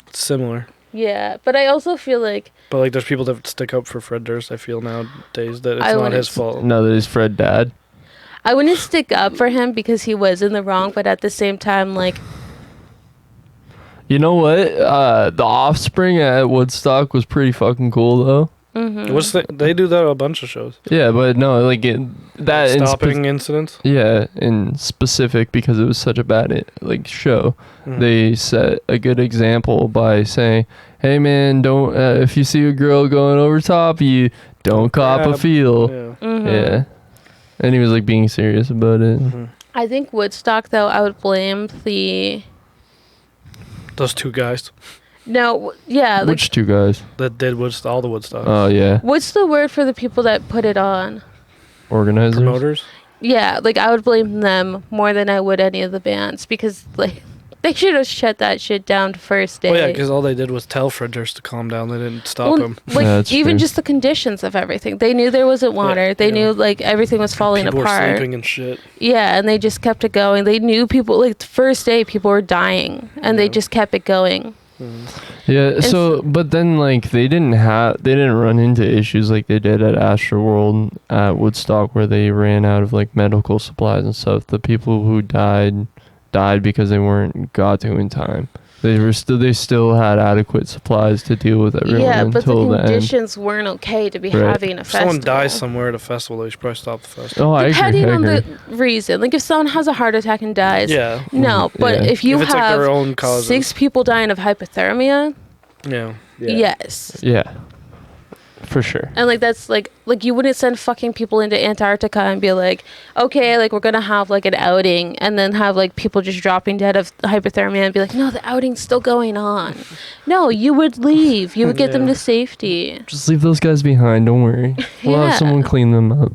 C: It's similar.
A: yeah, but I also feel like
C: But like, there's people that stick up for Fred Durst. I feel nowadays that it's
A: I
C: not
A: wouldn't
C: his fault.
B: No, that is Fred Dad.
A: I wouldn't stick up for him because he was in the wrong, but at the same time, like,
B: You know what? The Offspring at Woodstock was pretty fucking cool though.
C: They do that at a bunch of shows.
B: Yeah, but no, like that in
C: Stopping incidents.
B: yeah, in specific because it was such a bad show. They set a good example by saying, "Hey man, don't if you see a girl going over top you, don't cop a
C: Grab.
B: feel."
C: Yeah.
B: Yeah, and he was like being serious about it.
A: I think Woodstock though, I would blame
C: Those two guys
A: like,
B: Which two guys?
C: that did all the Woodstock.
B: Oh yeah,
A: what's the word for the people that put it on?
B: organizers.
C: Promoters.
A: Yeah, like I would blame them more than I would any of the bands because like they should have shut that shit down first day.
C: Oh yeah, because all they did was tell Fred Durst to calm down. They didn't stop him.
A: Like
B: Yeah, that's
A: even
B: true.
A: just the conditions of everything. They knew there wasn't water.
C: Yeah,
A: they
C: yeah.
A: knew like everything was falling
C: People were
A: apart.
C: sleeping and shit.
A: Yeah, and they just kept it going. They knew people like the first day people were dying and they
C: Yeah.
A: just kept it going.
B: Yeah, so but then like they didn't run into issues like they did at Astroworld at Woodstock where they ran out of like medical supplies and stuff. The people who died because they weren't got to in time. They still had adequate supplies to deal with everyone
A: Yeah, but the
B: until the end.
A: conditions weren't okay to be
B: Right.
A: having a
C: If
A: festival.
C: someone dies somewhere at a festival, they should probably stop the festival.
B: Oh, I
A: Depending
B: agree.
A: on the reason. Like if someone has a heart attack and dies.
C: Yeah.
A: No, but
B: Yeah.
A: if you
C: If it's like
A: have
C: their own causes.
A: 6 people dying of hypothermia,
C: Yeah.
A: yes.
B: Yeah. For sure.
A: And like that's like you wouldn't send fucking people into Antarctica and be like, okay, like we're gonna have like an outing, and then have like people just dropping dead of hypothermia and be like, no, the outing's still going on. No, you would leave. You would get them to safety.
B: Just leave those guys behind. Don't worry. We'll have someone clean them up.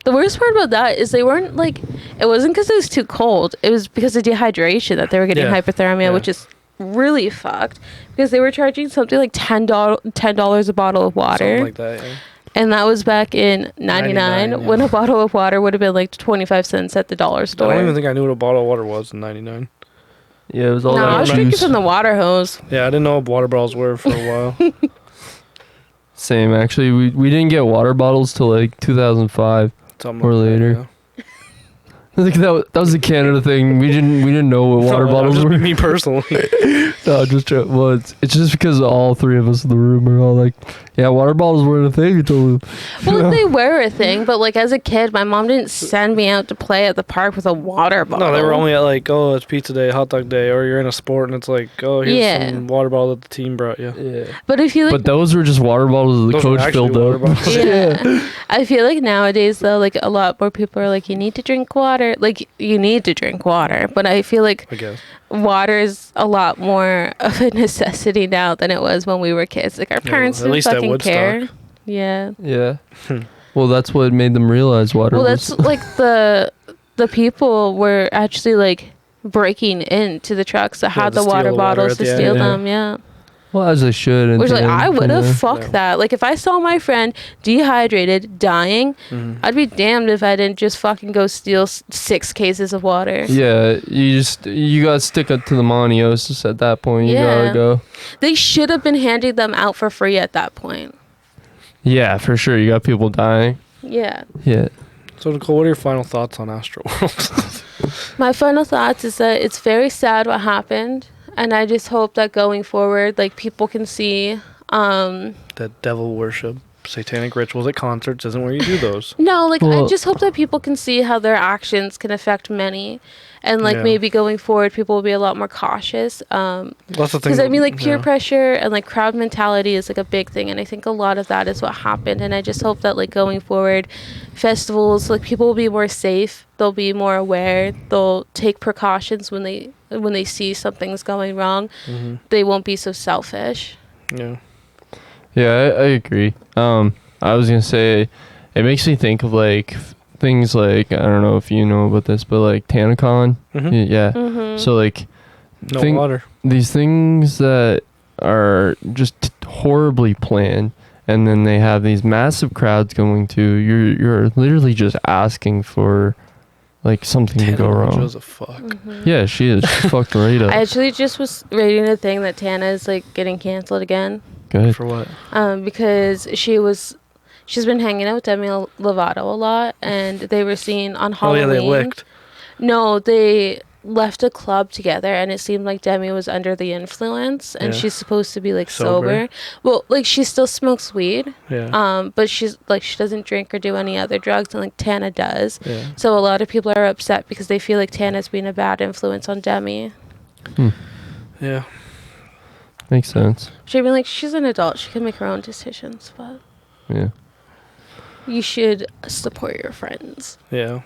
A: The worst part about that is they weren't like, it wasn't because it was too cold. It was because of dehydration that they were getting hypothermia, which is really fucked, because they were charging something like $10 a bottle of water.
C: Something like that, yeah.
A: And that was back in 99 when a bottle of water would have been like 25 cents at the dollar store.
C: I don't even think I knew what a bottle of water was in 99.
B: Yeah, it was all
A: that. No, I was drinking from the water hose.
C: Yeah, I didn't know what water bottles were for a while.
B: Same, actually. We didn't get water bottles till like 2005 or later.
C: Yeah.
B: I think that was a Canada thing. We didn't know what water bottles were.
C: Me personally.
B: No, it's just because all three of us in the room are all like, yeah, water bottles weren't a thing until.
A: Well, they were a thing, but like as a kid, my mom didn't send me out to play at the park with a water bottle.
C: No, they were only at like, oh, it's pizza day, hot dog day, or you're in a sport and it's like, oh, here's some water bottle that the team brought you.
B: Yeah.
A: But if you like,
B: but those were just water bottles that the coach filled up.
A: Yeah. I feel like nowadays though, like a lot more people are like, you need to drink water. Like you need to drink water, but I feel like water is a lot more of a necessity now than it was when we were kids. Like our parents didn't fucking care. Yeah.
B: Yeah. Well, that's what made them realize water.
A: Well, that's like the people were actually like breaking into the trucks that had the water bottles to steal them. Yeah.
B: Well, as they should.
A: Which like I would have fucked that. Like if I saw my friend dehydrated, dying, I'd be damned if I didn't just fucking go steal 6 cases of water.
B: Yeah, you gotta stick up to the Moniosis at that point. You gotta go.
A: They should have been handing them out for free at that point.
B: Yeah, for sure. You got people dying.
A: Yeah.
B: Yeah.
C: So Nicole, what are your final thoughts on Astroworld?
A: My final thoughts is that it's very sad what happened. And I just hope that going forward, like, people can see...
C: that devil worship, satanic rituals at concerts isn't where you do those.
A: No, like, I just hope that people can see how their actions can affect many. And, like, maybe going forward, people will be a lot more cautious. Because, I mean, like, peer pressure and, like, crowd mentality is, like, a big thing. And I think a lot of that is what happened. And I just hope that, like, going forward, festivals, like, people will be more safe. They'll be more aware. They'll take precautions when they see something's going wrong. They won't be so selfish.
C: Yeah.
B: Yeah, I agree. I was going to say, it makes me think of, like... things like, I don't know if you know about this, but like TanaCon, so like
C: water,
B: these things that are just horribly planned, and then they have these massive crowds going to, you're literally just asking for like something to go wrong.
C: A fuck.
B: Yeah, she is. She's fucked right up.
A: I actually just was reading a thing that Tana is like getting canceled again.
B: Good.
C: For what?
A: Because she's been hanging out with Demi Lovato a lot, and they were seen on Halloween.
C: Oh, yeah, they licked.
A: No, they left a club together, and it seemed like Demi was under the influence, and she's supposed to be, like, sober. Well, like, she still smokes weed, but she's, like, she doesn't drink or do any other drugs, and, like, Tana does. Yeah. So a lot of people are upset because they feel like Tana's been a bad influence on Demi.
C: Yeah.
B: Makes sense.
A: She'd be like, she's an adult. She can make her own decisions, but...
B: Yeah.
A: You should support your friends.
C: Yeah.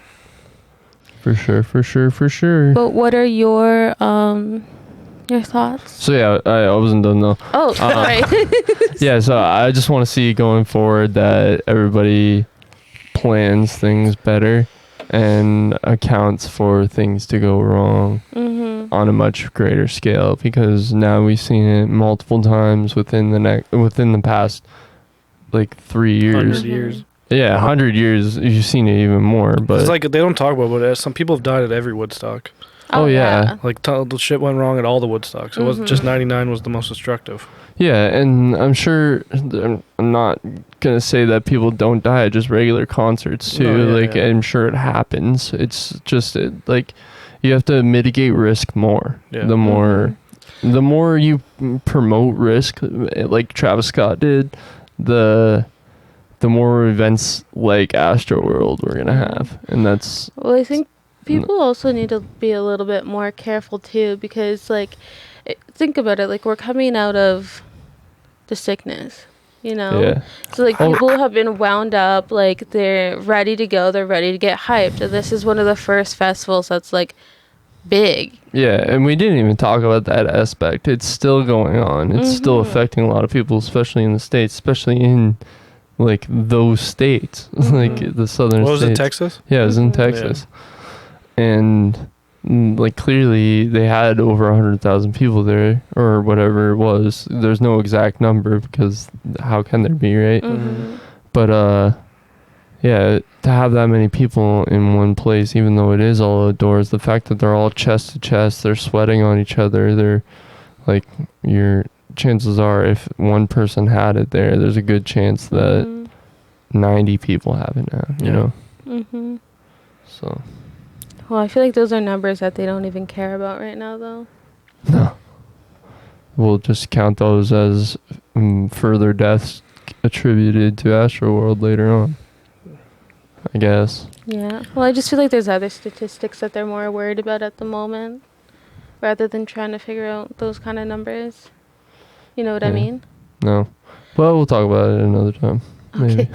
B: For sure.
A: But what are your thoughts?
B: So yeah, I wasn't done though.
A: Oh, sorry.
B: Yeah, so I just want to see going forward that everybody plans things better and accounts for things to go wrong on a much greater scale, because now we've seen it multiple times within the past like 3 years.
C: 100 years.
B: Yeah, 100 years, you've seen it even more. But
C: it's like they don't talk about it. Some people have died at every Woodstock.
B: Oh yeah.
C: Like the shit went wrong at all the Woodstocks. It wasn't just 99 was the most destructive.
B: Yeah, and I'm sure, I'm not going to say that people don't die at just regular concerts too. I'm sure it happens. It's just like you have to mitigate risk more. Yeah. The more you promote risk, like Travis Scott did, the more events like Astroworld we're going to have. And that's...
A: Well, I think people also need to be a little bit more careful too, because like, think about it, like we're coming out of the sickness. you know?
B: Yeah.
A: So, like, people have been wound up, like, they're ready to go, they're ready to get hyped. And this is one of the first festivals that's, like, big.
B: Yeah, and we didn't even talk about that aspect. It's still going on. It's still affecting a lot of people, especially in the States, especially in, like, those states, like, the southern states.
C: What was it, Texas?
B: Yeah, it was in Texas. Yeah. And, like, clearly they had over 100,000 people there, or whatever it was. There's no exact number, because how can there be, right? But, yeah, to have that many people in one place, even though it is all outdoors, the fact that they're all chest to chest, they're sweating on each other, they're, like, your chances are, if one person had it there, there's a good chance that 90 people have it now, you know? So.
A: Well, I feel like those are numbers that they don't even care about right now, though.
B: No. We'll just count those as further deaths attributed to Astroworld later on, I guess.
A: Yeah. Well, I just feel like there's other statistics that they're more worried about at the moment, rather than trying to figure out those kind of numbers. You know what I mean?
B: No. But we'll talk about it another time. Maybe.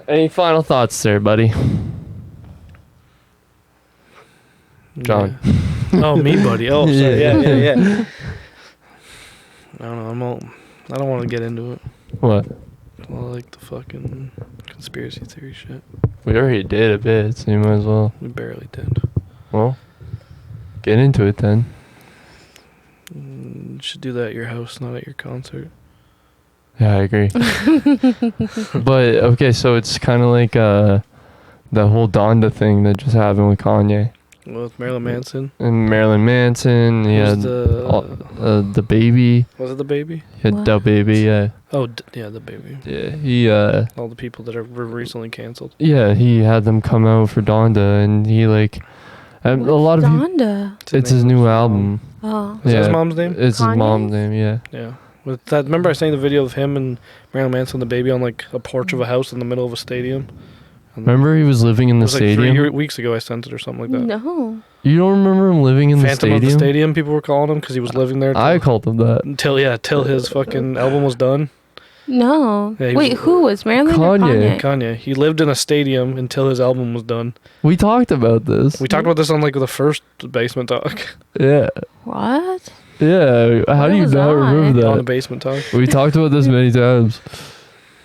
B: Any final thoughts there, buddy? John.
C: Yeah. Oh, me, buddy. Oh, sorry. Yeah. I don't know. I don't want to get into it.
B: What?
C: Well, like the fucking conspiracy theory shit.
B: We already did a bit, so you might as well.
C: We barely did.
B: Well, get into it then.
C: You should do that at your house, not at your concert.
B: Yeah, I agree. But, okay, so it's kind of like the whole Donda thing that just happened with Kanye.
C: Well, with Marilyn Manson.
B: And Marilyn Manson, he had the baby.
C: Was it the baby?
B: He had the baby, yeah.
C: Oh, yeah, the baby.
B: Yeah, he
C: all the people that were recently canceled.
B: Yeah, he had them come out for Donda, and he, like, a lot of
A: Donda?
B: It's his new album.
A: Oh.
C: Is that his mom's name?
B: It's his mom's name, yeah.
C: Yeah. With that, remember I seen the video of him and Marilyn Manson and the baby on, like, a porch of a house in the middle of a stadium?
B: Remember he was living in the stadium?
C: Like 3 weeks ago I sent it or something like that.
A: No.
B: You don't remember him living in the stadium?
C: Phantom of the Stadium, people were calling him because he was living there.
B: I called him that.
C: Till his fucking album was done.
A: No.
C: Yeah,
A: wait, who was Marilyn or Kanye?
C: Kanye. He lived in a stadium until his album was done.
B: We talked about this.
C: We talked about this on, like, the first Basement Talk.
B: Yeah.
A: What?
B: Yeah. How do you not remember that?
C: On the Basement Talk.
B: We talked about this many times.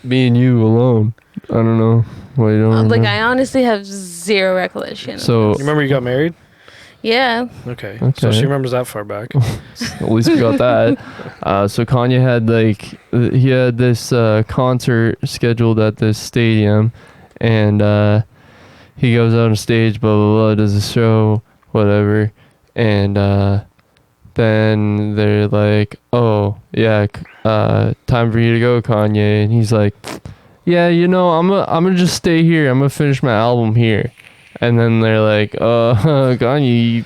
B: Me and you alone. I don't know. Why you don't remember?
A: Like, I honestly have zero recollection.
B: So,
C: you remember you got married?
A: Yeah.
C: Okay. So she remembers that far back.
B: At least we got that. So Kanye had, like, he had this concert scheduled at this stadium, and he goes out on stage, blah blah blah, does a show, whatever, and then they're like, oh yeah, time for you to go, Kanye, and he's like, yeah, you know, I'm gonna just stay here, I'm gonna finish my album here. And then they're like, Kanye,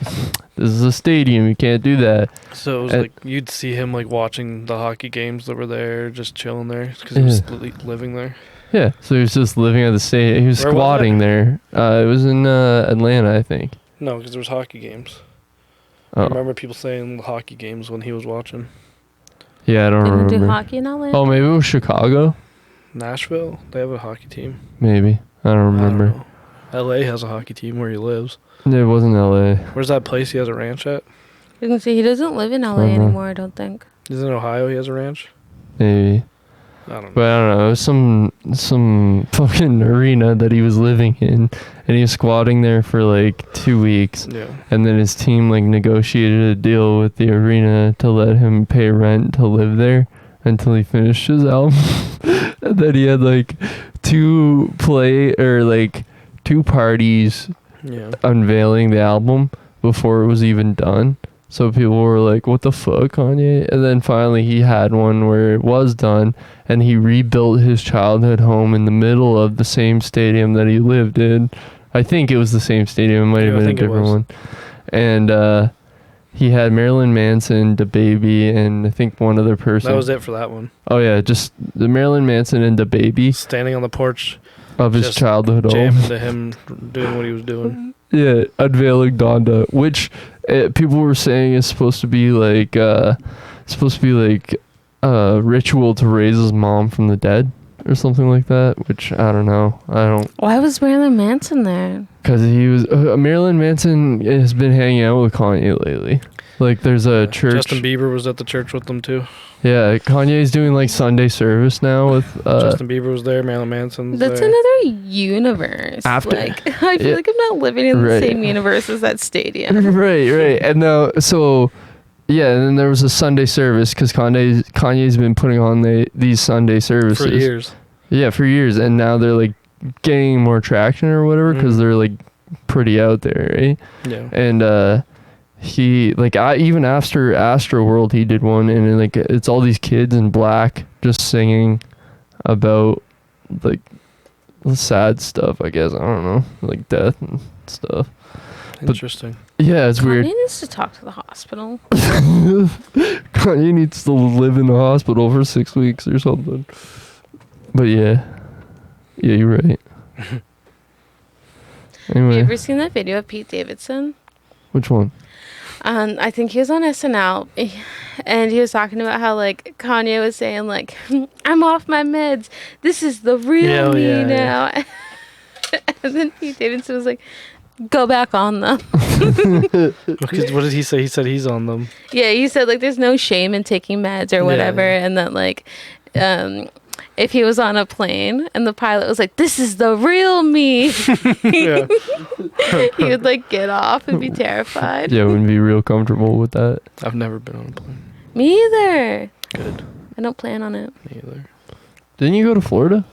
B: this is a stadium, you can't do that.
C: So it was like, you'd see him, like, watching the hockey games that were there, just chilling there, because he was living there.
B: Yeah, so he was just living at the stadium. He was squatting there. It was in Atlanta, I think.
C: No, because there was hockey games.
B: Oh.
C: I remember people saying hockey games when he was watching.
B: Yeah, I don't remember.
A: They do hockey in Atlanta?
B: Oh, maybe it was Chicago?
C: Nashville? They have a hockey team.
B: Maybe. I don't remember.
C: I don't know. L.A. has a hockey team where he lives.
B: It wasn't L.A.
C: Where's that place he has a ranch at?
A: You can see he doesn't live in L.A. anymore, I don't think.
C: Is it in Ohio he has a ranch?
B: Maybe.
C: I don't know.
B: But I don't know. It was some fucking arena that he was living in, and he was squatting there for like 2 weeks.
C: Yeah.
B: And then his team like negotiated a deal with the arena to let him pay rent to live there until he finished his album. And then he had like two parties unveiling the album before it was even done. So people were like, what the fuck, Kanye? And then finally he had one where it was done, and he rebuilt his childhood home in the middle of the same stadium that he lived in. I think it was the same stadium. It might have been a different one. And he had Marilyn Manson, DaBaby, and I think one other person.
C: That was it for that one.
B: Oh, yeah, just the Marilyn Manson and DaBaby.
C: Standing on the porch.
B: Of his childhood home.
C: Jamming to him doing what he was doing.
B: Yeah, unveiling Donda, which people were saying is supposed to be like ritual to raise his mom from the dead or something like that, which I don't know.
A: Why was Marilyn Manson there?
B: Because he was Marilyn Manson has been hanging out with Kanye lately. Like there's a church.
C: Justin Bieber was at the church with them too.
B: Yeah, Kanye's doing like Sunday service now with.
C: Justin Bieber was there. Marilyn Manson's
A: That's
C: there.
A: another universe.
B: After,
A: like I feel like I'm not living in the same universe as that stadium.
B: Right. And now, so yeah, and then there was a Sunday service because Kanye's been putting on these Sunday services
C: for years. Yeah,
B: for years, and now they're like gaining more traction or whatever because they're like pretty out there, right?
C: Yeah.
B: And he like even after Astroworld he did one, and like it's all these kids in black just singing about like sad stuff, I guess. I don't know, like death and stuff.
C: Interesting.
B: Yeah, it's weird.
A: Kanye needs to talk to the hospital.
B: Kanye needs to live in the hospital for 6 weeks or something. But yeah, you're right. Anyway,
A: Have you ever seen that video of Pete Davidson?
B: Which one?
A: I think he was on SNL, and he was talking about how like Kanye was saying like, "I'm off my meds. This is the real me now." Yeah. And then Pete Davidson was like, "Go back on them."
C: Because what did he say? He said he's on them.
A: Yeah, he said like there's no shame in taking meds or whatever, and that like, if he was on a plane and the pilot was like, "This is the real me," he would like get off and be terrified.
B: Yeah, wouldn't be real comfortable with that.
C: I've never been on a plane.
A: Me either.
C: Good.
A: I don't plan on it.
C: Me either.
B: Didn't you go to Florida?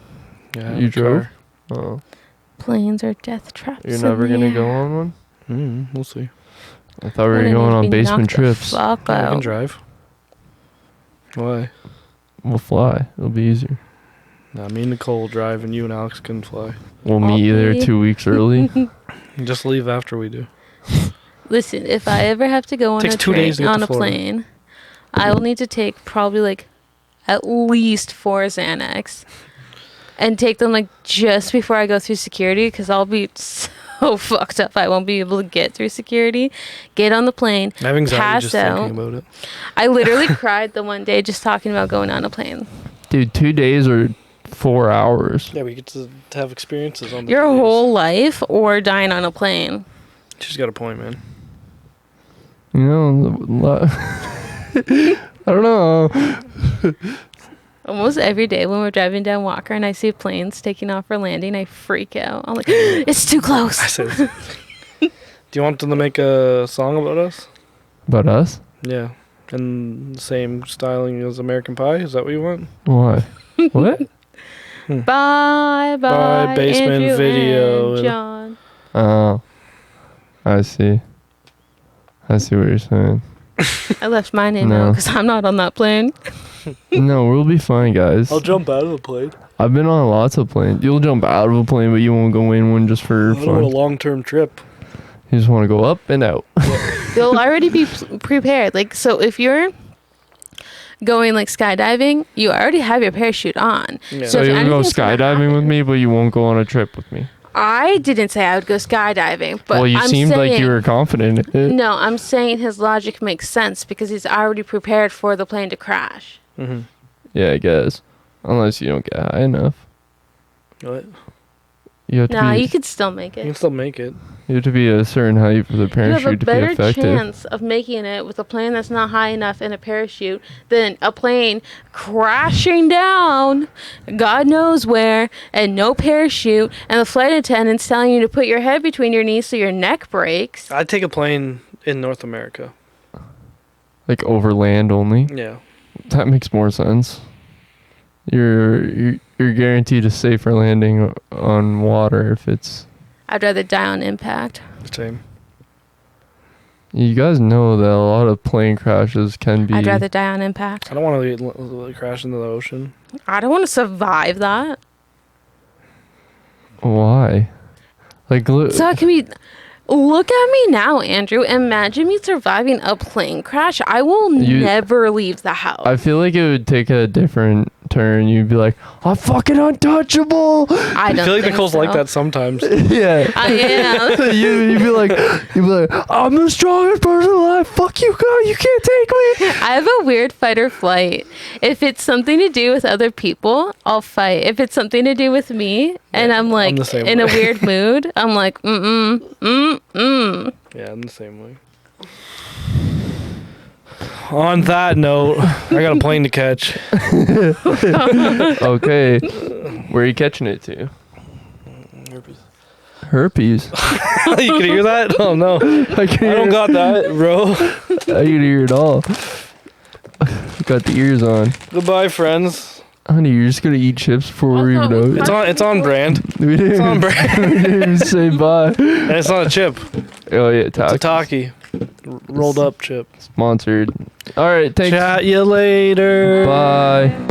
C: Yeah.
B: You drove? Oh.
A: Planes are death traps.
B: You're never gonna go on one?
C: We'll see.
B: I thought we were going on basement trips.
C: I can drive. Why?
B: We'll fly. It'll be easier.
C: Nah, me and Nicole will drive, and you and Alex can fly.
B: We'll meet there 2 weeks early.
C: Just leave after we do.
A: Listen, if I ever have to go on a plane, I will need to take probably like at least 4 Xanax and take them like just before I go through security, because I'll be so fucked up I won't be able to get through security, get on the plane,
C: I have anxiety
A: pass
C: just
A: out.
C: thinking about it.
A: I literally cried the one day just talking about going on a plane.
B: Dude, 2 days or 4 hours.
C: Yeah, we get to have experiences on the
A: Your whole life or dying on a plane.
C: She's got a point, man.
B: You know, I don't know. Almost
A: every day when we're driving down Walker and I see planes taking off or landing, I freak out. I'm like, it's too close.
C: I said, do you want them to make a song about us?
B: About us?
C: Yeah. And the same styling as American Pie? Is that what you want?
B: Why? What?
A: Bye,
C: basement
A: Andrew
C: video.
A: And John.
B: Oh. I see what you're saying.
A: I left my name out because I'm not on that plane.
B: No, we'll be fine, guys.
C: I'll jump out of the plane.
B: I've been on lots of planes. You'll jump out of a plane, but you won't go in one just for fun.
C: I want a long-term trip.
B: You just want to go up and out.
A: You'll already be prepared. Like, so if you're going like skydiving, you already have your parachute on.
C: Yeah.
B: So you'll go skydiving with me, but you won't go on a trip with me.
A: I didn't say I would go skydiving, but
B: well, you seemed like you were confident in it.
A: No, I'm saying his logic makes sense because he's already prepared for the plane to crash.
C: Mm-hmm.
B: Yeah, I guess. Unless you don't get high enough.
C: What?
B: You have to
A: you could still make it.
C: You can still make it.
B: You have to be a certain height for the parachute to be effective. You have a better
A: chance of making it with a plane that's not high enough in a parachute than a plane crashing down, God knows where, and no parachute, and the flight attendant's telling you to put your head between your knees so your neck breaks.
C: I'd take a plane in North America.
B: Like over land only?
C: Yeah.
B: That makes more sense. You're guaranteed a safer landing on water if it's...
A: I'd rather die on impact.
C: Same.
B: You guys know that a lot of plane crashes can be...
A: I'd rather die on impact.
C: I don't want to crash into the ocean.
A: I don't want to survive that.
B: Why? Like,
A: so I can be... Look at me now, Andrew. Imagine me surviving a plane crash. I will never leave the house.
B: I feel like it would take a different turn, you'd be like, I'm fucking untouchable.
A: I don't
C: feel like
A: think
C: Nicole's
A: so.
C: like that sometimes.
B: Yeah.
A: I am.
B: You'd be like, I'm the strongest person alive. Fuck you, God. You can't take me.
A: I have a weird fight or flight. If it's something to do with other people, I'll fight. If it's something to do with me, and I'm like
C: the same
A: in a
C: way.
A: weird mood, I'm like,
C: Yeah, I'm the same way. On that note, I got a plane to catch.
B: Okay. Where are you catching it to? Herpes.
C: You can hear that? Oh no. I don't got that, bro.
B: I can hear it all. Got the ears on.
C: Goodbye, friends.
B: Honey, you're just gonna eat chips before we even know it.
C: It's on brand.
B: It's
C: on brand.
B: We didn't even say bye.
C: And it's not a chip.
B: Oh yeah,
C: It's a Taki. Rolled up chip.
B: Sponsored. All right, thanks.
C: Chat you later.
B: Bye.